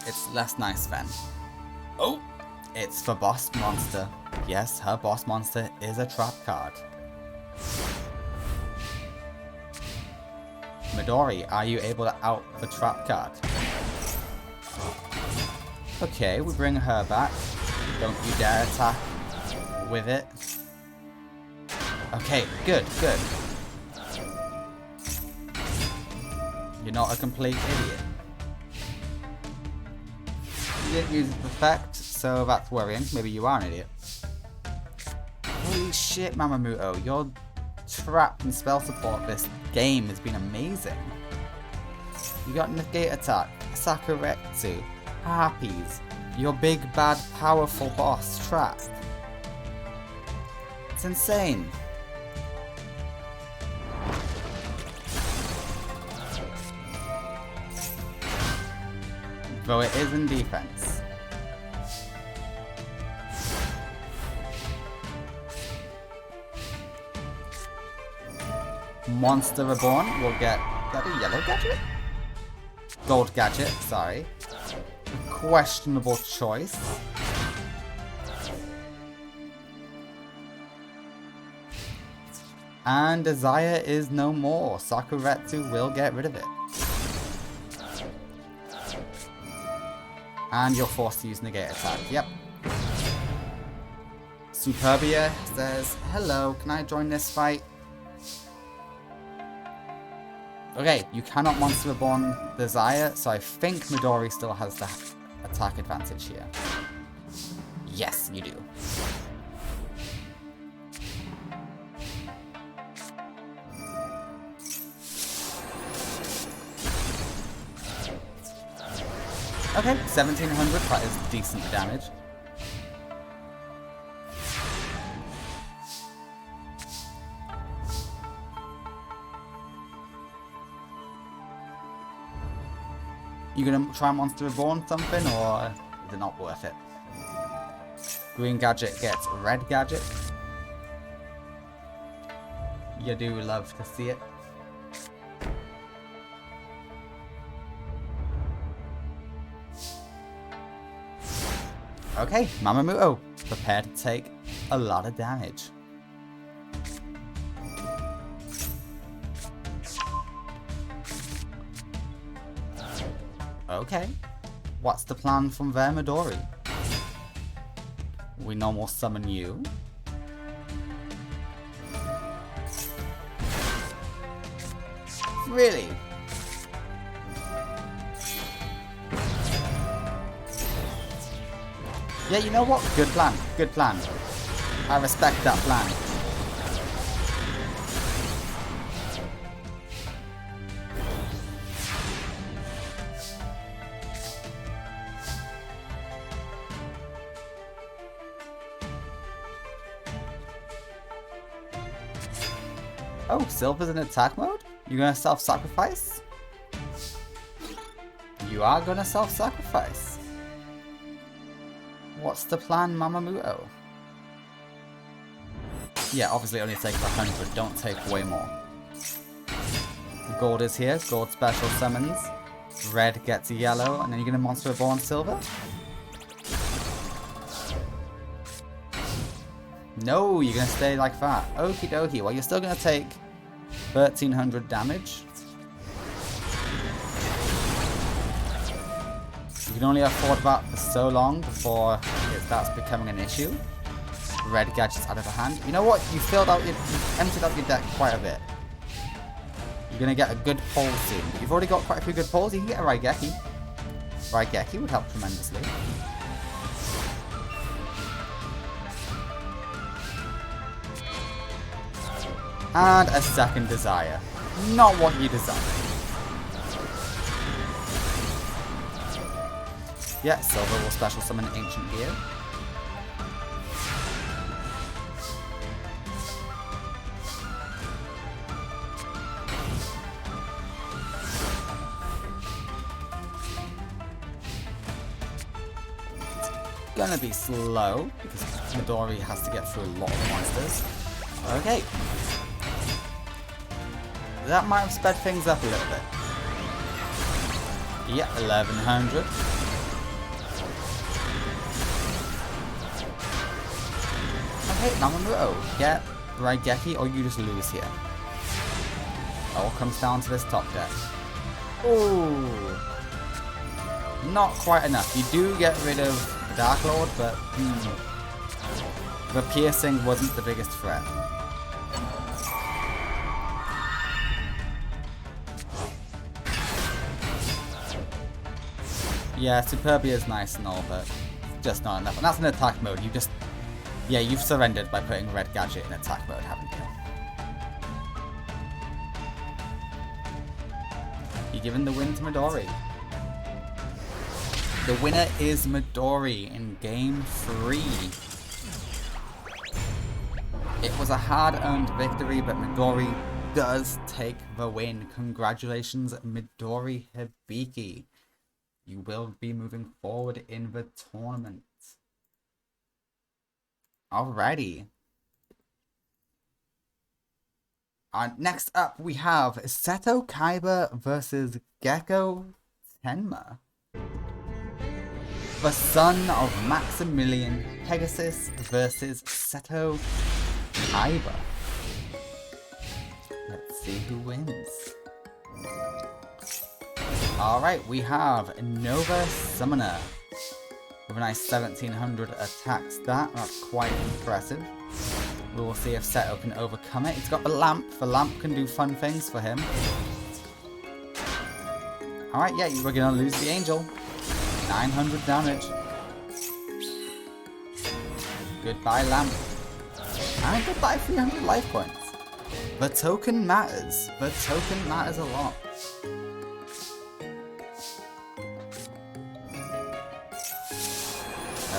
It's less nice then. Oh! It's the boss monster. Yes, her boss monster is a trap card. Midori, are you able to out the trap card? Okay, we bring her back. Don't you dare attack with it. Okay, good, good. You're not a complete idiot. You didn't use the effect, so that's worrying. Maybe you are an idiot. Holy shit, Mamamuto, your trap and spell support this game has been amazing. You got negate attack, Sakuretsu, harpies, your big bad powerful boss trap. It's insane. Though it is in defense. Monster Reborn will get... Is that a yellow gadget? Gold gadget, sorry. Questionable choice. And Desire is no more. Sakuretsu will get rid of it. And you're forced to use negate attack. Yep. Superbia says, hello, can I join this fight? Okay, you cannot Monster Reborn Desire, so I think Midori still has the attack advantage here. Yes, you do. Okay, 1700, that is decent damage. You gonna try Monster Reborn something, or is it not worth it? Green gadget gets red gadget. You do love to see it. Okay, Mamamuto, prepare to take a lot of damage. Okay, what's the plan from there, Midori? We normal summon you. Really? Yeah, you know what? Good plan. Good plan. I respect that plan. Oh, Silver's in attack mode? You're gonna self-sacrifice? You are gonna self-sacrifice. What's the plan, Mamamuto? Yeah, obviously only take 100, don't take way more. Gold is here, gold special summons. Red gets yellow, and then you're gonna Monster Reborn Silver? No, you're gonna stay like that. Okie dokie, well you're still gonna take 1300 damage. You can only afford that for so long before it starts becoming an issue. Red gadget's out of the hand. You know what? You emptied out your deck quite a bit. You're gonna get a good pull soon. You've already got quite a few good pulls. You can get a Raigeki. Raigeki would help tremendously. And a second Desire. Not what you desired. Yeah, Silver will special summon Ancient Gear. Gonna be slow because Midori has to get through a lot of monsters. Okay. That might have sped things up a little bit. Yeah, 1100. Okay, now on row. Get Raigeki or you just lose here. It all comes down to this top deck. Ooh. Not quite enough. You do get rid of Dark Lord, but the piercing wasn't the biggest threat. Yeah, Superbia is nice and all, but just not enough. And that's in attack mode. Yeah, you've surrendered by putting Red Gadget in attack mode, haven't you? You're giving the win to Midori. The winner is Midori in Game 3. It was a hard-earned victory, but Midori does take the win. Congratulations, Midori Hibiki. You will be moving forward in the tournament. Alrighty. Next up, we have Seto Kaiba versus Gecko Tenma. The son of Maximilian Pegasus versus Seto Kaiba. Let's see who wins. Alright, we have Nova Summoner with a nice 1700 attack stat. That's quite impressive. We will see if Seto can overcome it. He's got the lamp. The lamp can do fun things for him. Alright, yeah, we're going to lose the angel. 900 damage. Goodbye, lamp. And goodbye, 300 life points. The token matters. The token matters a lot.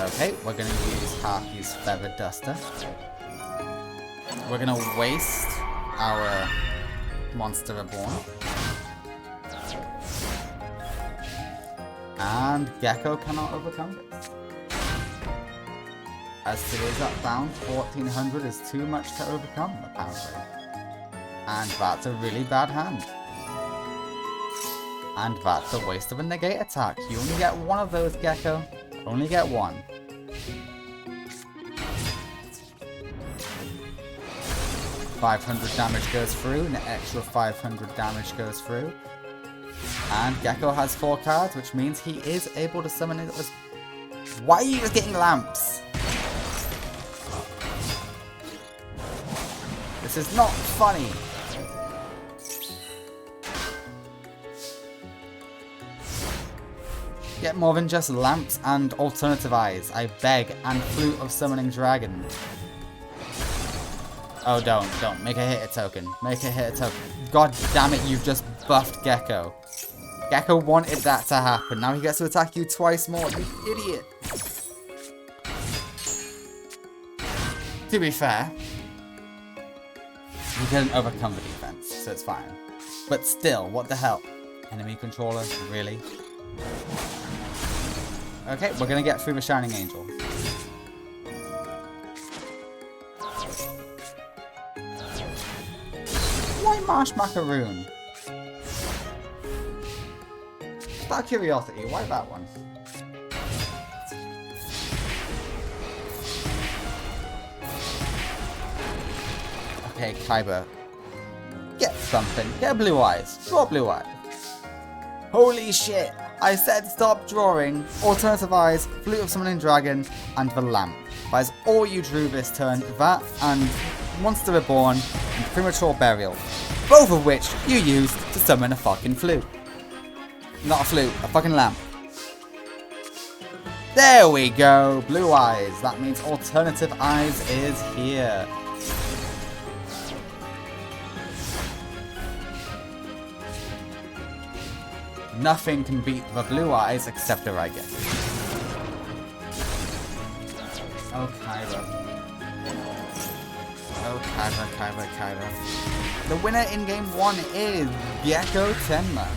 Okay, we're going to use Haki's Feather Duster. We're going to waste our Monster Reborn. And Gecko cannot overcome this. As today's upbound, 1400 is too much to overcome, apparently. And that's a really bad hand. And that's a waste of a negate attack. You only get one of those, Gecko. Only get one. $500 damage goes through, and an extra 500 damage goes through. And Gecko has 4 cards, which means he is able to summon it. Why are you just getting lamps? This is not funny. Get more than just lamps and alternative eyes, I beg, and Flute of Summoning Dragon. Oh, don't. Make a hit a token. Make a hit a token. God damn it, you've just buffed Gecko. Gecko wanted that to happen. Now he gets to attack you twice more, you idiot. To be fair, he didn't overcome the defense, so it's fine. But still, what the hell? Enemy controller, really? Okay, we're gonna get through the Shining Angel. Why Marsh Macaroon? Just out of curiosity, why that one? Okay, Kaiba. Get something. Get blue eyes. Draw blue eyes. Holy shit! I said stop drawing. Alternative eyes, Flute of Summoning Dragon, and the lamp. That is all you drew this turn. That and Monster Reborn and Premature Burial. Both of which you used to summon a fucking flute. Not a flute, a fucking lamp. There we go. Blue eyes. That means Alternative Eyes is here. Nothing can beat the blue eyes except the Raigeki. Oh, Kyra. Oh, Kyra. The winner in game 1 is Gecko Tenma.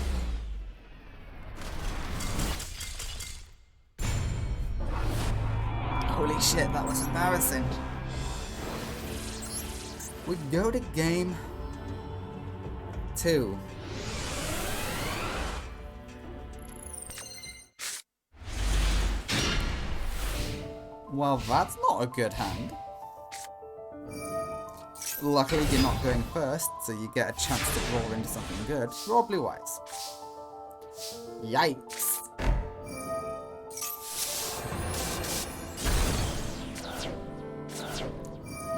Holy shit, that was embarrassing. We go to game 2. Well, that's not a good hand. Luckily, you're not going first, so you get a chance to roll into something good. Roll blue eyes. Yikes.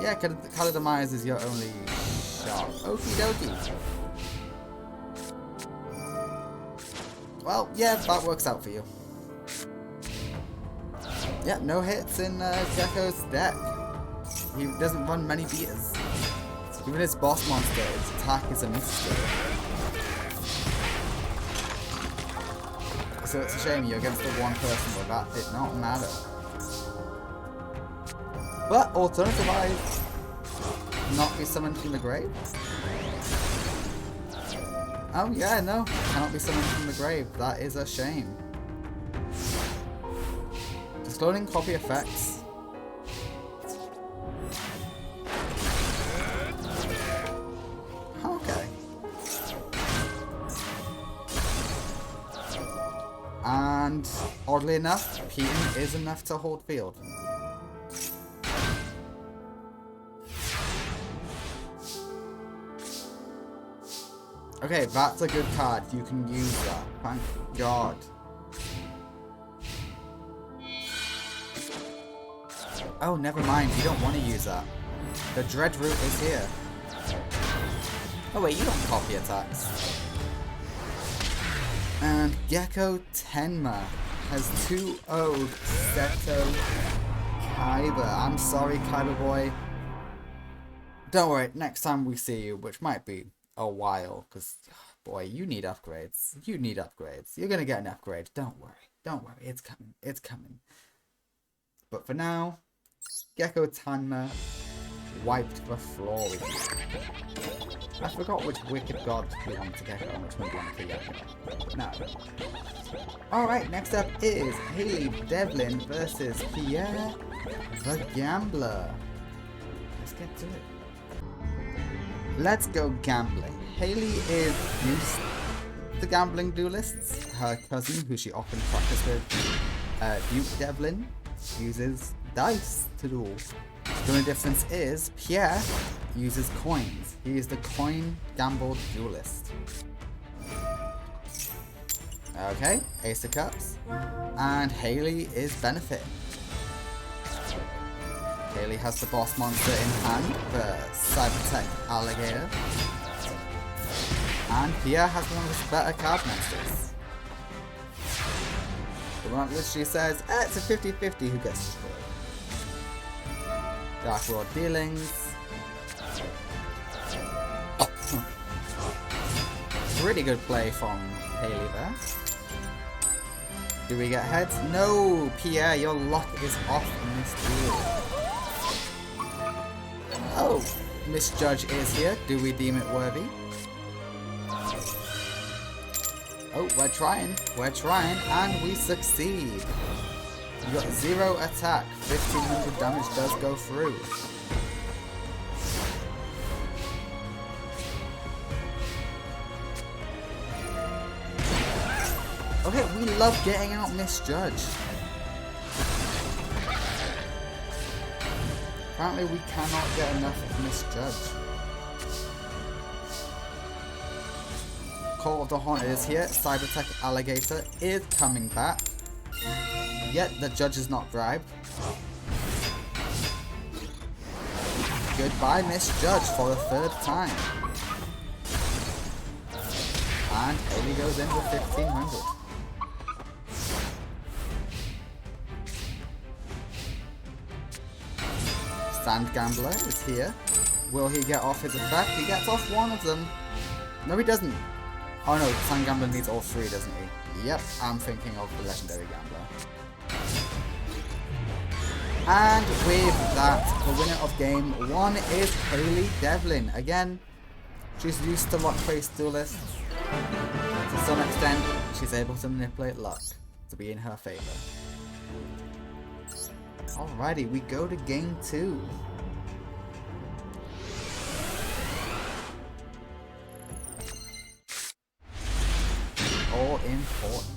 Yeah, Color Demise is your only shot. Okie dokie. Well, yeah, that works out for you. Yeah, no hits in Gecko's deck. He doesn't run many beaters. Even his boss monster, its attack is a mystery. So it's a shame you're against the one person where that did not matter. But alternatively, not be summoned from the grave. Oh yeah, no, cannot be summoned from the grave. That is a shame. Disclosing copy effects. Okay. And oddly enough, Keaton is enough to hold field. Okay, that's a good card. You can use that. Thank God. Oh, never mind. You don't want to use that. The Dread Root is here. Oh wait, you don't copy attacks. And Gecko Tenma has 2-0'd Seto Kaiba. I'm sorry, Kaiba boy. Don't worry, next time we see you, which might be a while, because, boy, you need upgrades. You need upgrades. You're gonna get an upgrade. Don't worry. Don't worry. It's coming. It's coming. But for now, Gecko Tenma wiped the floor with you. I forgot which wicked god belonged to Gecko and which one belonged to Gecko. No. Alright, next up is Haley Devlin versus Pierre the Gambler. Let's get to it. Let's go gambling. Haley is used to gambling duelists. Her cousin, who she often practices with, Duke Devlin, uses dice to duel. The only difference is Pierre uses coins. He is the coin gamble duelist. Okay, Ace of Cups. And Haley is Benefit. Haley has the boss monster in hand, the Cybertech Alligator. And Pierre has one of his better card monsters. The one that literally says, it's a 50-50 who gets destroyed. Dark Lord Dealings. Pretty good play from Haley there. Do we get heads? No! Pierre, your luck is off in this duel. Oh, Misjudge is here. Do we deem it worthy? Oh, we're trying, and we succeed. You got 0 attack, 1500 damage does go through. Okay, we love getting out Misjudge. Apparently we cannot get enough of Misjudge. Call of the Haunted is here. Cybertech Alligator is coming back. Yet the judge is not bribed. Goodbye, Misjudge, for the 3rd time. And Haley goes in with 1500. Sand Gambler is here. Will he get off his effect? He gets off one of them. No, he doesn't. Oh no, Sand Gambler needs all 3, doesn't he? Yep, I'm thinking of the Legendary Gambler. And with that, the winner of game 1 is Hayley Devlin. Again, she's used to luck-based duelists. To some extent, she's able to manipulate luck to be in her favor. Alrighty, we go to game 2. All important.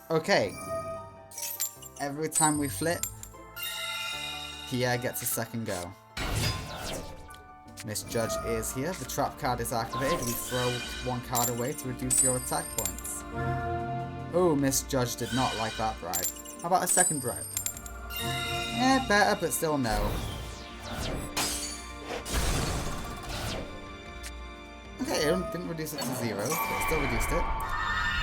Okay. Every time we flip, Pierre gets a second go. Miss Judge is here. The trap card is activated. We throw one card away to reduce your attack points. Oh, Miss Judge did not like that bribe. How about a second bribe? Eh, better, but still no. Okay, it didn't reduce it to 0, but still reduced it.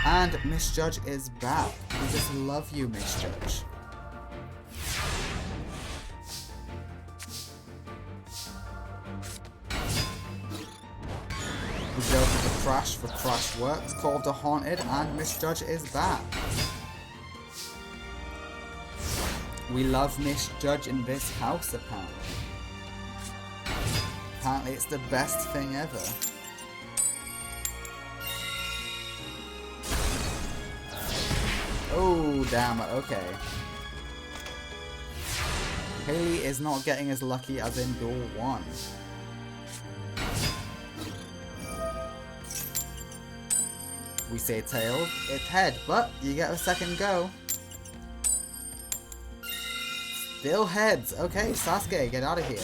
And Miss Judge is back. We just love you, Miss Judge. We go for the crash for Crash Works, Call of the Haunted, and Miss Judge is back. We love Miss Judge in this house, apparently. Apparently it's the best thing ever. Oh, damn it, okay. Hayley is not getting as lucky as in Duel 1. We say tails, it's head, but you get a second go. Still heads. Okay, Sasuke, get out of here.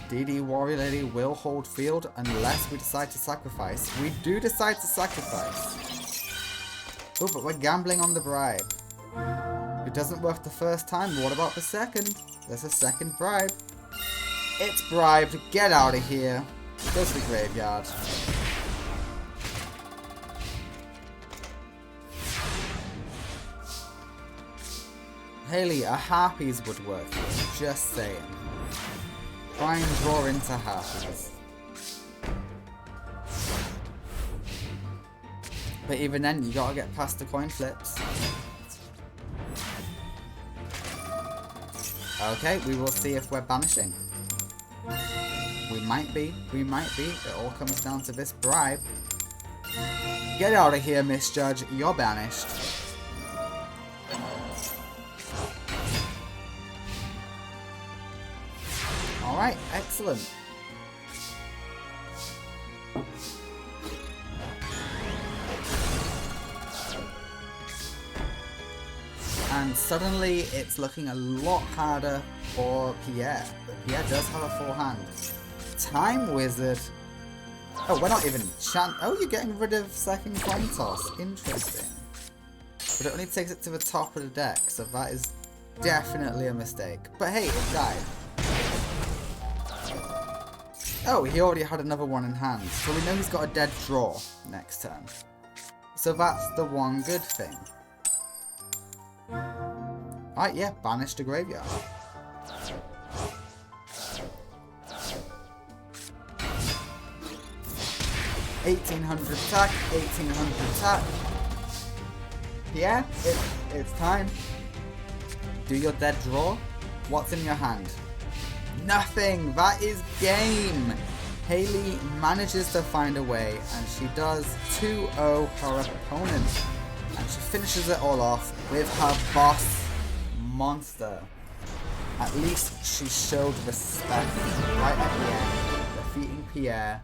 DD Warrior Lady will hold field unless we decide to sacrifice. We do decide to sacrifice. Oh, but we're gambling on the bribe. It doesn't work the first time, but what about the second? There's a second bribe. It's bribed. Get out of here. Go to the graveyard. Hayley, a harpies would work here. Just saying. Try and draw into harpies. But even then, you gotta get past the coin flips. Okay, we will see if we're banishing. We might be. We might be. It all comes down to this bribe. Get out of here, Miss Judge. You're banished. Alright, excellent. And suddenly it's looking a lot harder for Pierre. But Pierre does have a full hand. Time Wizard. Oh, we're not even oh, you're getting rid of second coin toss. Interesting. But it only takes it to the top of the deck, so that is definitely a mistake. But hey, it died. Oh, he already had another one in hand, so we know he's got a dead draw next turn. So that's the one good thing. Alright, yeah, banish the graveyard. $1,800 attack, 1,800 attack. Yeah, it's time. Do your dead draw. What's in your hand? Nothing. That is game. Hayley manages to find a way, and she does 2-0 her opponent. And she finishes it all off with her boss monster. At least she showed respect right at the end, defeating Pierre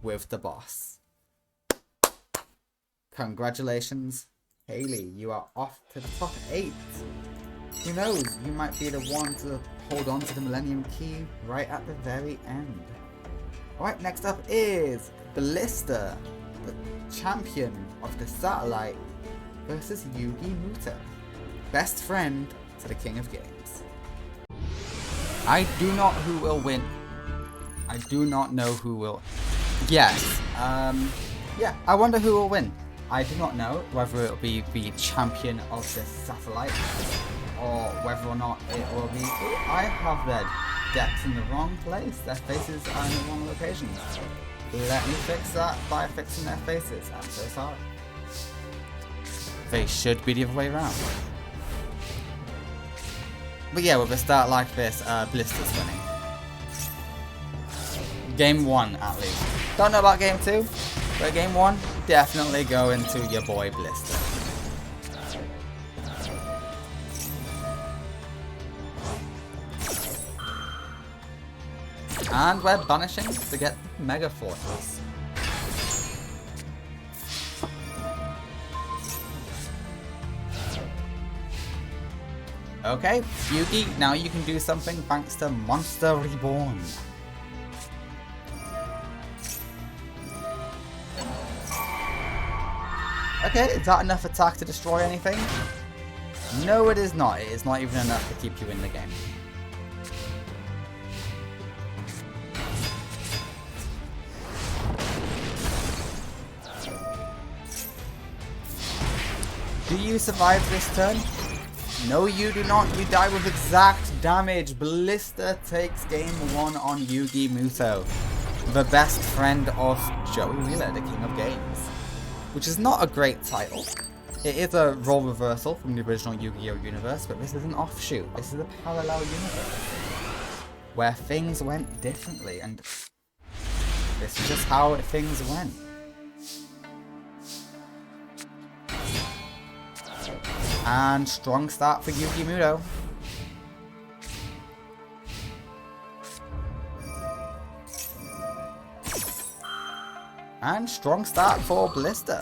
with the boss. Congratulations, Hayley. You are off to the top 8. Who knows, you might be the one to hold on to the Millennium Key right at the very end. Alright, next up is Ballista, the champion of the satellite, versus Yugi Muta, best friend to the King of Games. I do not know who will win. I do not know who will. Yes. Yeah, I wonder who will win. I do not know whether it will be the champion of the satellite or whether or not it will be... Ooh, I have their decks in the wrong place. Their faces are in the wrong locations. Let me fix that by fixing their faces. I'm so sorry. They should be the other way around. But yeah, with a start like this, Blister's winning. Game 1, at least. Don't know about Game 2, but Game 1, definitely go into your boy Blister. And we're banishing to get Mega Fortress. Okay, Yugi, now you can do something thanks to Monster Reborn. Okay, is that enough attack to destroy anything? No, it is not. It is not even enough to keep you in the game. Do you survive this turn? No, you do not. You die with exact damage. Blister takes game 1 on Yugi Muto, the best friend of Joey Wheeler, the King of Games. Which is not a great title. It is a role reversal from the original Yu-Gi-Oh! Universe, but this is an offshoot. This is a parallel universe where things went differently, and this is just how things went. And strong start for Yugi Muto. And strong start for Blister.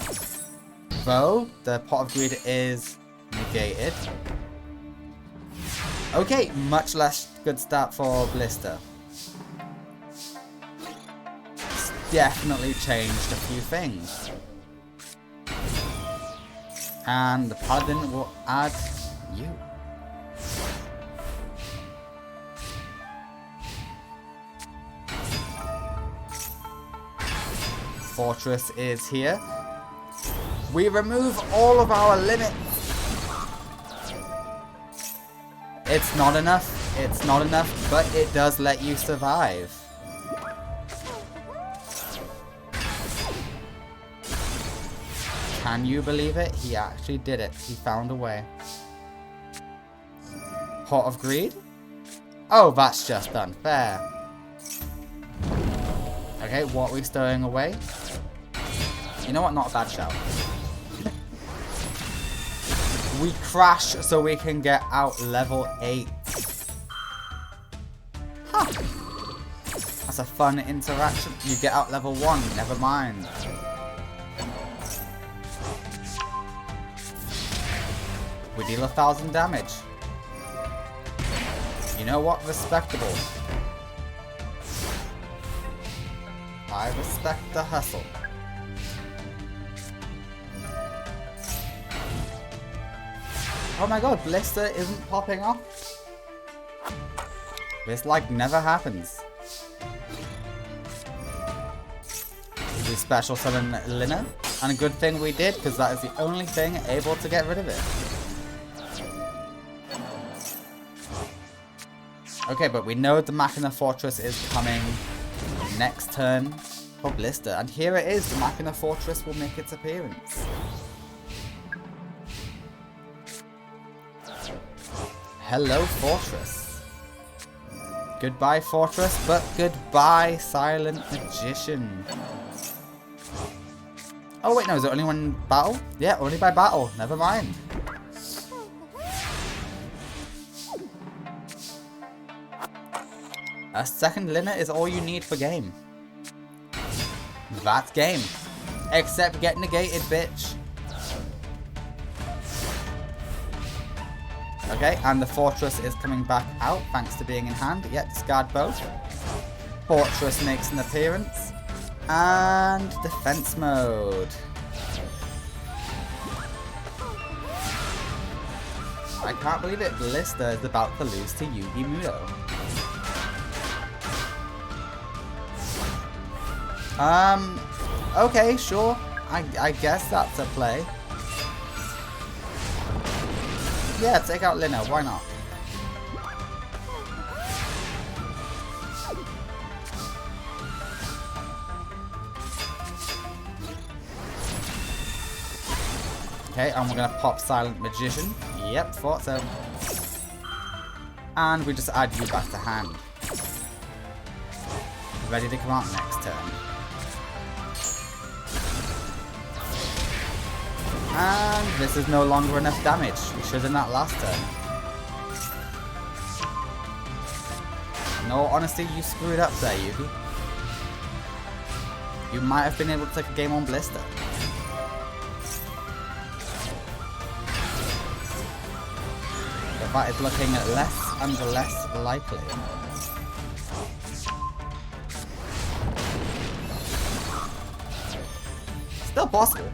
Though the Pot of Greed is negated. Okay, much less good start for Blister. It's definitely changed a few things. And the Paladin will add you. Fortress is here. We remove all of our limits. It's not enough. It's not enough, but it does let you survive. Can you believe it? He actually did it. He found a way. Pot of Greed? Oh, that's just unfair. Okay, what are we stowing away? You know what? Not a bad shout. We crash so we can get out level 8. Huh. That's a fun interaction. You get out level 1, never mind. We deal 1,000 damage. You know what? Respectable. I respect the hustle. Oh my god, Blister isn't popping off. This like never happens. We special summon Lina, and a good thing we did, because that is the only thing able to get rid of it. Okay, but we know the Machina Fortress is coming next turn for Blister, and here it is. The Machina Fortress will make its appearance. Hello, Fortress. Goodbye, Fortress, but goodbye, Silent Magician. Oh wait, no, is it only one battle? Yeah, only by battle. Never mind. A second Lina is all you need for game. That's game. Except get negated, bitch. Okay, and the Fortress is coming back out thanks to being in hand. Yep, discard both. Fortress makes an appearance. And defense mode. I can't believe it. Blister is about to lose to Yugi Muto. Okay, sure. I guess that's a play. Yeah, take out Lina, why not? Okay, and we're gonna pop Silent Magician. Yep, thought so. And we just add you back to hand. Ready to come out next turn. And this is no longer enough damage. We should have done that last turn. No, honestly, you screwed up there, Yugi. You might have been able to take a game on Blister. But that is looking less and less likely. Still possible.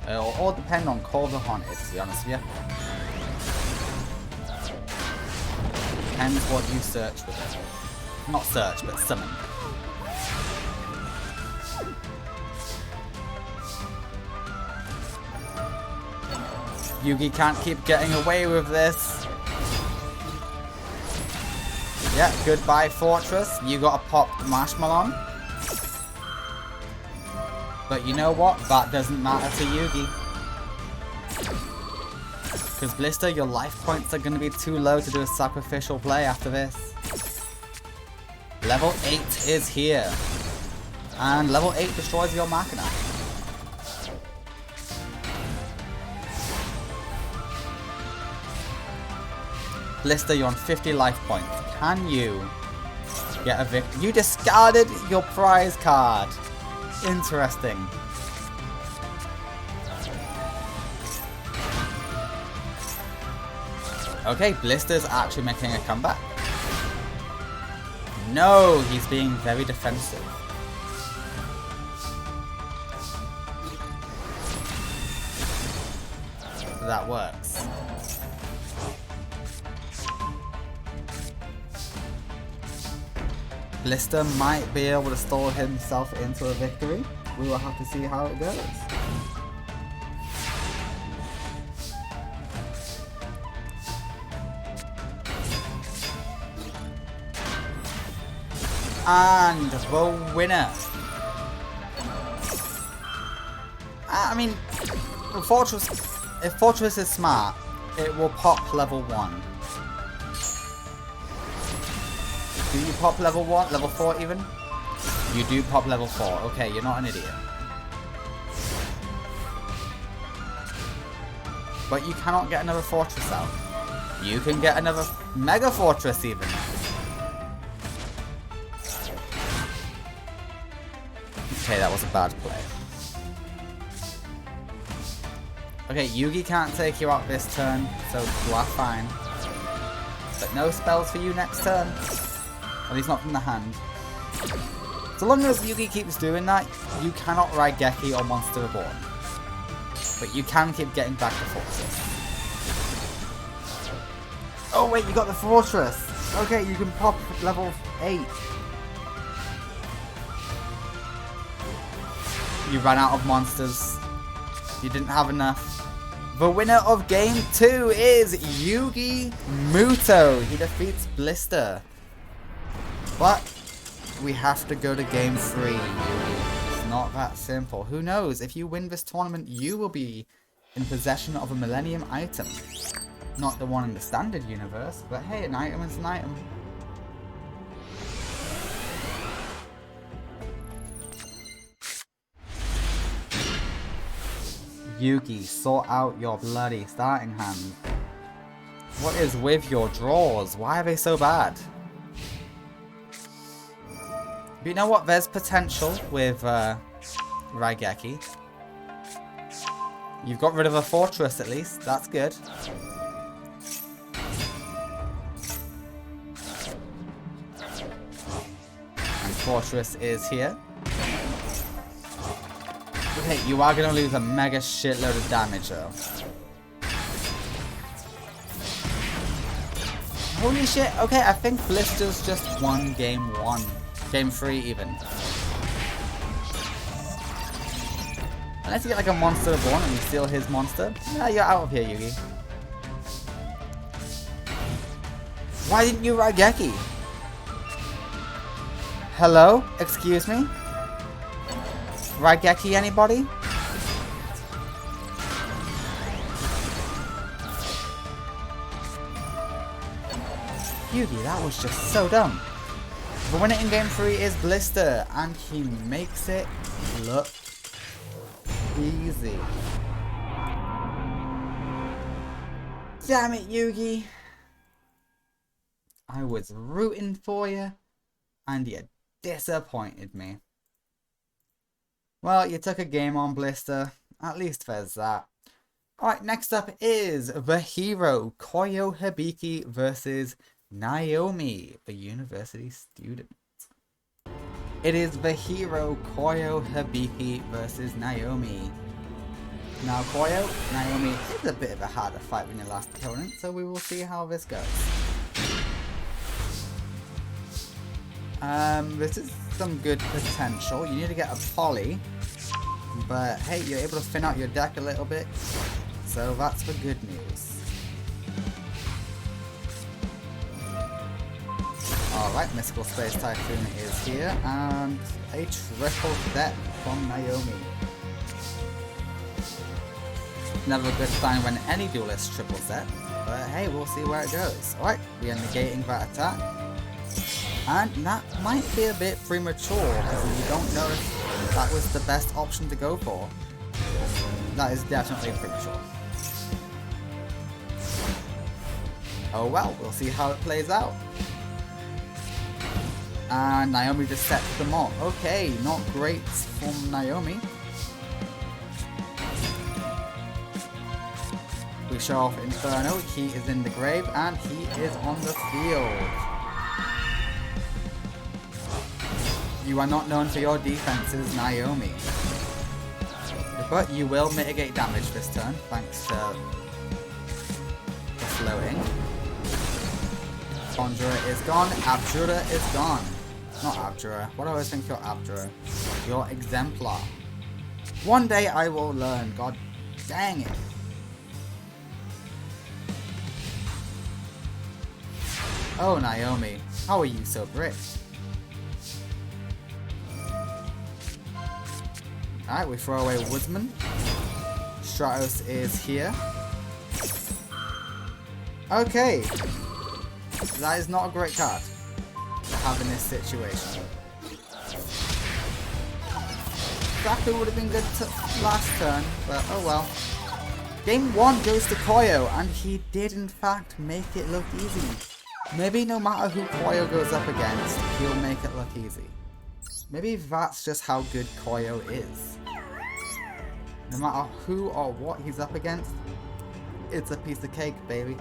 It'll all depend on Call the Haunted, to be honest with you. Depends what you search with it. Not search, but summon. Yugi can't keep getting away with this. Yeah, goodbye Fortress. You got a popped Marshmallow. But you know what? That doesn't matter to Yugi. Because Blister, your life points are going to be too low to do a sacrificial play after this. Level 8 is here. And level 8 destroys your Machina. Blister, you're on 50 life points. Can you get a victory? You discarded your prize card. Interesting. Okay, Blister's actually making a comeback. No, he's being very defensive. That works. Blister might be able to stall himself into a victory. We will have to see how it goes. And the winner. I mean, if Fortress is smart, it will pop level 1. Do you pop level 1? Level 4 even? You do pop level 4. Okay, you're not an idiot. But you cannot get another Fortress out. You can get another Mega Fortress even. Okay, that was a bad play. Okay, Yugi can't take you out this turn, so you are fine. But no spells for you next turn. At least not from the hand. So long as Yugi keeps doing that, you cannot Raigeki or Monster Reborn. But you can keep getting back the Fortress. Oh wait, you got the Fortress! Okay, you can pop level 8. You ran out of monsters. You didn't have enough. The winner of Game 2 is Yugi Muto. He defeats Blister. But we have to go to Game 3. It's not that simple. Who knows? If you win this tournament, you will be in possession of a Millennium item. Not the one in the standard universe, but hey, an item is an item. Yugi, sort out your bloody starting hand. What is with your draws? Why are they so bad? But you know what? There's potential with Raigeki. You've got rid of a Fortress at least. That's good. And Fortress is here. Okay, you are going to lose a mega shitload of damage though. Holy shit, okay, I think Blister's just won game 1. Game 3 even. Unless you get like a monster born and you steal his monster. Nah, you're out of here, Yugi. Why didn't you Raigeki? Hello? Excuse me? Raigeki anybody? Yugi, that was just so dumb. The winner in game 3 is Blister, and he makes it look easy. Damn it, Yugi. I was rooting for you, and you disappointed me. Well, you took a game on Blister. At least there's that. Alright, next up is the hero, Koyo Hibiki versus Naomi, the university student. It is the hero, Koyo Hibiki versus Naomi. Now Naomi is a bit of a harder fight than your last opponent, so we will see how this goes. This is some good potential. You need to get a poly, but hey, you're able to thin out your deck a little bit, so that's the good news. Alright, Mystical Space Typhoon is here, and a triple set from Naomi. Never a good sign when any duelist triple set, but hey, we'll see where it goes. Alright, we are negating that attack. And that might be a bit premature, because you don't know if that was the best option to go for. That is definitely premature. Oh well, we'll see how it plays out. And Naomi just sets them off. Okay, not great from Naomi. We show off Inferno, he is in the grave, and he is on the field. You are not known for your defenses, Naomi. But you will mitigate damage this turn, thanks to the floating. Conjurer is gone, Abjura is gone. Not Abjura, what do I always think you're Abjura? You're Exemplar. One day I will learn, god dang it. Oh Naomi, how are you so brave? Alright, we throw away Woodsman. Stratos is here. Okay. That is not a great card to have in this situation. Zaku would have been good last turn, but oh well. Game 1 goes to Koyo, and he did in fact make it look easy. Maybe no matter who Koyo goes up against, he'll make it look easy. Maybe that's just how good Koyo is. No matter who or what he's up against, it's a piece of cake, baby.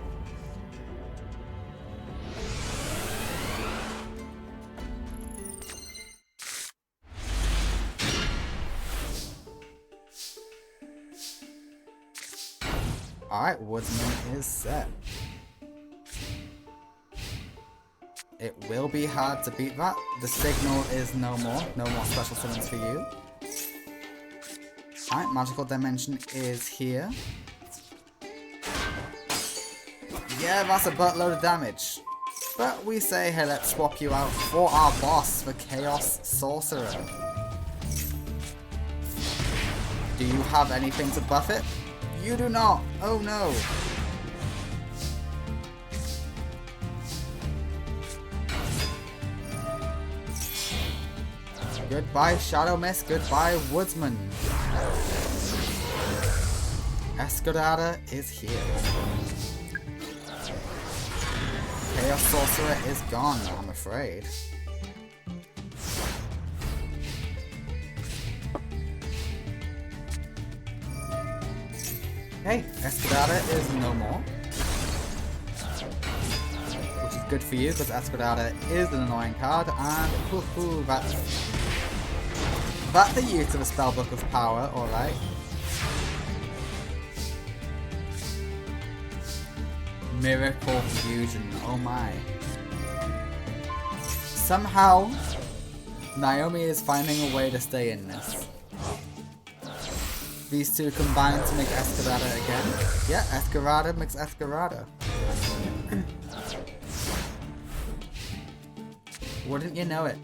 Alright, Woodsman is set. It will be hard to beat that. The signal is no more. No more special summons for you. Alright, Magical Dimension is here. Yeah, that's a buttload of damage. But we say, hey, let's swap you out for our boss, the Chaos Sorcerer. Do you have anything to buff it? You do not! Oh no! Goodbye Shadow Mist, goodbye Woodsman. Escudada is here. Chaos Sorcerer is gone, I'm afraid. Hey, Escudada is no more. Which is good for you, because Escudada is an annoying card, and woohoo, that's the use of a Spellbook of Power, alright. Miracle Fusion, oh my. Somehow, Naomi is finding a way to stay in this. These two combine to make Escarada again. Yeah, Escarada makes Escarada. Wouldn't you know it?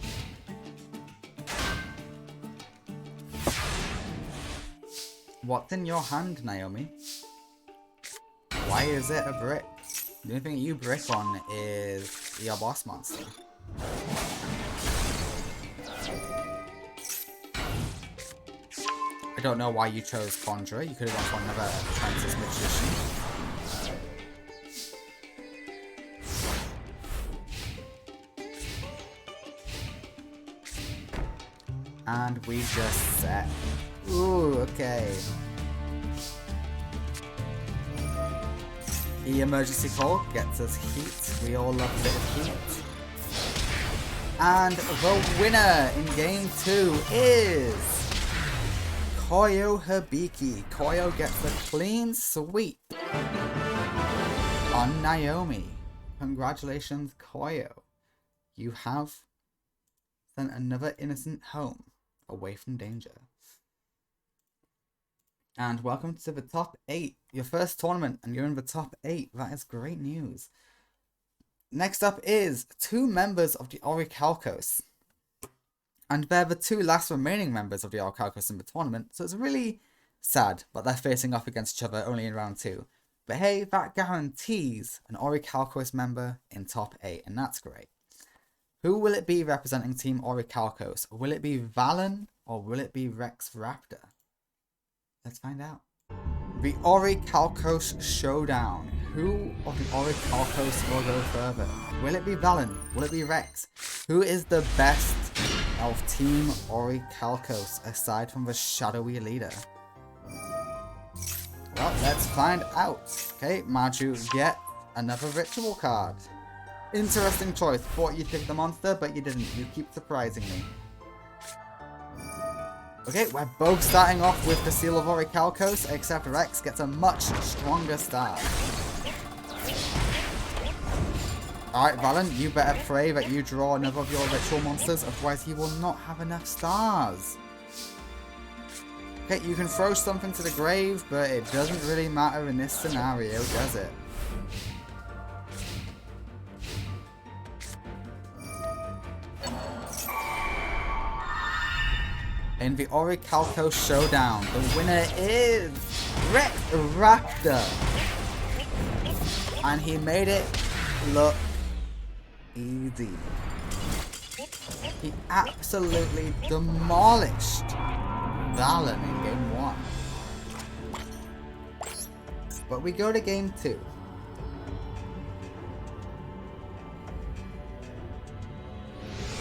What's in your hand, Naomi? Why is it a brick? The only thing you brick on is your boss monster. I don't know why you chose Conjurer. You could have gone for another Princess Magician. And we just set. Ooh, okay. The emergency call gets us heat. We all love a bit of heat. And the winner in game 2 is Koyo Hibiki. Koyo gets a clean sweep on Naomi. Congratulations, Koyo. You have sent another innocent home away from danger. And welcome to the top 8. Your first tournament and you're in the top 8. That is great news. Next up is 2 members of the Orichalcos. And they're the 2 last remaining members of the Orichalcos in the tournament. So it's really sad, but they're facing off against each other only in round 2. But hey, that guarantees an Orichalcos member in top 8. And that's great. Who will it be representing Team Orichalcos? Will it be Valen or will it be Rex Raptor? Let's find out. The Orichalcos Showdown. Who of the Orichalcos will go further? Will it be Valen? Will it be Rex? Who is the best of Team Orichalcos aside from the shadowy leader? Well, let's find out. Okay, Maju, get another ritual card. Interesting choice. Thought you'd pick the monster, but you didn't. You keep surprising me. Okay, we're both starting off with the Seal of Orichalcos, except Rex gets a much stronger start. Alright, Valen, you better pray that you draw another of your ritual monsters, otherwise he will not have enough stars. Okay, you can throw something to the grave, but it doesn't really matter in this scenario, does it? In the Orichalcos Showdown, the winner is Rex Raptor. And he made it look easy. He absolutely demolished Valen in game 1. But we go to game 2.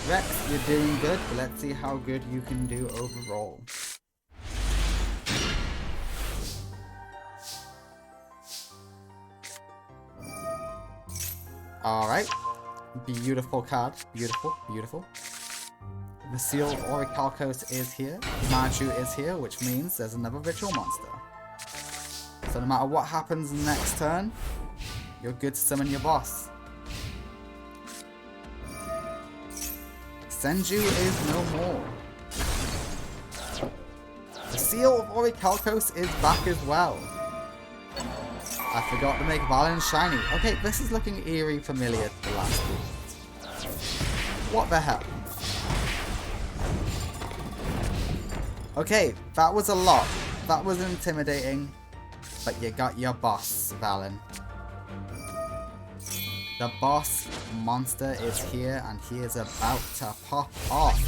Rex, you're doing good, but let's see how good you can do overall. Alright. Beautiful card. Beautiful, beautiful. The Seal of Orichalcos is here. Maju is here, which means there's another ritual monster. So no matter what happens next turn, you're good to summon your boss. Senju is no more. The Seal of Orichalcos is back as well. I forgot to make Valen shiny. Okay, this is looking eerie familiar to the last week. What the hell? Okay, that was a lot. That was intimidating. But you got your boss, Valen. The boss monster is here and he is about to pop off.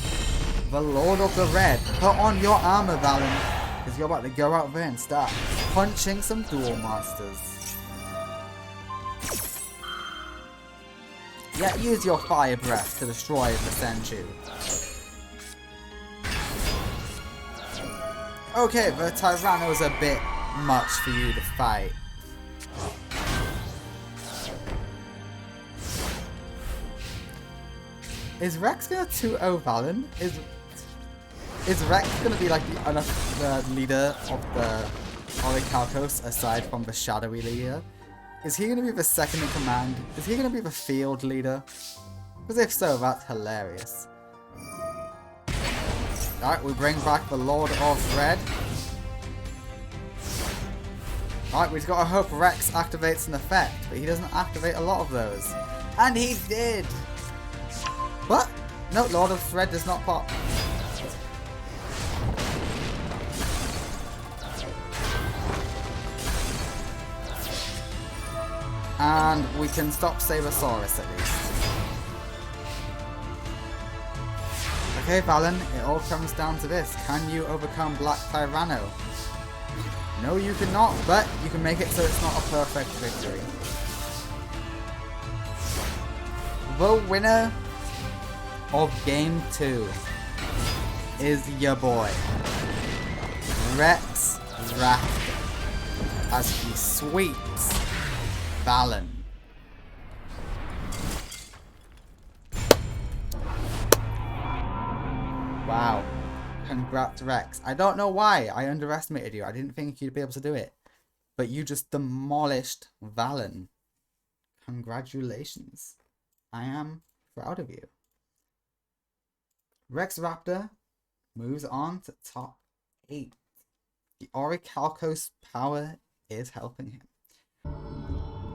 The Lord of the Red. Put on your armor, Valen. Because you're about to go out there and start punching some duel monsters. Yeah, use your fire breath to destroy the Senju. Okay, the Tyranno's a bit much for you to fight. Is Rex gonna 2-0 Valen? Is Rex gonna be like the leader of the Orichalcos aside from the shadowy leader? Is he going to be the second in command? Is he going to be the field leader? Because if so, that's hilarious. Alright, we bring back the Lord of Red. Alright, we've got to hope Rex activates an effect, but he doesn't activate a lot of those. And he did! What? No, Lord of Red does not pop. And we can stop Sabersaurus at least. Okay, Valen, it all comes down to this. Can you overcome Black Tyranno? No, you cannot, but you can make it so it's not a perfect victory. The winner of Game 2 is your boy, Rex Raptor, as he sweeps Valen. Wow. Congrats, Rex. I don't know why I underestimated you. I didn't think you'd be able to do it. But you just demolished Valen. Congratulations. I am proud of you. Rex Raptor moves on to top 8. The Orichalcos power is helping him.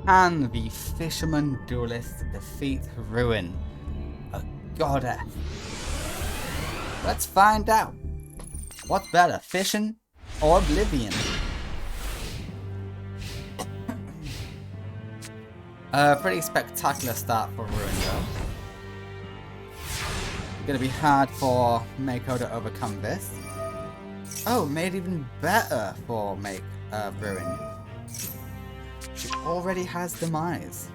Can the Fisherman Duelist defeat Ruin, a goddess? Let's find out. What's better, fishing or oblivion? Pretty spectacular start for Ruin though. Gonna be hard for Mako to overcome this. Oh, made even better for Ruin. She already has Demise.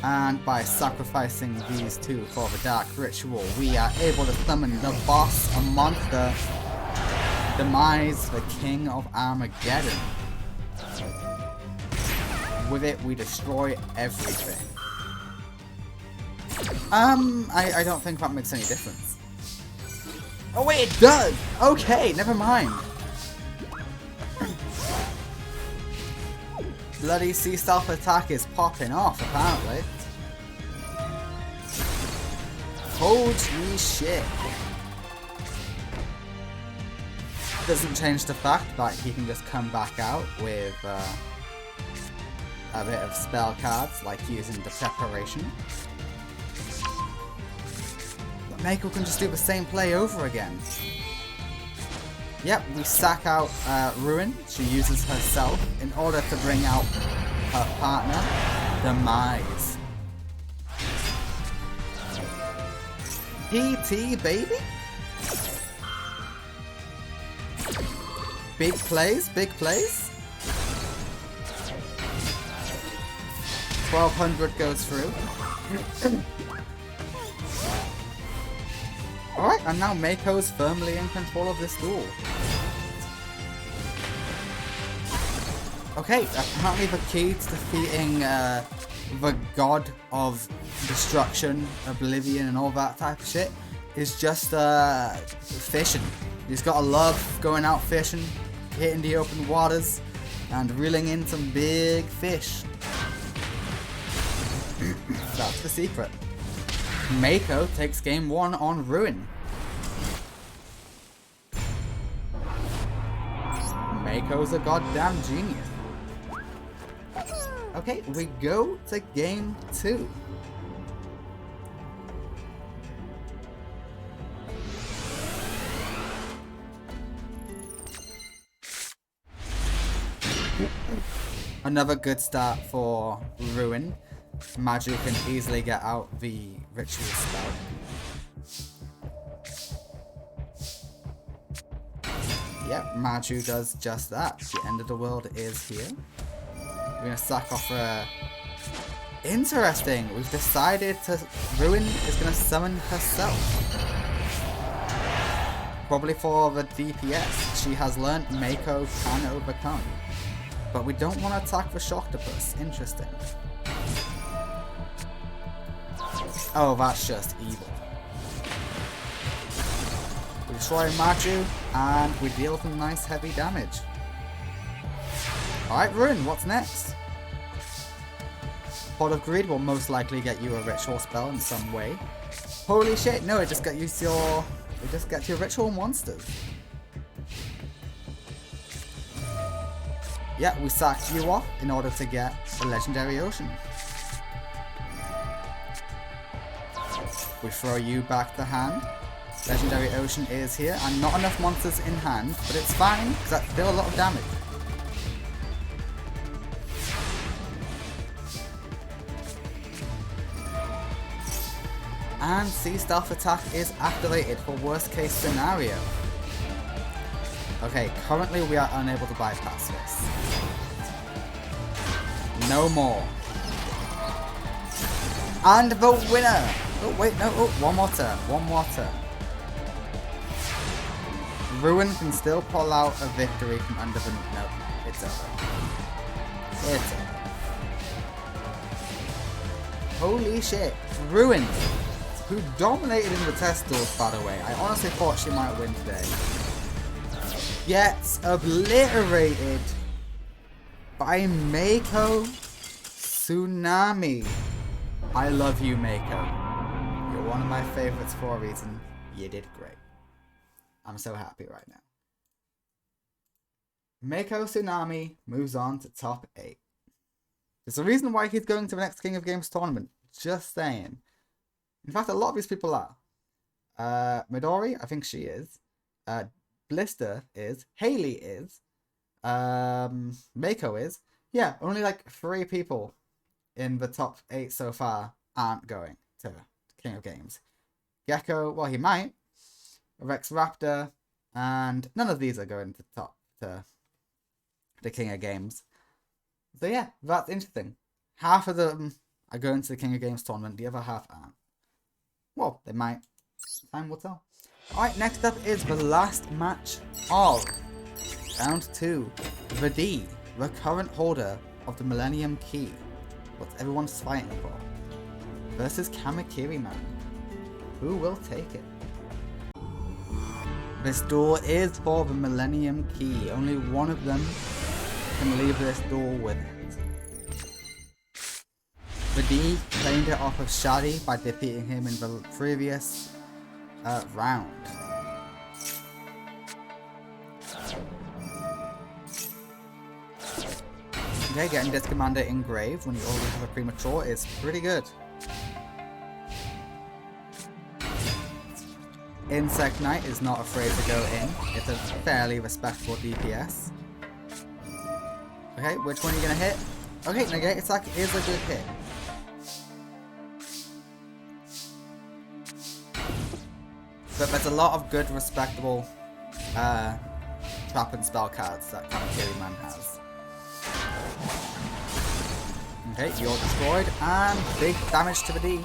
And by sacrificing these two for the Dark Ritual, we are able to summon the boss, a monster, Demise, the King of Armageddon. With it, we destroy everything. I don't think that makes any difference. Oh wait, it does! Okay, never mind. Bloody sea stealth attack is popping off, apparently. Holy shit. Doesn't change the fact that he can just come back out with a bit of spell cards, like using the preparation. But Mako can just do the same play over again. Yep, we sack out Ruin. She uses herself in order to bring out her partner, Demise. PT, baby? Big plays, big plays. 1200 goes through. Alright, and now Mako's firmly in control of this duel. Okay, apparently the key to defeating the god of destruction, oblivion, and all that type of shit is just fishing. You just gotta love going out fishing, hitting the open waters, and reeling in some big fish. That's the secret. Mako takes game 1 on Ruin. Mako's a goddamn genius. Okay, we go to game 2. Another good start for Ruin. Maju can easily get out the ritual spell. Yep, Maju does just that. The end of the world is here. We're gonna sack off a... Interesting! We've decided to... Ruin is gonna summon herself. Probably for the DPS. She has learnt Mako can overcome. But we don't want to attack the Shocktopus. Interesting. Oh, that's just evil. We destroy Maju, and we deal some nice heavy damage. Alright, Ruin, what's next? Pot of Greed will most likely get you a ritual spell in some way. Holy shit, no, it just gets your ritual monsters. Yeah, we sacked you off in order to get a legendary ocean. We throw you back to hand. Legendary ocean is here, and not enough monsters in hand, but it's fine, because that's still a lot of damage. And Sea Staff attack is activated for worst case scenario. Okay, currently we are unable to bypass this. No more. And the winner! Oh wait, no, oh, one more turn, one more turn. Ruin can still pull out a victory from under the... No, it's over. It's over. Holy shit, Ruin! Who dominated in the test duels, by the way. I honestly thought she might win today. Gets obliterated by Mako Tsunami. I love you, Mako. You're one of my favorites for a reason. You did great. I'm so happy right now. Mako Tsunami moves on to top 8. There's a reason why he's going to the next King of Games tournament. Just saying. In fact, a lot of these people are. Midori, I think she is. Blister is. Haley is. Mako is. Yeah, only like 3 people in the top 8 so far aren't going to King of Games. Gecko, well, he might. Rex Raptor, and none of these are going to the King of Games. So yeah, that's interesting. Half of them are going to the King of Games tournament, the other half aren't. Well, they might. Time will tell. Alright, next up is the last match of round 2. The D, the current holder of the Millennium Key, what everyone's fighting for, versus Kamakiri Man. Who will take it? This duel is for the Millennium Key. Only one of them can leave this duel with it. The D claimed it off of Shadi by defeating him in the previous round. Okay, getting this commander engraved when you already have a premature is pretty good. Insect Knight is not afraid to go in. It's a fairly respectable DPS. Okay, which one are you going to hit? Okay, Negate Attack is a good hit. But there's a lot of good, respectable trap and spell cards that Kamakiri Man has. Okay, you're destroyed, and big damage to the D.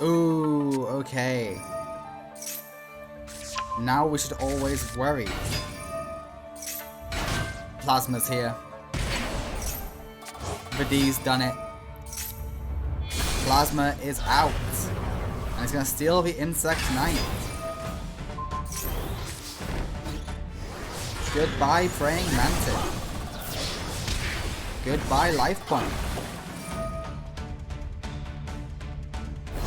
Ooh, okay. Now we should always worry. Plasma's here. The D's done it. Plasma is out. And he's gonna steal the Insect Knight. Goodbye, Praying Mantis. Goodbye, Life Point.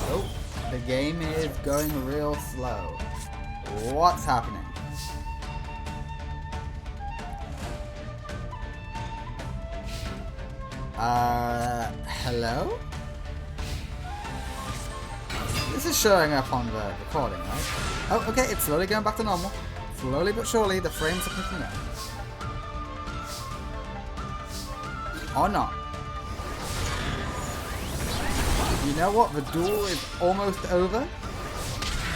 Oh, the game is going real slow. What's happening? Hello? This is showing up on the recording, right? Oh, okay, it's slowly going back to normal. Slowly but surely, the frames are picking up. Or not. You know what? The duel is almost over.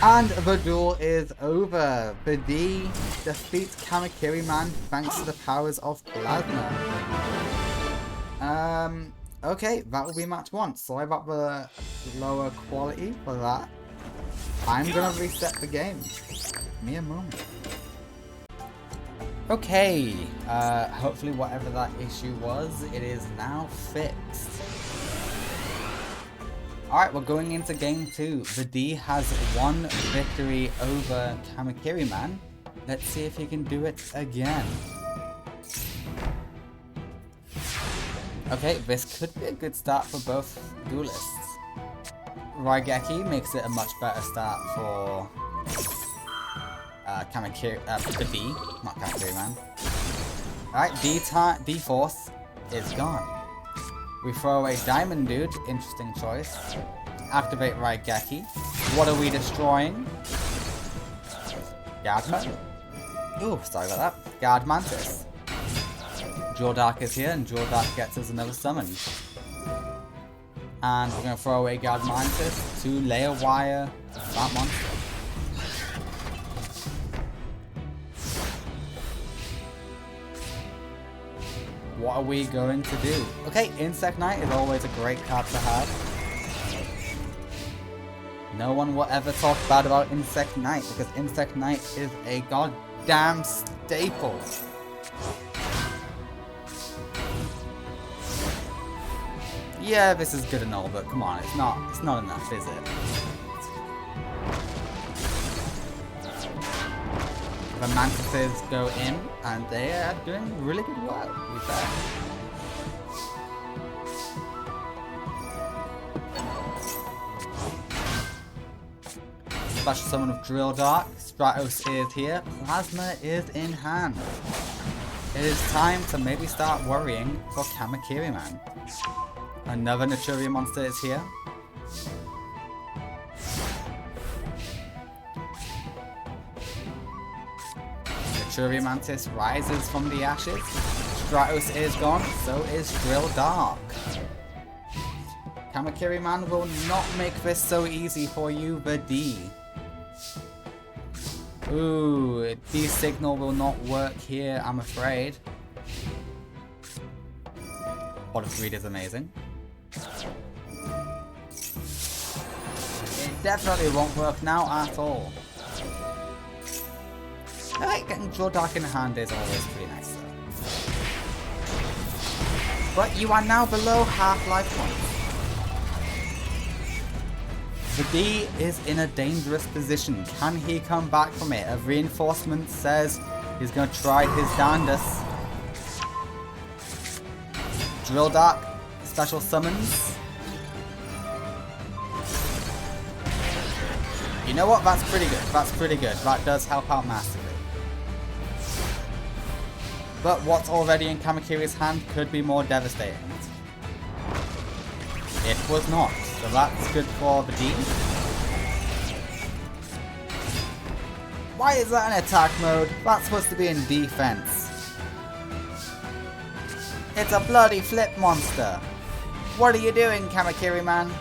And the duel is over. The D defeats Kamakiri Man thanks to the powers of Plasma. Okay, that will be match 1. Sorry about the lower quality for that. I'm gonna reset the game. Give me a moment. Okay, hopefully whatever that issue was, it is now fixed. Alright, we're going into game 2. The D has one victory over Kamakiri Man. Let's see if he can do it again. Okay, this could be a good start for both duelists. Raigeki makes it a much better start for the D, not Kamakiri Man. Alright, D-Force is gone. We throw away Diamond Dude, interesting choice. Activate Raigeki. What are we destroying? Gadma? Ooh, sorry about that. Guard Mantis. Duel Dark is here, and Duel Dark gets us another summon. And we're going to throw away Guard Mantis to layer wire that monster. What are we going to do? Okay, Insect Knight is always a great card to have. No one will ever talk bad about Insect Knight because Insect Knight is a goddamn staple. Yeah, this is good and all, but come on, it's not enough, is it? The Mantises go in, and they are doing really good work, to be fair. Special summon of Drill Dark, Stratos is here, Plasma is in hand. It is time to maybe start worrying for Kamakiri Man. Another Naturia monster is here. Naturia Mantis rises from the ashes. Stratos is gone, so is Drill Dark. Kamakiri Man will not make this so easy for you, the D. Ooh, D-Signal will not work here, I'm afraid. Bottom 3 is amazing. It definitely won't work now at all. I like getting Duel Dark in hand is always pretty nice though. But you are now below half life points. The D is in a dangerous position. Can he come back from it? A reinforcement says he's going to try his darndest. Drill Dark, special summons. You know what? That's pretty good. That's pretty good. That does help out massively. But what's already in Kamakiri's hand could be more devastating. It was not. So that's good for the D. Why is that in attack mode? That's supposed to be in defense. It's a bloody flip monster. What are you doing, Kamakiri Man?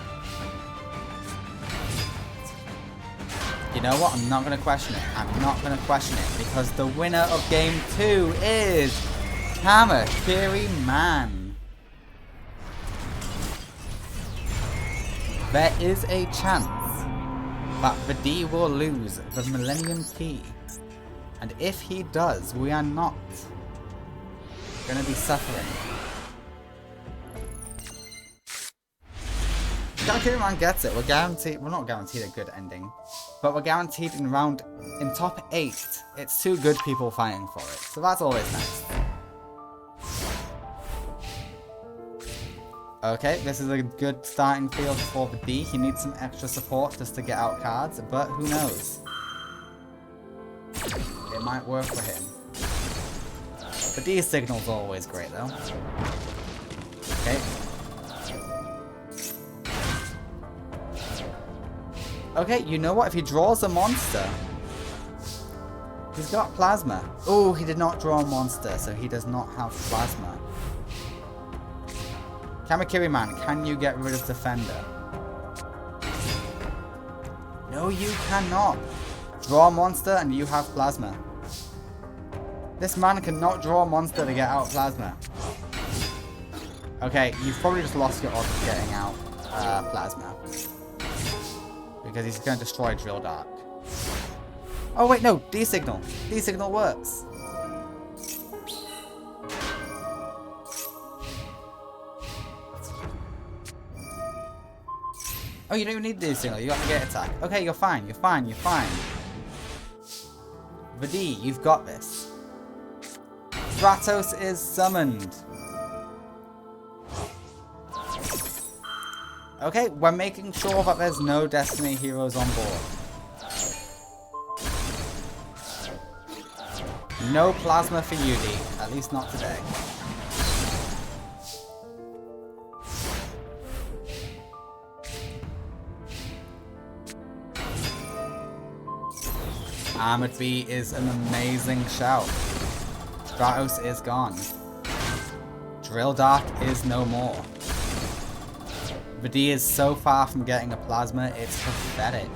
You know what? I'm not going to question it. I'm not going to question it because the winner of game 2 is Kamakiri Man. There is a chance that the D will lose the Millennium Key. And if he does, we are not going to be suffering. Kamakiri Man gets it. We're guaranteed, we're not guaranteed a good ending, but we're guaranteed in top 8. It's 2 good people fighting for it. So that's always nice. Okay, this is a good starting field for the D. He needs some extra support just to get out cards, but who knows? It might work for him. The D signal's always great though. Okay. Okay, you know what? If he draws a monster, he's got Plasma. Oh, he did not draw a monster, so he does not have Plasma. Kamakiri Man, can you get rid of Defender? No, you cannot. Draw a monster and you have Plasma. This man cannot draw a monster to get out Plasma. Okay, you've probably just lost your odds of getting out Plasma. Because he's going to destroy Drill Dark. Oh wait, no, D-Signal. D-Signal works. Oh, you don't even need the signal. You got the gate attack. Okay, you're fine. You're fine. You're fine. Videe, you've got this. Stratos is summoned. Okay, we're making sure that there's no Destiny heroes on board. No plasma for Yudi, at least not today. Armored V is an amazing shout. Stratos is gone. Drill Dark is no more. Videe is so far from getting a plasma, it's pathetic.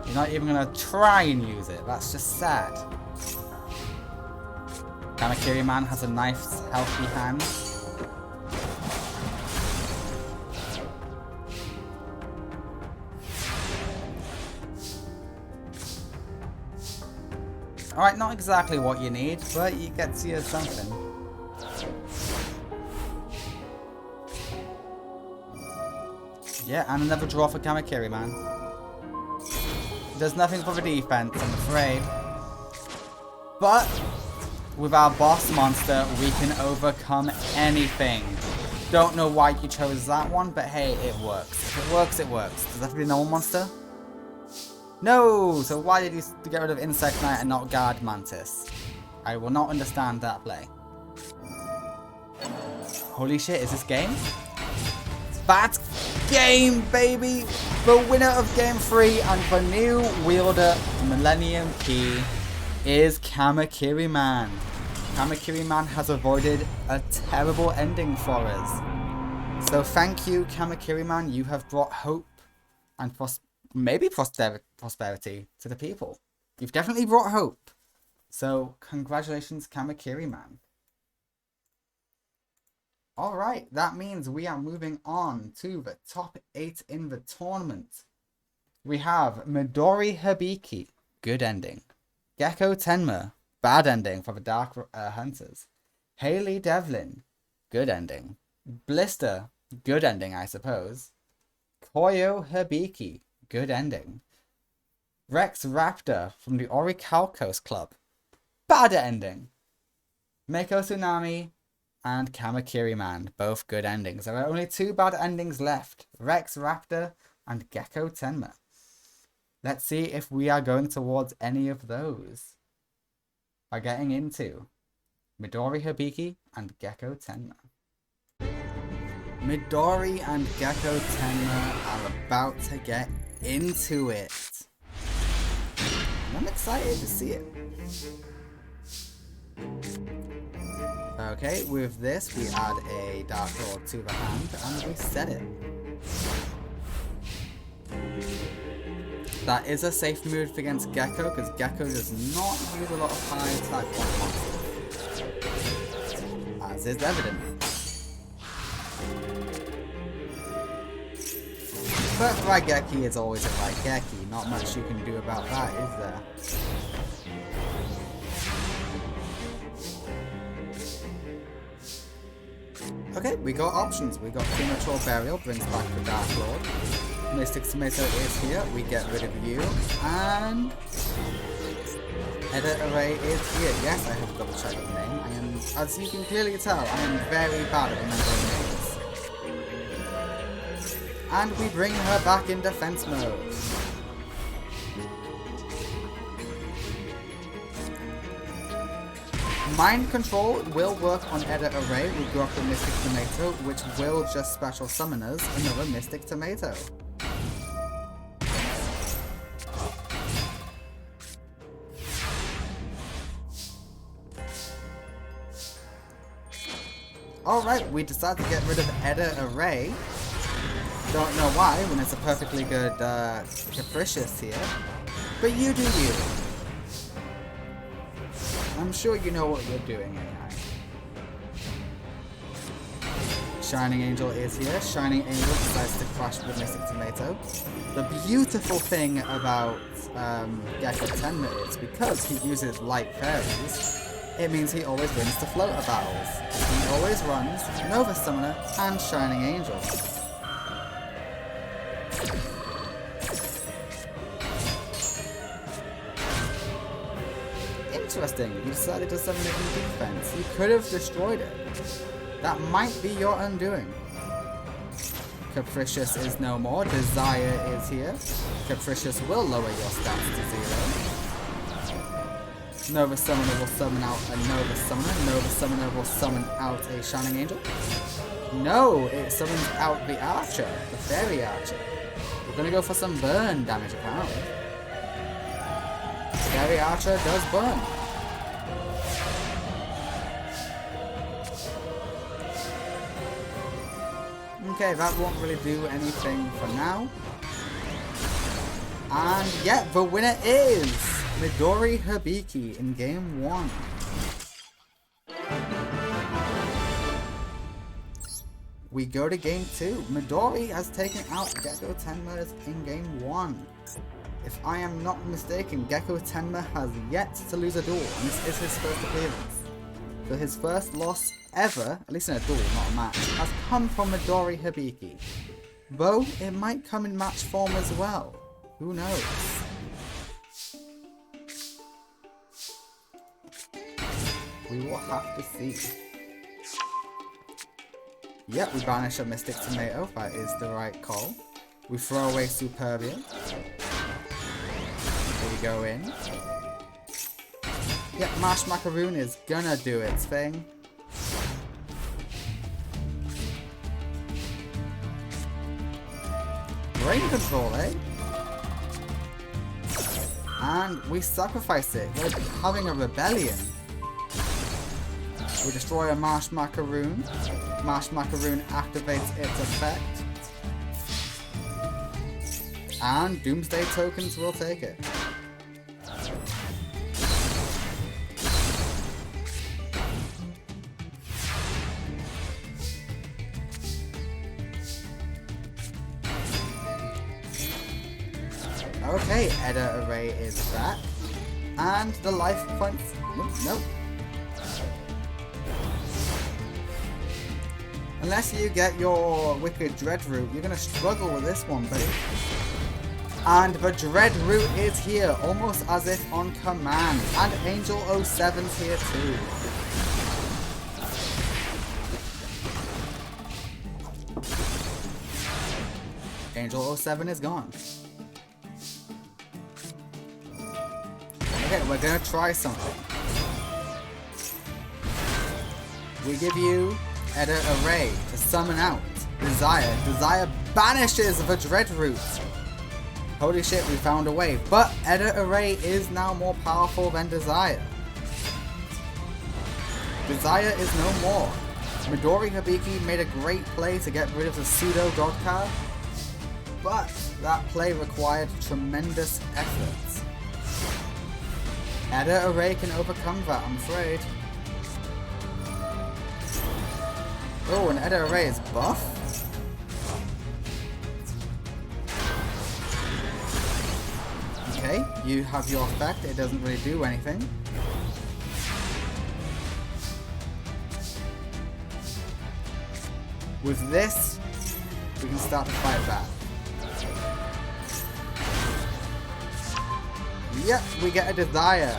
You're not even gonna try and use it, that's just sad. Kamakiri Man has a nice, healthy hand. Alright, not exactly what you need, but you get to you something. Yeah, and another draw for Kamakiri Man. Does nothing for the defense, I'm afraid. But with our boss monster, we can overcome anything. Don't know why you chose that one, but hey, it works. If it works, it works. Does that have to be a normal monster? No! So why did you get rid of Insect Knight and not Guard Mantis? I will not understand that play. Holy shit, is this game? That game, baby! The winner of Game 3 and the new wielder Millennium Key is Kamakiri Man. Kamakiri Man has avoided a terrible ending for us. So thank you, Kamakiri Man. You have brought hope and maybe prosperity to the people. You've definitely brought hope. So congratulations, Kamakiri Man. Alright, that means we are moving on to the top 8 in the tournament. We have Midori Hibiki, good ending. Gecko Tenma, bad ending for the Dark Hunters. Haley Devlin, good ending. Blister, good ending I suppose. Koyo Hibiki, good ending. Rex Raptor from the Orichalcos Club, bad ending. Meiko Tsunami and Kamakiri Man, both good endings. There are only 2 bad endings left, Rex Raptor and Gecko Tenma. Let's see if we are going towards any of those by getting into Midori Hibiki and Gecko Tenma. Midori and Gecko Tenma are about to get into it. I'm excited to see it. Okay, with this we add a Dark Lord to the hand and we set it. That is a safe move against Gecko because Gecko does not use a lot of high attack on monsters, as is evident. But Raigeki is always a Raigeki, not much you can do about that, is there? Okay, we got options. We got Premature Burial, brings back the Dark Lord. Mystic Tomato is here, we get rid of you. And Edit Array is here. Yes, I have double checked the name. I am, as you can clearly tell, I am very bad at remembering names. And we bring her back in defense mode. Mind Control will work on Edit Array. We go up the Mystic Tomato, which will just special summon us another Mystic Tomato. Alright, we decided to get rid of Edit Array. Don't know why, when it's a perfectly good Capricious here. But you do you. I'm sure you know what you're doing, AI. Shining Angel is here. Shining Angel decides to crash with Mystic Tomato. The beautiful thing about Gecko Tenma is because he uses Light Fairies, it means he always wins the floater battles. He always runs Nova Summoner and Shining Angel. Interesting, you decided to summon it in defense. You could have destroyed it. That might be your undoing. Capricious is no more. Desire is here. Capricious will lower your stats to 0. Nova Summoner will summon out a Nova Summoner. Nova Summoner will summon out a Shining Angel. No, it summons out the Archer, the Fairy Archer. We're gonna go for some burn damage apparently. Fairy Archer does burn. Okay, that won't really do anything for now. And yeah, the winner is Midori Hibiki in game 1. We go to game 2. Midori has taken out Gekko Tenma in game 1. If I am not mistaken, Gekko Tenma has yet to lose a duel, and this is his first appearance. So his first loss ever, at least in a duel, not a match, has come from Midori Hibiki. Though it might come in match form as well. Who knows? We will have to see. Yep, we banish a Mystic Tomato. That is the right call. We throw away Superbia. Here we go in. Yep, Mash Macaroon is gonna do its thing. Brain control, eh? And we sacrifice it. We're having a rebellion. We destroy a Marsh Macaroon. Marsh Macaroon activates its effect. And Doomsday tokens will take it. Okay, Edda Array is back. And the life points... Nope. Unless you get your Wicked Dread Root, you're going to struggle with this one, buddy. And the Dread Root is here, almost as if on command. And Angel 07's here too. Angel 07 is gone. Okay, we're gonna try something. We give you Edda Array to summon out Desire. Desire banishes the Dread Root. Holy shit, we found a way. But Edda Array is now more powerful than Desire. Desire is no more. Midori Hibiki made a great play to get rid of the pseudo God card, but that play required tremendous effort. Edda Array can overcome that, I'm afraid. Oh, and Edda Array is buff? Okay, you have your effect, it doesn't really do anything. With this, we can start to fight back. Yep, we get a Desire.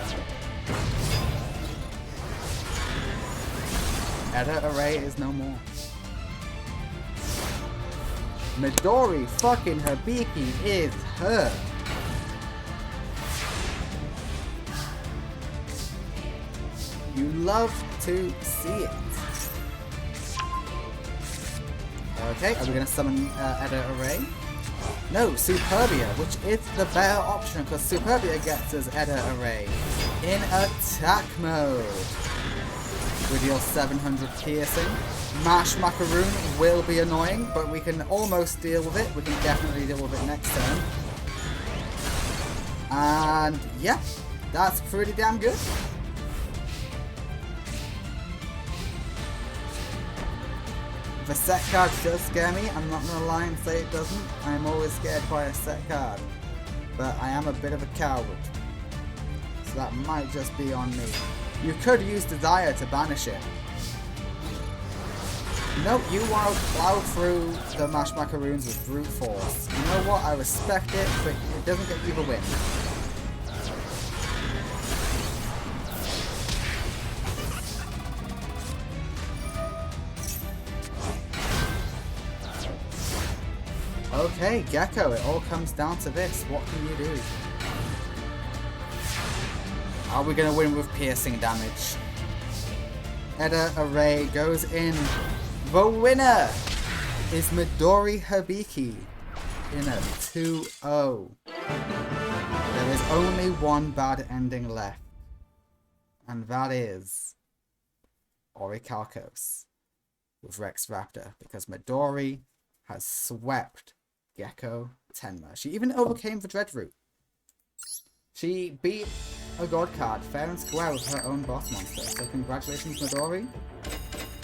Edda Array is no more. Midori fucking Hibiki is her. You love to see it. Okay, are we going to summon Edda Array? No, Superbia, which is the better option because Superbia gets us Edda Array in attack mode. We deal 700 piercing. Mash Macaroon will be annoying, but we can almost deal with it. We can definitely deal with it next turn. And yeah, that's pretty damn good. The set card does scare me, I'm not going to lie and say it doesn't. I am always scared by a set card. But I am a bit of a coward. So that might just be on me. You could use Desire to banish it. Nope, you want to plow through the Mash Macaroons with brute force. You know what? I respect it, but it doesn't get you the win. Okay, Gecko, it all comes down to this. What can you do? Are we going to win with piercing damage? Edda Array goes in. The winner is Midori Hibiki in a 2-0. There is only one bad ending left. And that is Orichalcos with Rex Raptor, because Midori has swept Gecko Tenma. She even overcame the Dreadroot. She beat a god card fair and square with her own boss monster. So congratulations, Midori.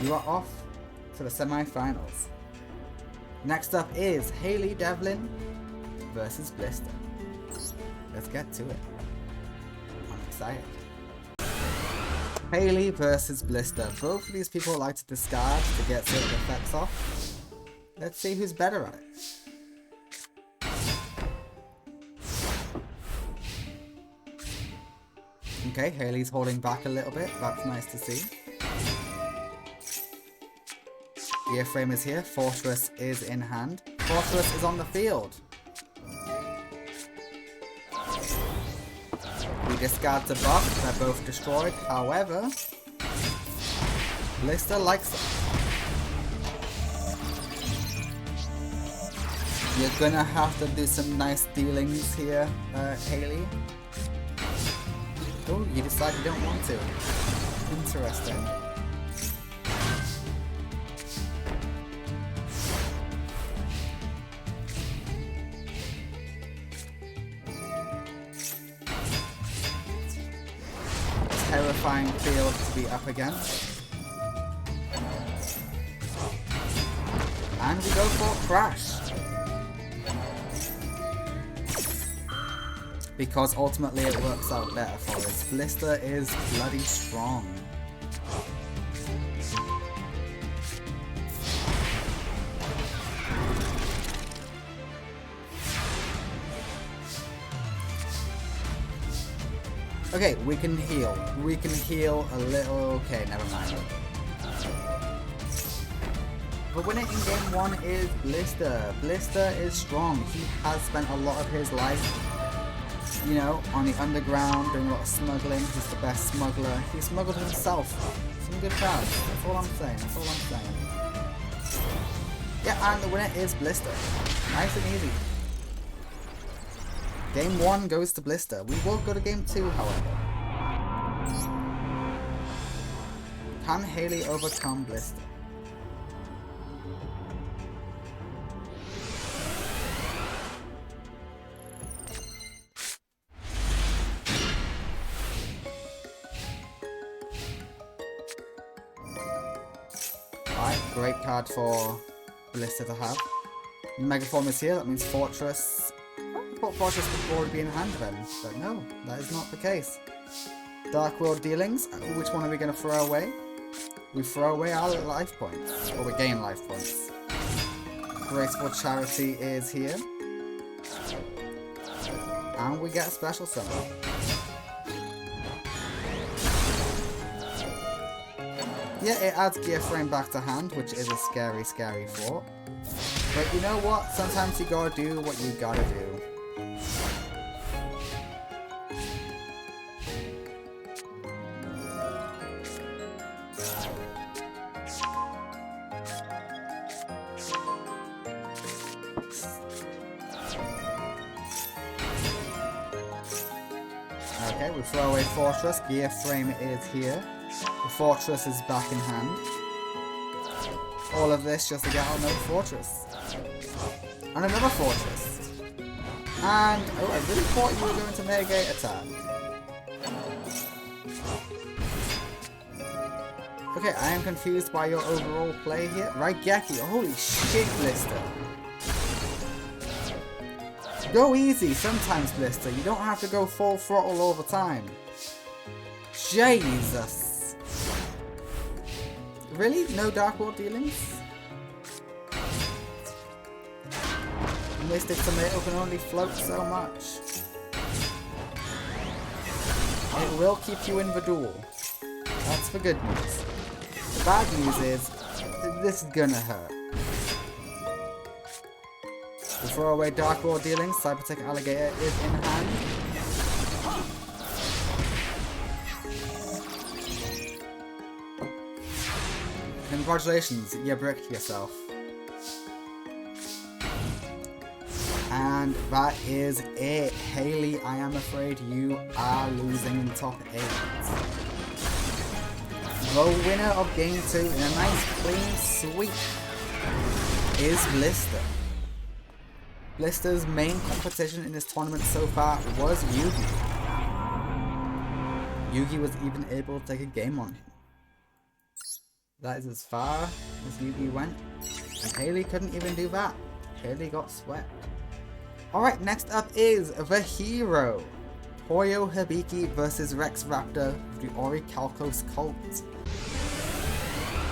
You are off to the semi-finals. Next up is Haley Devlin versus Blister. Let's get to it. I'm excited. Haley versus Blister. Both of these people like to discard to get certain effects off. Let's see who's better at it. Okay, Haley's holding back a little bit. That's nice to see. Gear Frame is here. Fortress is in hand. Fortress is on the field. We discard the buff. They're both destroyed. However, Blister likes them. You're gonna have to do some nice dealings here, Haley. Oh, you decide you don't want to. Interesting. Terrifying field to be up against. And we go for Crash. Because ultimately it works out better for us. Blister is bloody strong. Okay, we can heal. We can heal a little. Okay, never mind. The winner in game 1 is Blister. Blister is strong. He has spent a lot of his life, you know, on the underground, doing a lot of smuggling. He's the best smuggler. He smuggled himself. Some good cards. That's all I'm saying. That's all I'm saying. Yeah, and the winner is Blister. Nice and easy. Game 1 goes to Blister. We will go to game 2, however. Can Haley overcome Blister? Alright, great card for Blister to have. Megaform is here, that means Fortress. I thought Fortress would already be in hand then, but no, that is not the case. Dark World Dealings, which one are we going to throw away? We throw away our life points, or we gain life points. Graceful Charity is here. And we get a special summon. Yeah, it adds Gear Frame back to hand, which is a scary, scary thought. But you know what? Sometimes you gotta do what you gotta do. Okay, we throw away Fortress. Gear Frame is here. The Fortress is back in hand. All of this just to get out another Fortress. And another Fortress. And, oh, I really thought you were going to negate attack. Okay, I am confused by your overall play here. Raigeki, holy shit, Blister. Go easy sometimes, Blister. You don't have to go full throttle all the time. Jesus! Really? No Dark World dealings? Mystic Tomato can only float so much. It will keep you in the duel. That's the good news. The bad news is, this is gonna hurt. We throw away Dark World dealings, Cybertech Alligator is in hand. Congratulations, you bricked yourself. And that is it. Haley, I am afraid you are losing in top 8. The winner of game 2 in a nice clean sweep is Blister. Blister's main competition in this tournament so far was Yugi. Yugi was even able to take a game on him. That is as far as Yugi went, and Haley couldn't even do that. Haley got swept. Alright, next up is the hero. Koyo Hibiki versus Rex Raptor of the Orichalcos cult.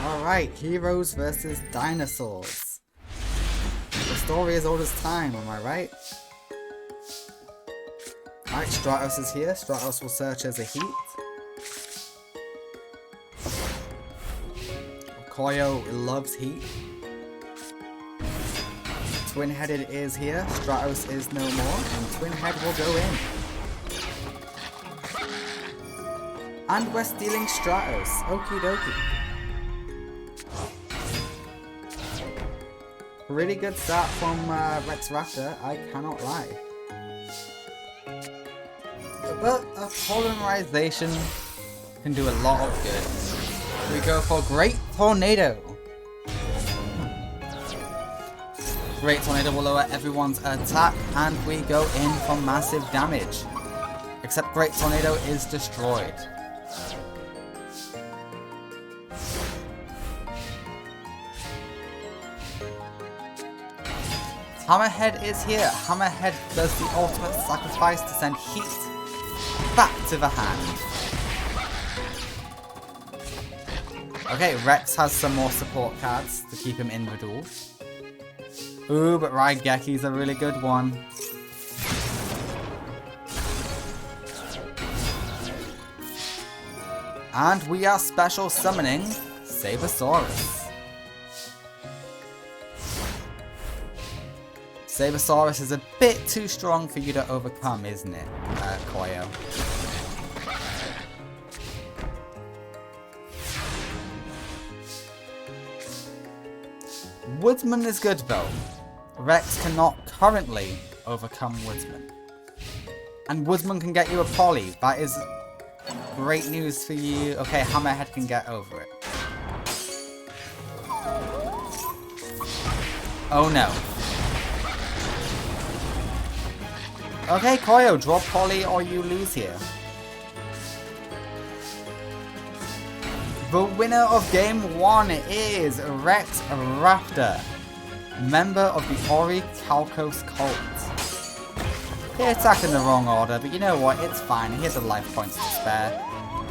Alright, heroes versus dinosaurs. The story is old as time, am I right? Alright, Stratos is here. Stratos will search as a heat. Koyo loves heat. Twin-headed is here. Stratos is no more, and Twin-head will go in. And we're stealing Stratos. Okie dokie. Really good start from Rex Raptor, I cannot lie. But a polymerization can do a lot of good. We go for Great Tornado. Great Tornado will lower everyone's attack, and we go in for massive damage. Except Great Tornado is destroyed. Hammerhead is here. Hammerhead does the ultimate sacrifice to send heat back to the hand. Okay, Rex has some more support cards to keep him in the duel. Ooh, but Raigeki's a really good one. And we are special summoning Sabersaurus. Sabersaurus is a bit too strong for you to overcome, isn't it, Koyo? Woodsman is good though. Rex cannot currently overcome Woodsman. And Woodsman can get you a poly. That is great news for you. Okay, Hammerhead can get over it. Oh no. Okay, Koyo, draw poly or you lose here. The winner of game 1 is Rex Raptor, member of the Orichalcos cult. He attacked in the wrong order, but you know what, it's fine, he has a life points to spare.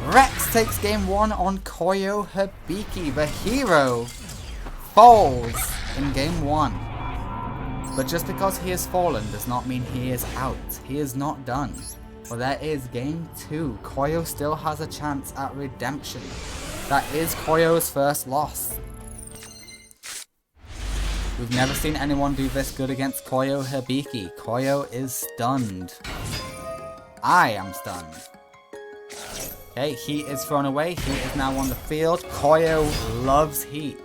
Rex takes game 1 on Koyo Hibiki, the hero falls in game 1. But just because he has fallen does not mean he is out. He is not done. Well, there is game 2. Koyo still has a chance at redemption. That is Koyo's first loss. We've never seen anyone do this good against Koyo Hibiki. Koyo is stunned. I am stunned. Okay, heat is thrown away. Heat is now on the field. Koyo loves heat.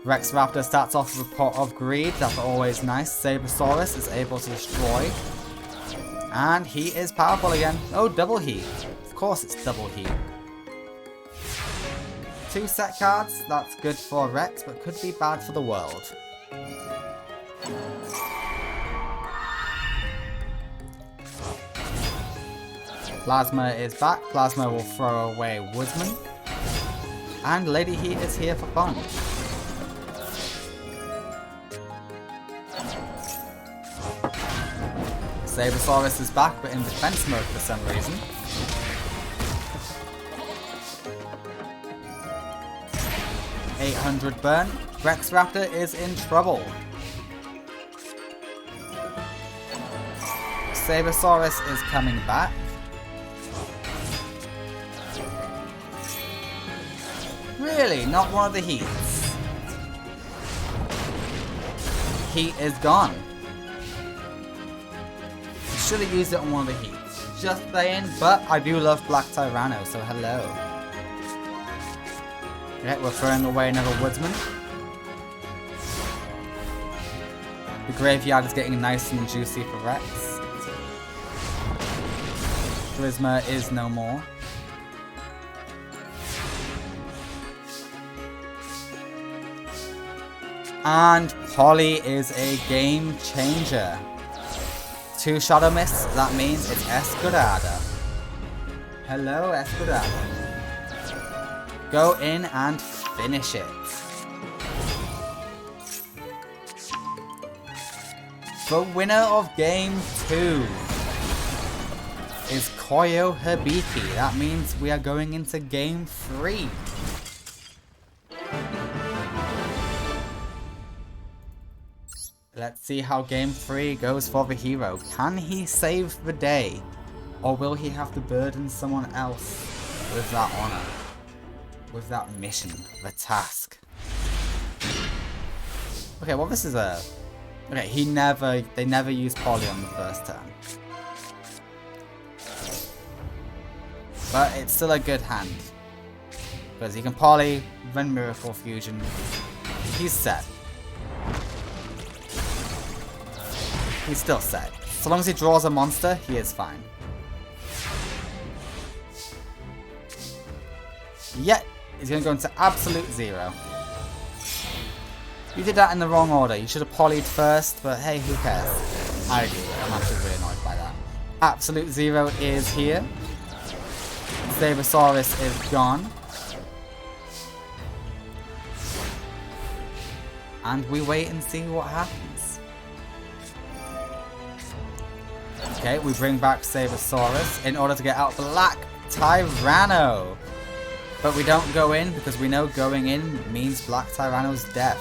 Rex Raptor starts off with a pot of greed, that's always nice. Sabersaurus is able to destroy. And he is powerful again. Oh, double heat. Of course it's double heat. 2 set cards, that's good for Rex, but could be bad for the world. Plasma is back. Plasma will throw away Woodsman. And Lady Heat is here for fun. Sabersaurus is back, but in defense mode for some reason. $800 burn. Rex Raptor is in trouble. Sabersaurus is coming back. Really? Not one of the heats? Heat is gone. Should have used it on one of the heats. Just saying, but I do love Black Tyranno, so hello. Okay, we're throwing away another Woodsman. The graveyard is getting nice and juicy for Rex. Charisma is no more. And Polly is a game changer. 2 Shadow Mists, that means it's Escudada. Hello, Escudada. Go in and finish it. The winner of Game 2 is Koyo Hibiki. That means we are going into Game 3. Let's see how Game 3 goes for the hero. Can he save the day? Or will he have to burden someone else with that honor? With that mission, the task? Okay, well this is a... Okay, they never used Polly on the first turn. But it's still a good hand. Because he can Polly, then Miracle Fusion. He's set. He's still set. So long as he draws a monster, he is fine. Yet, he's going to go into absolute 0. You did that in the wrong order. You should have Pollied first, but hey, who cares? I do. I'm actually really annoyed by that. Absolute 0 is here. Sabersaurus is gone. And we wait and see what happens. Okay, we bring back Sabersaurus in order to get out Black Tyranno. But we don't go in because we know going in means Black Tyranno's death.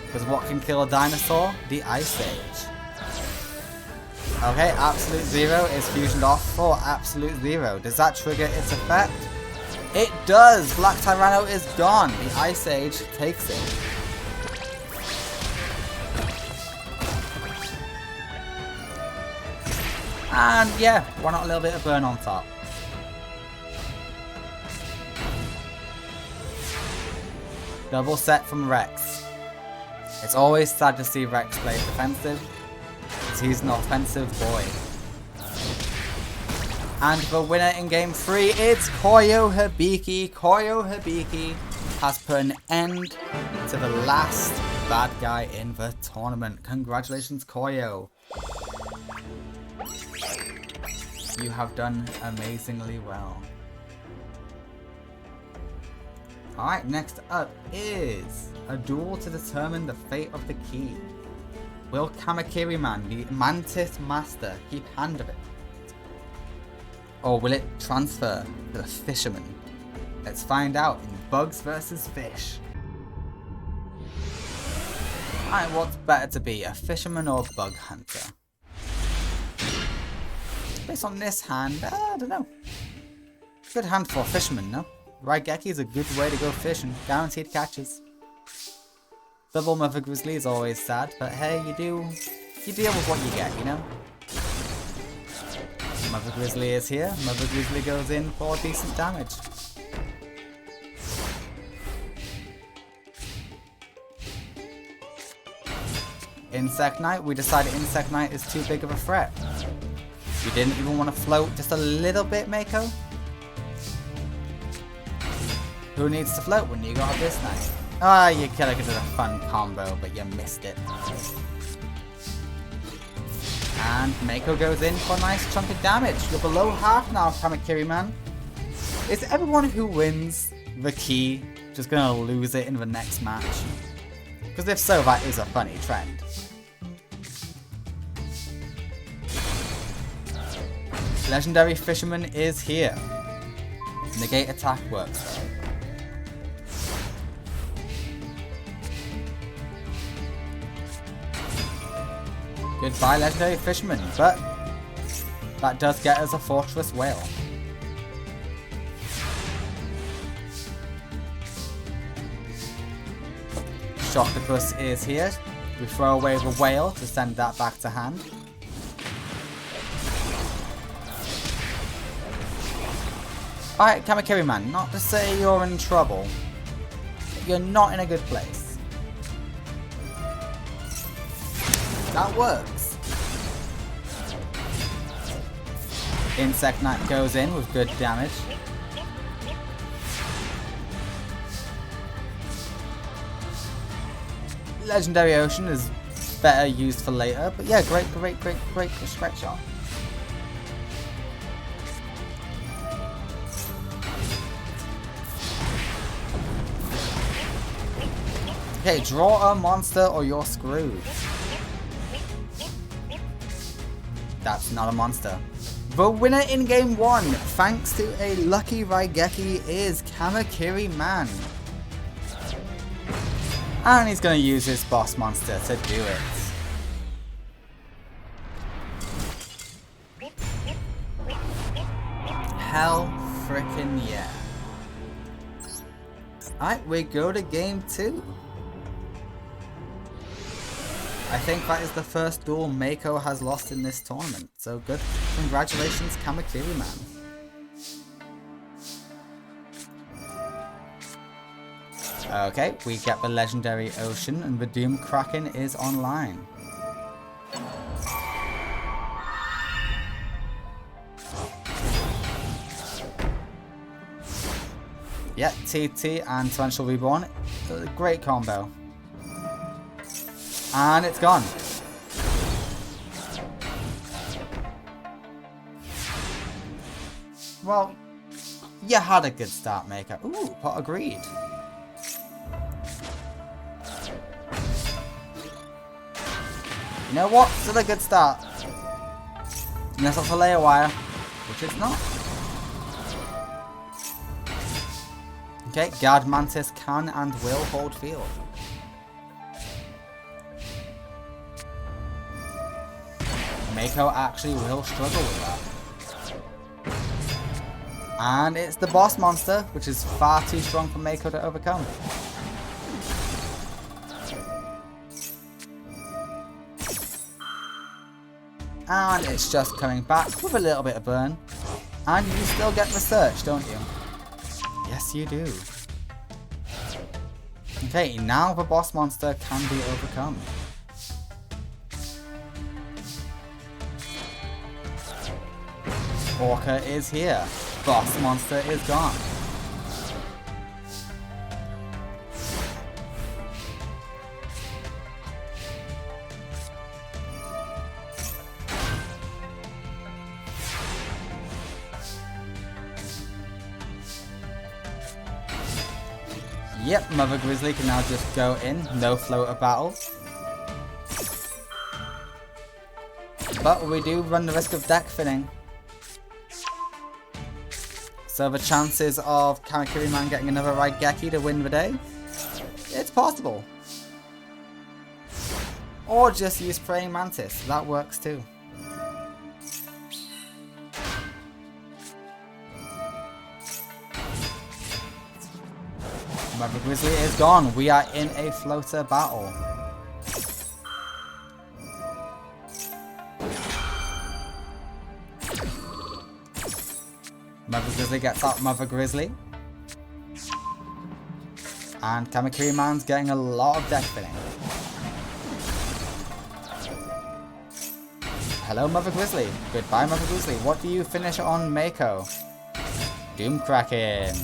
Because what can kill a dinosaur? The Ice Age. Okay, Absolute 0 is fusioned off for Absolute 0. Does that trigger its effect? It does! Black Tyranno is gone. The Ice Age takes it. And yeah, why not a little bit of burn on top? Double set from Rex. It's always sad to see Rex play defensive, because he's an offensive boy. And the winner in Game 3, it's Koyo Hibiki. Koyo Hibiki has put an end to the last bad guy in the tournament. Congratulations, Koyo. You have done amazingly well. Alright, next up is a duel to determine the fate of the key. Will Kamakiri Man, the Mantis Master, keep hand of it? Or will it transfer to the Fisherman? Let's find out in Bugs vs Fish. Alright, what's better to be, a Fisherman or a Bug Hunter? Based on this hand, I don't know. Good hand for a Fisherman, no? Raigeki is a good way to go fishing, guaranteed catches. Double Mother Grizzly is always sad, but hey, you deal with what you get, you know? Mother Grizzly is here, Mother Grizzly goes in for decent damage. Insect Knight, we decided Insect Knight is too big of a threat. You didn't even want to float just a little bit, Mako? Who needs to float when you got this Knight? Ah, you could have did a fun combo, but you missed it. And Mako goes in for a nice chunk of damage. You're below half now, Kamakiri Man. Is everyone who wins the key just gonna lose it in the next match? Because if so, that is a funny trend. Legendary Fisherman is here. Negate attack works though. Goodbye, Legendary Fisherman, but that does get us a Fortress Whale. Shockopus is here. We throw away the whale to send that back to hand. Alright, Kamakiri Man, not to say you're in trouble, but you're not in a good place. That works. Insect Knight goes in with good damage. Legendary Ocean is better used for later, but yeah, great strike shot. Okay, draw a monster or you're screwed. That's not a monster. The winner in game 1, thanks to a lucky Raigeki, is Kamakiri Man. And he's going to use his boss monster to do it. Hell frickin' yeah. Alright, we go to game 2. I think that is the first duel Mako has lost in this tournament. So good. Congratulations, Kamakiri Man. Okay, we get the Legendary Ocean and the Doom Kraken is online. Yeah, TT and Torrential Reborn. Great combo. And it's gone. Well, you had a good start, Maker. Ooh, Pot of Greed. You know what? Still a good start. Unless that's a layer wire, which it's not. Okay, Guard Mantis can and will hold field. Mako actually will struggle with that. And it's the boss monster, which is far too strong for Mako to overcome. And it's just coming back with a little bit of burn. And you still get the search, don't you? Yes, you do. Okay, now the boss monster can be overcome. Orca is here. Boss monster is gone. Yep, Mother Grizzly can now just go in, no floater battle. But we do run the risk of deck thinning. So the chances of Kamakiri Man getting another Raigeki to win the day? It's possible. Or just use Praying Mantis, that works too. Mother Grizzly is gone. We are in a floater battle. Mother Grizzly gets out Mother Grizzly. And Kamakiri Man's getting a lot of deck spinning. Hello, Mother Grizzly. Goodbye, Mother Grizzly. What do you finish on Mako? Doom Kraken.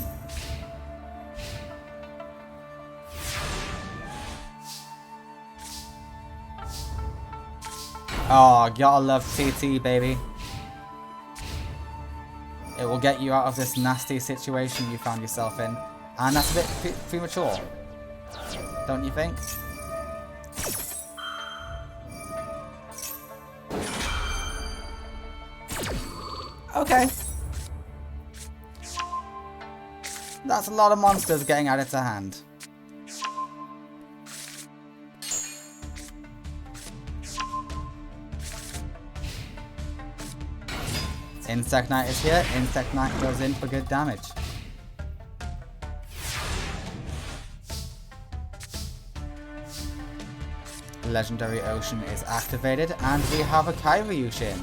Oh, gotta love TT, baby. It will get you out of this nasty situation you found yourself in. And that's a bit premature. Don't you think? Okay. That's a lot of monsters getting added to hand. Insect Knight is here. Insect Knight goes in for good damage. Legendary Ocean is activated, and we have a Kairyushin.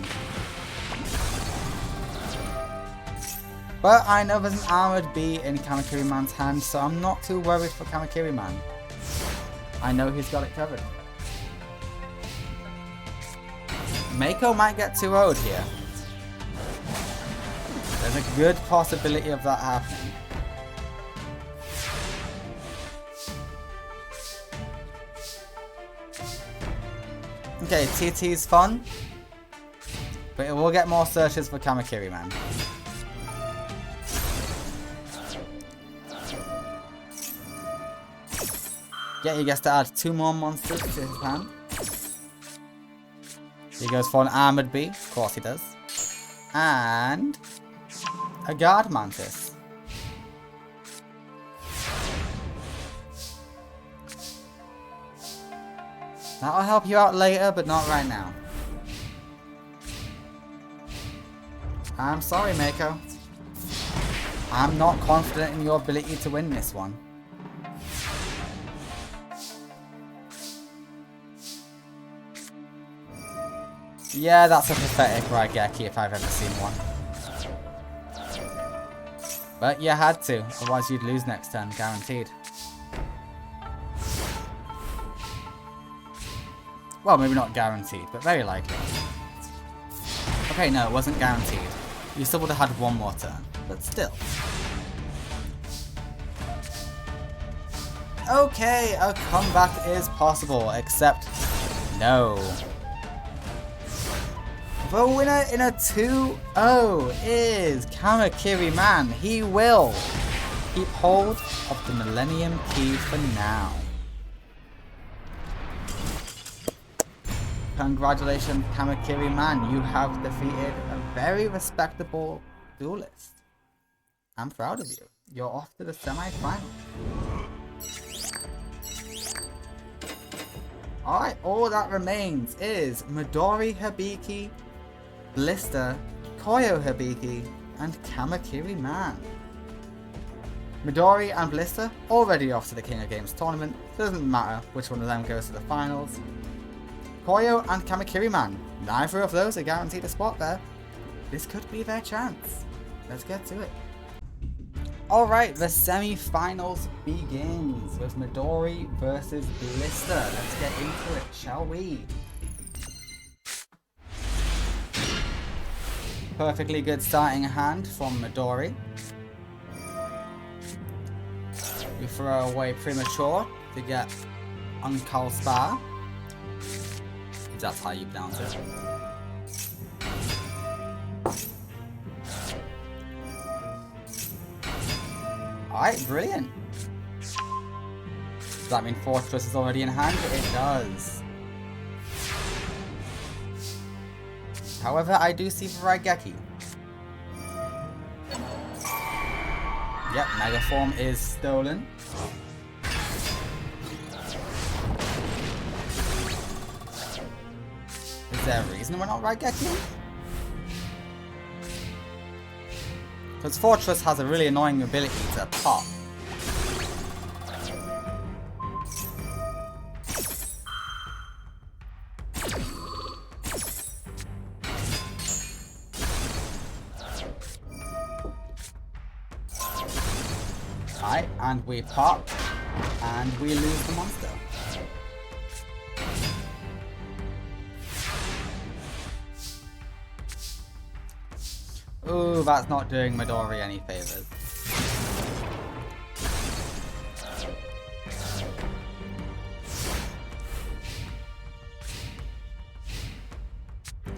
But I know there's an Armored Bee in Kamakiri Man's hand, so I'm not too worried for Kamakiri Man. I know he's got it covered. Mako might get 2-0'd here. There's a good possibility of that happening. Okay, TT's fun, but it will get more searches for Kamakiri Man. Yeah, he gets to add 2 more monsters to his hand. He goes for an Armored Bee, of course he does. And a Guard Mantis. That'll help you out later, but not right now. I'm sorry, Mako. I'm not confident in your ability to win this one. Yeah, that's a pathetic Raigeki if I've ever seen one. But you had to, otherwise you'd lose next turn, guaranteed. Well, maybe not guaranteed, but very likely. Okay, no, it wasn't guaranteed. You still would have had 1 more turn, but still. Okay, a comeback is possible, except no. The winner in a 2-0 is Kamakiri Man. He will keep hold of the Millennium Key for now. Congratulations, Kamakiri Man. You have defeated a very respectable duelist. I'm proud of you. You're off to the semi-final. Alright, all that remains is Midori Hibiki, Blister, Koyo Hibiki, and Kamakiri Man. Midori and Blister already off to the King of Games tournament. Doesn't matter which one of them goes to the finals. Koyo and Kamakiri Man, neither of those are guaranteed a spot there. This could be their chance. Let's get to it. Alright, the semi-finals begins with Midori versus Blister. Let's get into it, shall we? Perfectly good starting hand from Midori. We throw away Premature to get Uncall Spa. If that's how you pronounce it. Alright, brilliant. Does that mean Fortress is already in hand? It does. However, I do see Raigeki. Yep, Mega Form is stolen. Is there a reason we're not Raigeki? Because Fortress has a really annoying ability to pop. Alright, and we pop, and we lose the monster. Ooh, that's not doing Midori any favors.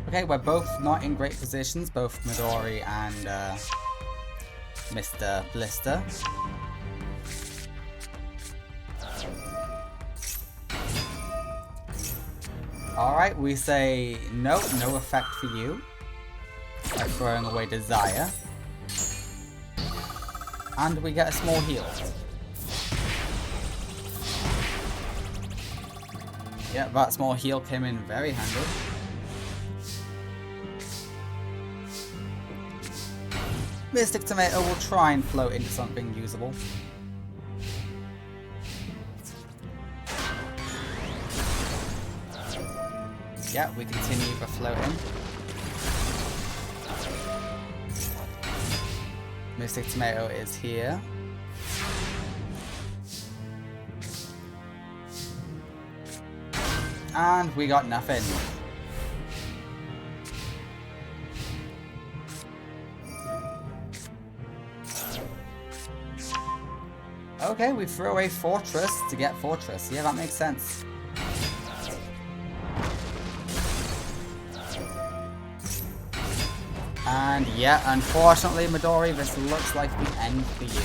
Okay, we're both not in great positions, both Midori and Mr. Blister. Alright, we say no, no effect for you. I throwing away Desire. And we get a small heal. Yeah, that small heal came in very handy. Mystic Tomato will try and float into something usable. Yeah, we continue the floating. Mystic Tomato is here. And we got nothing. Okay, we threw away Fortress to get Fortress. Yeah, that makes sense. And yeah, unfortunately, Midori, this looks like the end for you.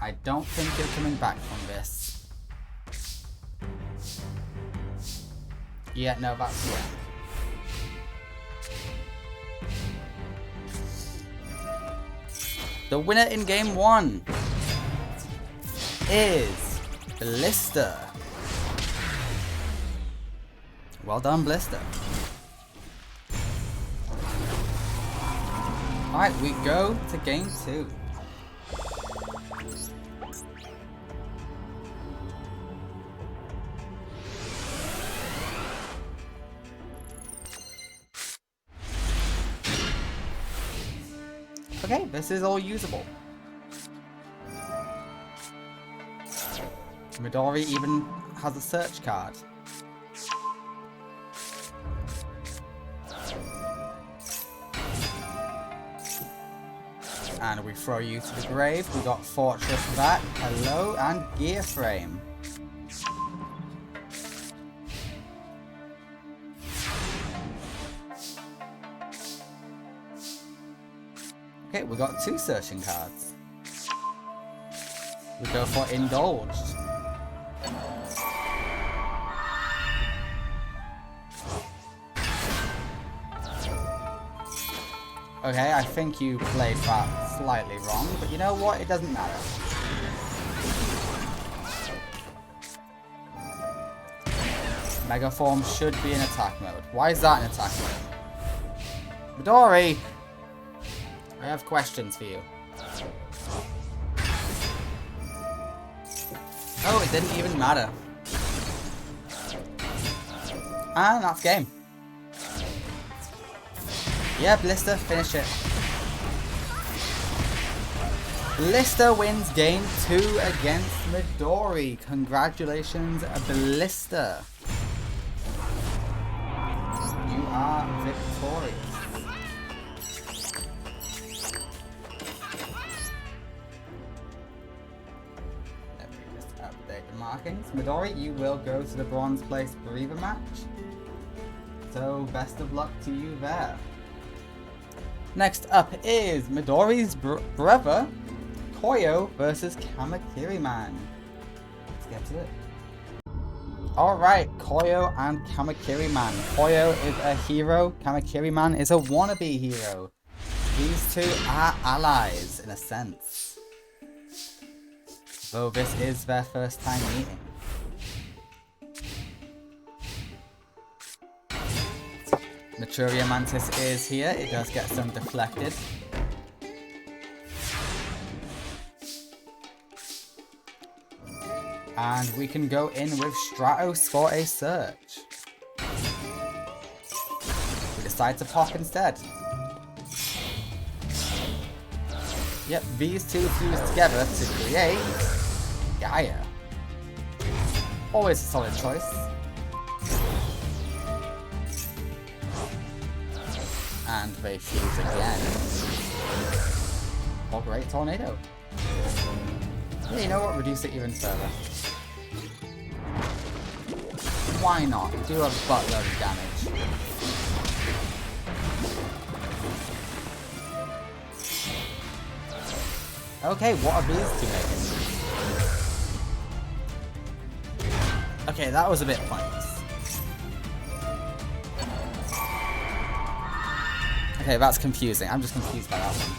I don't think you're coming back from this. Yeah, no, that's yeah. The winner in game 1 is Blister. Well done, Blister. Alright, we go to game 2. Okay, this is all usable. Midori even has a search card. And we throw you to the grave. We got Fortress back, hello, and Gear Frame. Okay, we got 2 searching cards. We go for Indulged. Okay, I think you played that slightly wrong, but you know what? It doesn't matter. Mega Form should be in attack mode. Why is that in attack mode? Midori! I have questions for you. Oh, it didn't even matter. And that's game. Yeah, Blister, finish it. Blister wins game 2 against Midori. Congratulations, Blister. You are victorious. Let me just update the markings. Midori, you will go to the bronze place breather match. So best of luck to you there. Next up is Midori's brother, Koyo versus Kamakiri Man. Let's get to it. Alright, Koyo and Kamakiri Man. Koyo is a hero, Kamakiri Man is a wannabe hero. These two are allies, in a sense. Though this is their first time meeting. Maturia Mantis is here, it does get some deflected. And we can go in with Stratos for a search. We decide to pop instead. Yep, these two fuse together to create Gaia. Always a solid choice. And they fuse again. Oh great, Tornado. Yeah, you know what? Reduce it even further. Why not? Do a buttload of damage. Okay, what are these two making? Okay, that was a bit pointless. Okay, that's confusing. I'm just confused by that one.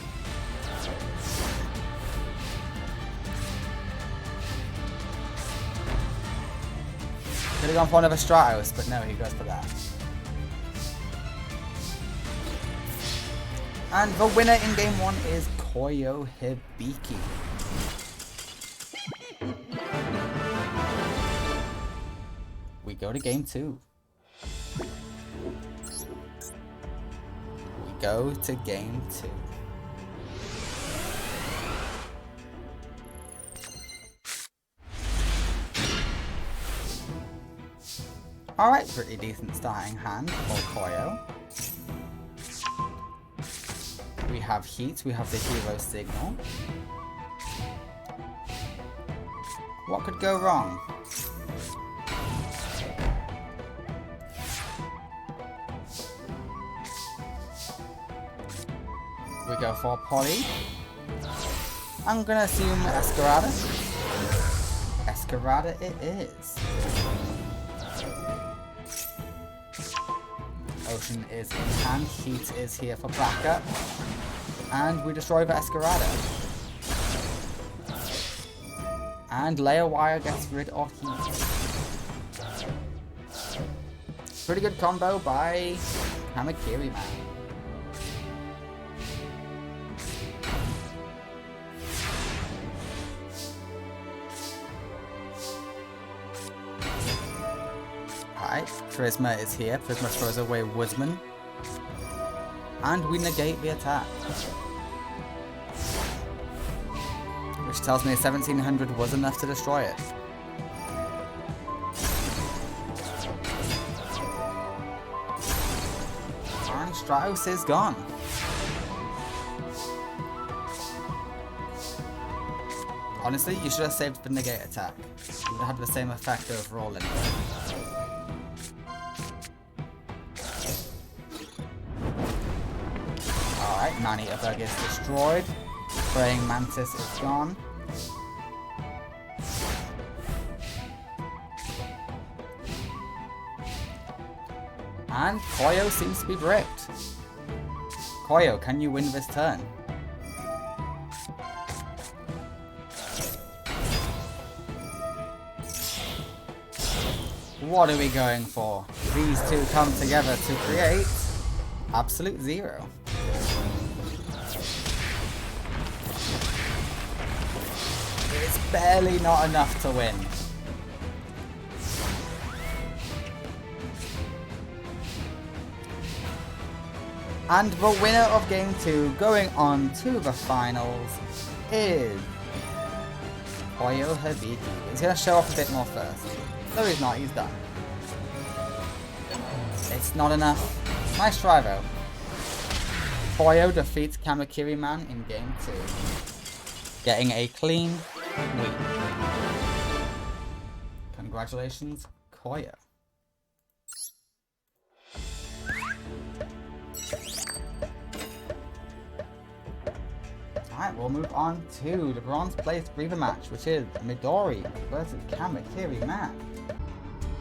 Could have gone for another Stratos, but no, he goes for that. And the winner in game 1 is Koyo Hibiki. We go to game 2. We go to game 2. Alright, pretty decent starting hand for Koyo. We have Heat, we have the Hero Signal. What could go wrong? We go for Polly. I'm gonna assume Escarada. Escarada it is. Ocean is in hand, Heat is here for backup. And we destroy the Escarada. And Layer Wire gets rid of Heat. Pretty good combo by Kamakiri Man. Alright, Prisma is here. Prisma throws away Woodsman. And we negate the attack. Which tells me 1700 was enough to destroy it. And Stratos is gone. Honestly, you should have saved the negate attack. It would have had the same effect overall anyway. Alright, Man-Eater is destroyed. Praying Mantis is gone. And Koyo seems to be bricked. Koyo, can you win this turn? What are we going for? These two come together to create Absolute Zero. It's barely not enough to win. And the winner of game 2 going on to the finals is Koyo Hibiki. He's going to show off a bit more first. No, he's not, he's done. It's not enough. Nice try though. Koyo defeats Kamakiri Man in game 2. Getting a clean week. Congratulations, Koyo. Alright, we'll move on to the bronze place breather match, which is Midori versus Kamakiri Man.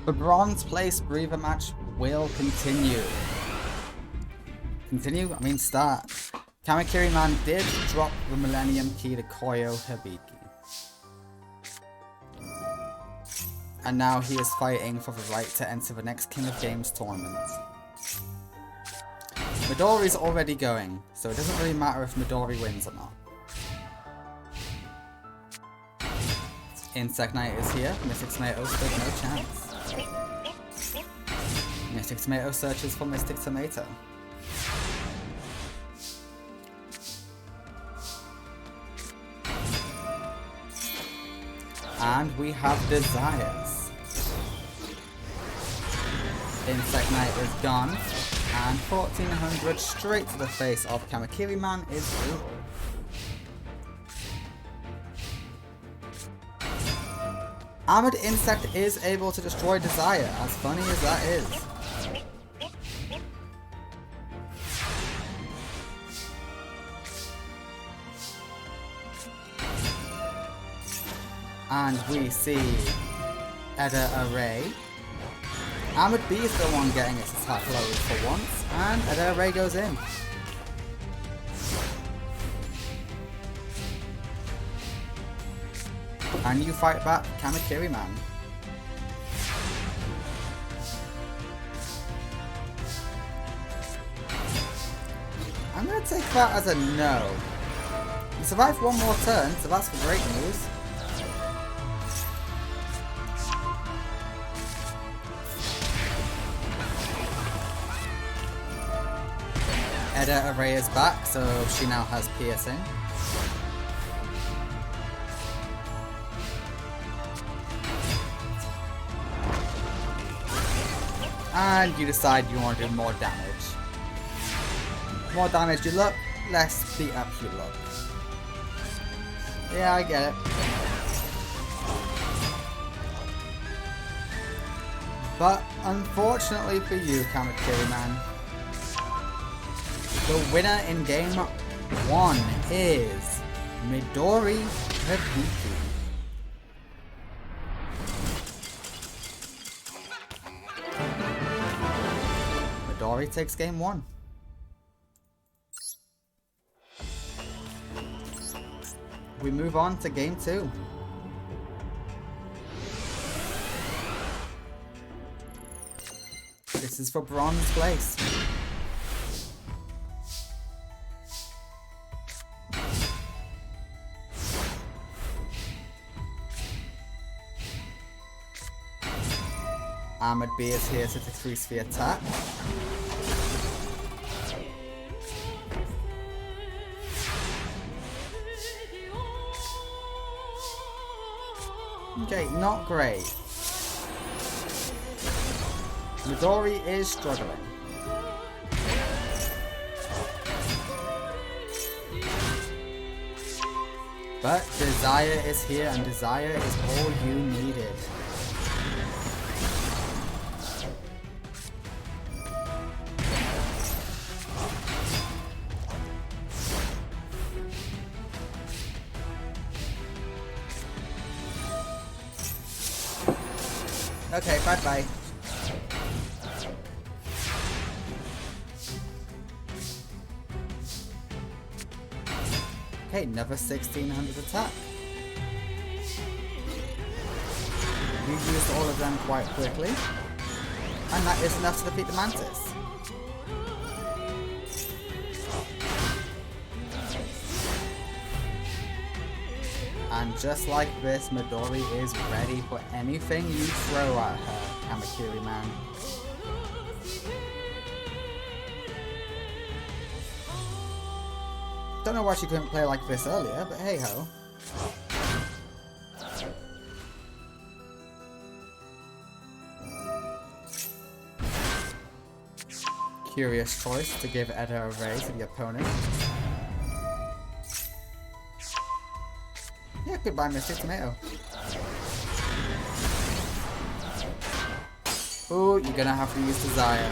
The bronze place breather match will continue. Continue? I mean start. Kamakiri Man did drop the Millennium Key to Koyo Hibiki. And now he is fighting for the right to enter the next King of Games tournament. Midori's already going, so it doesn't really matter if Midori wins or not. Insect Knight is here. Mystic Tomato stood no chance. Mystic Tomato searches for Mystic Tomato. And we have Desires. Insect Knight is gone. And 1400 straight to the face of Kamakiri Man is brutal. Armored Insect is able to destroy Desire, as funny as that is. And we see Eda Array. Armored B is the one getting its attack loaded for once, and Eda Array goes in. And you fight back, Kamakiri Man. I'm gonna take that as a no. You survived one more turn, so that's great news. Edda Array is back, so she now has piercing. And you decide you want to do more damage. More damage you look, less beat up you look. Yeah, I get it. But unfortunately for you, Kamakiri Man, the winner in game 1 is Midori Hibiki. Midori takes game 1. We move on to game 2. This is for bronze place. Ahmed B is here to decrease the attack. Okay, not great. Midori is struggling. But Desire is here, and Desire is all you needed. Okay, bye-bye. Okay, another 1600 attack. You used all of them quite quickly. And that is enough to defeat the Mantis. And just like this, Midori is ready for anything you throw at her, Kamakiri Man. Don't know why she couldn't play like this earlier, but hey ho. Curious choice to give Edda a raise to the opponent. Yeah, goodbye, Mr. Tomato. Ooh, you're gonna have to use Desire.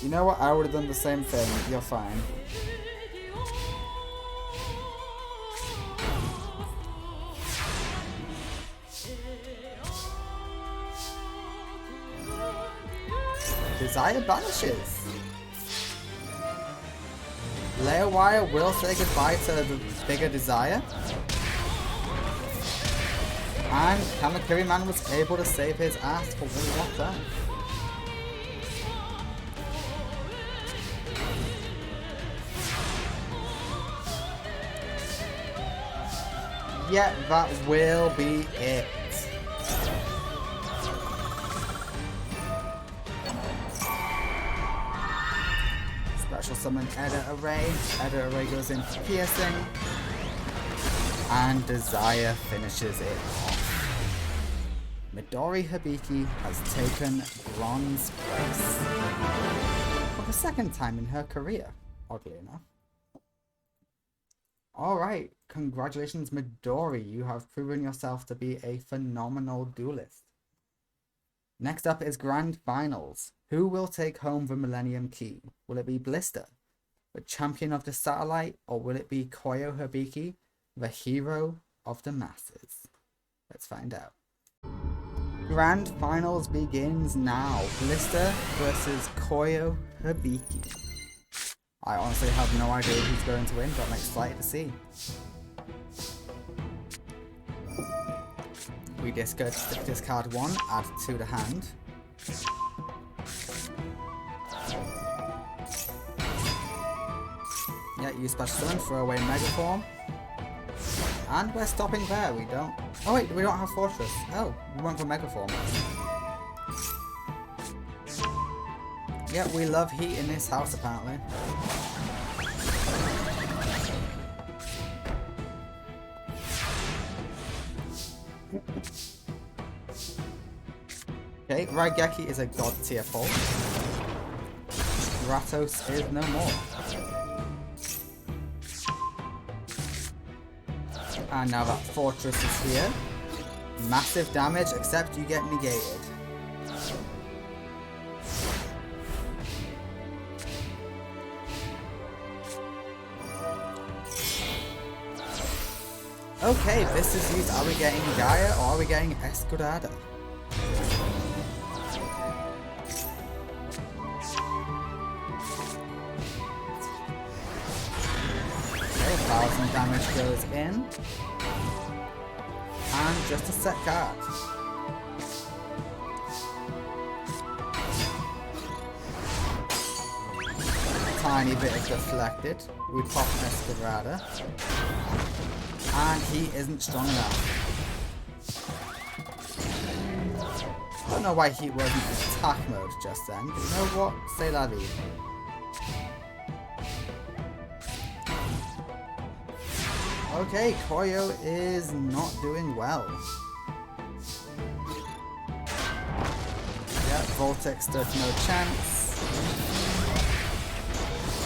You know what? I would have done the same thing. You're fine. Desire banishes. Layer Wire will say goodbye to the bigger Desire. And Kamakiri Man was able to save his ass for one more turn. Yeah, that will be it. Special summon Edda Array. Edda Array goes into piercing. And Desire finishes it off. Midori Hibiki has taken bronze place. For the second time in her career, oddly enough. Alright, congratulations Midori, you have proven yourself to be a phenomenal duelist. Next up is Grand Finals. Who will take home the Millennium Key? Will it be Blister, the champion of the satellite, or will it be Koyo Hibiki, the hero of the masses? Let's find out. Grand Finals begins now. Blister versus Koyo Hibiki. I honestly have no idea who's going to win, but I'm excited to see. We discard 1, add 2 to hand. Yeah, use special summon, throw away Megaform. And we're stopping there, we don't... Oh wait, we don't have Fortress. Oh, we went for Megaform. Yeah, we love heat in this house apparently. Okay, Raigeki is a god tier pull. Ratos is no more. And now that Fortress is here. Massive damage, except you get negated. Okay, this is used. Are we getting Gaia or are we getting Escudada? Okay, 1000 damage goes in. And just a set card. Tiny bit of deflected. We pop Escudada. And he isn't strong enough. I don't know why he wasn't in attack mode just then, but you know what? C'est la vie. Okay, Koyo is not doing well. Yeah, Voltex stood no chance.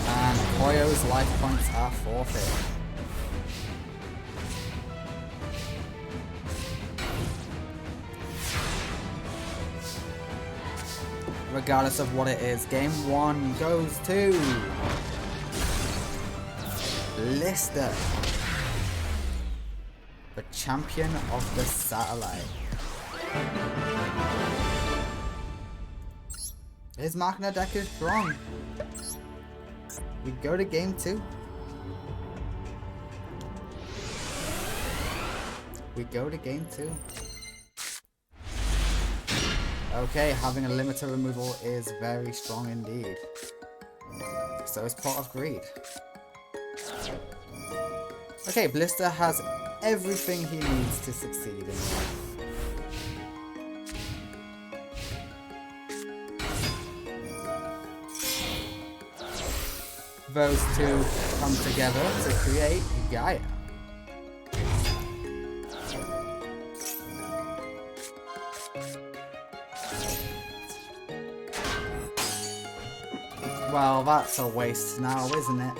And Koyo's life points are forfeit. Regardless of what it is, game 1 goes to Lister, the champion of the satellite. His Machina deck is strong. We go to game 2. We go to game 2. Okay, having a limiter removal is very strong indeed. So is Pot of Greed. Okay, Blister has everything he needs to succeed in life. Those two come together to create Gaia. Well, that's a waste now, isn't it?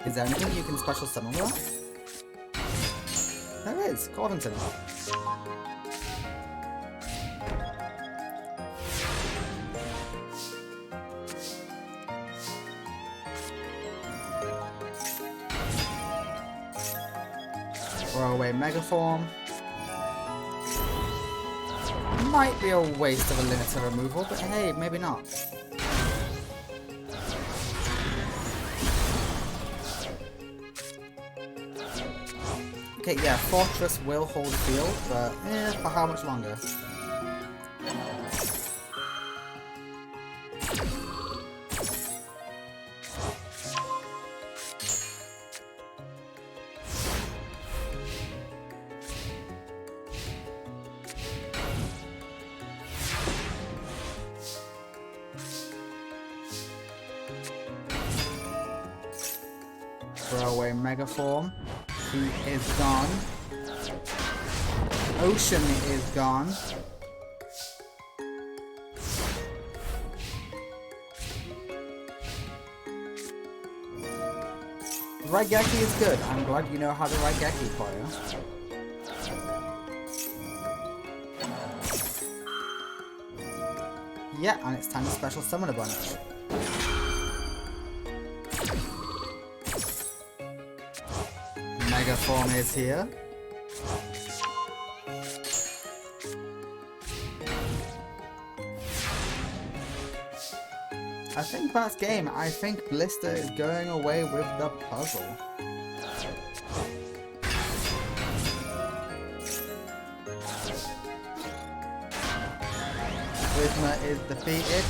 Is there anything you can special summon with that? There is, Cordington. Throw away Megaform. Might be a waste of a limiter removal, but hey, maybe not. Okay, yeah, Fortress will hold field, but for how much longer? Throw away Megaform. He is gone. Ocean is gone. Raigeki is good. I'm glad you know how to Raigeki, Koyo. Yeah, and it's time to special summon a bunch. Megaform is here. I think that's game. I think Blister is going away with the puzzle. Charisma is defeated.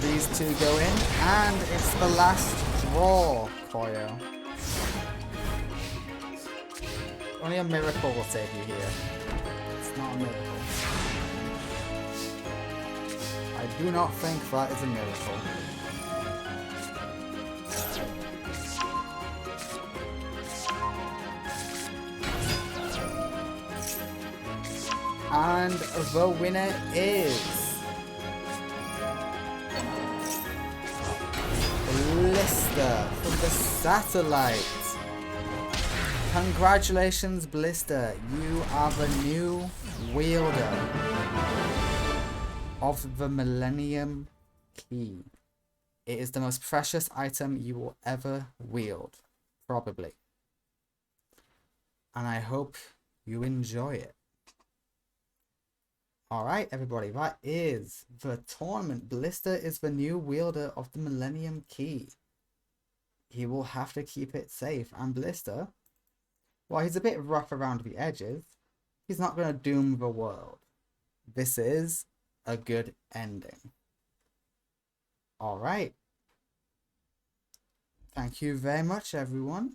These two go in, and it's the last draw, Koyo. Only a miracle will save you here. It's not a miracle. I do not think that is a miracle. And the winner is Blister from the Satellite. Congratulations, Blister. You are the new wielder of the Millennium Key. It is the most precious item you will ever wield, probably. And I hope you enjoy it. Alright everybody, that is the tournament. Blister is the new wielder of the Millennium Key. He will have to keep it safe, and Blister, while he's a bit rough around the edges, he's not going to doom the world. This is a good ending. Alright. Thank you very much everyone.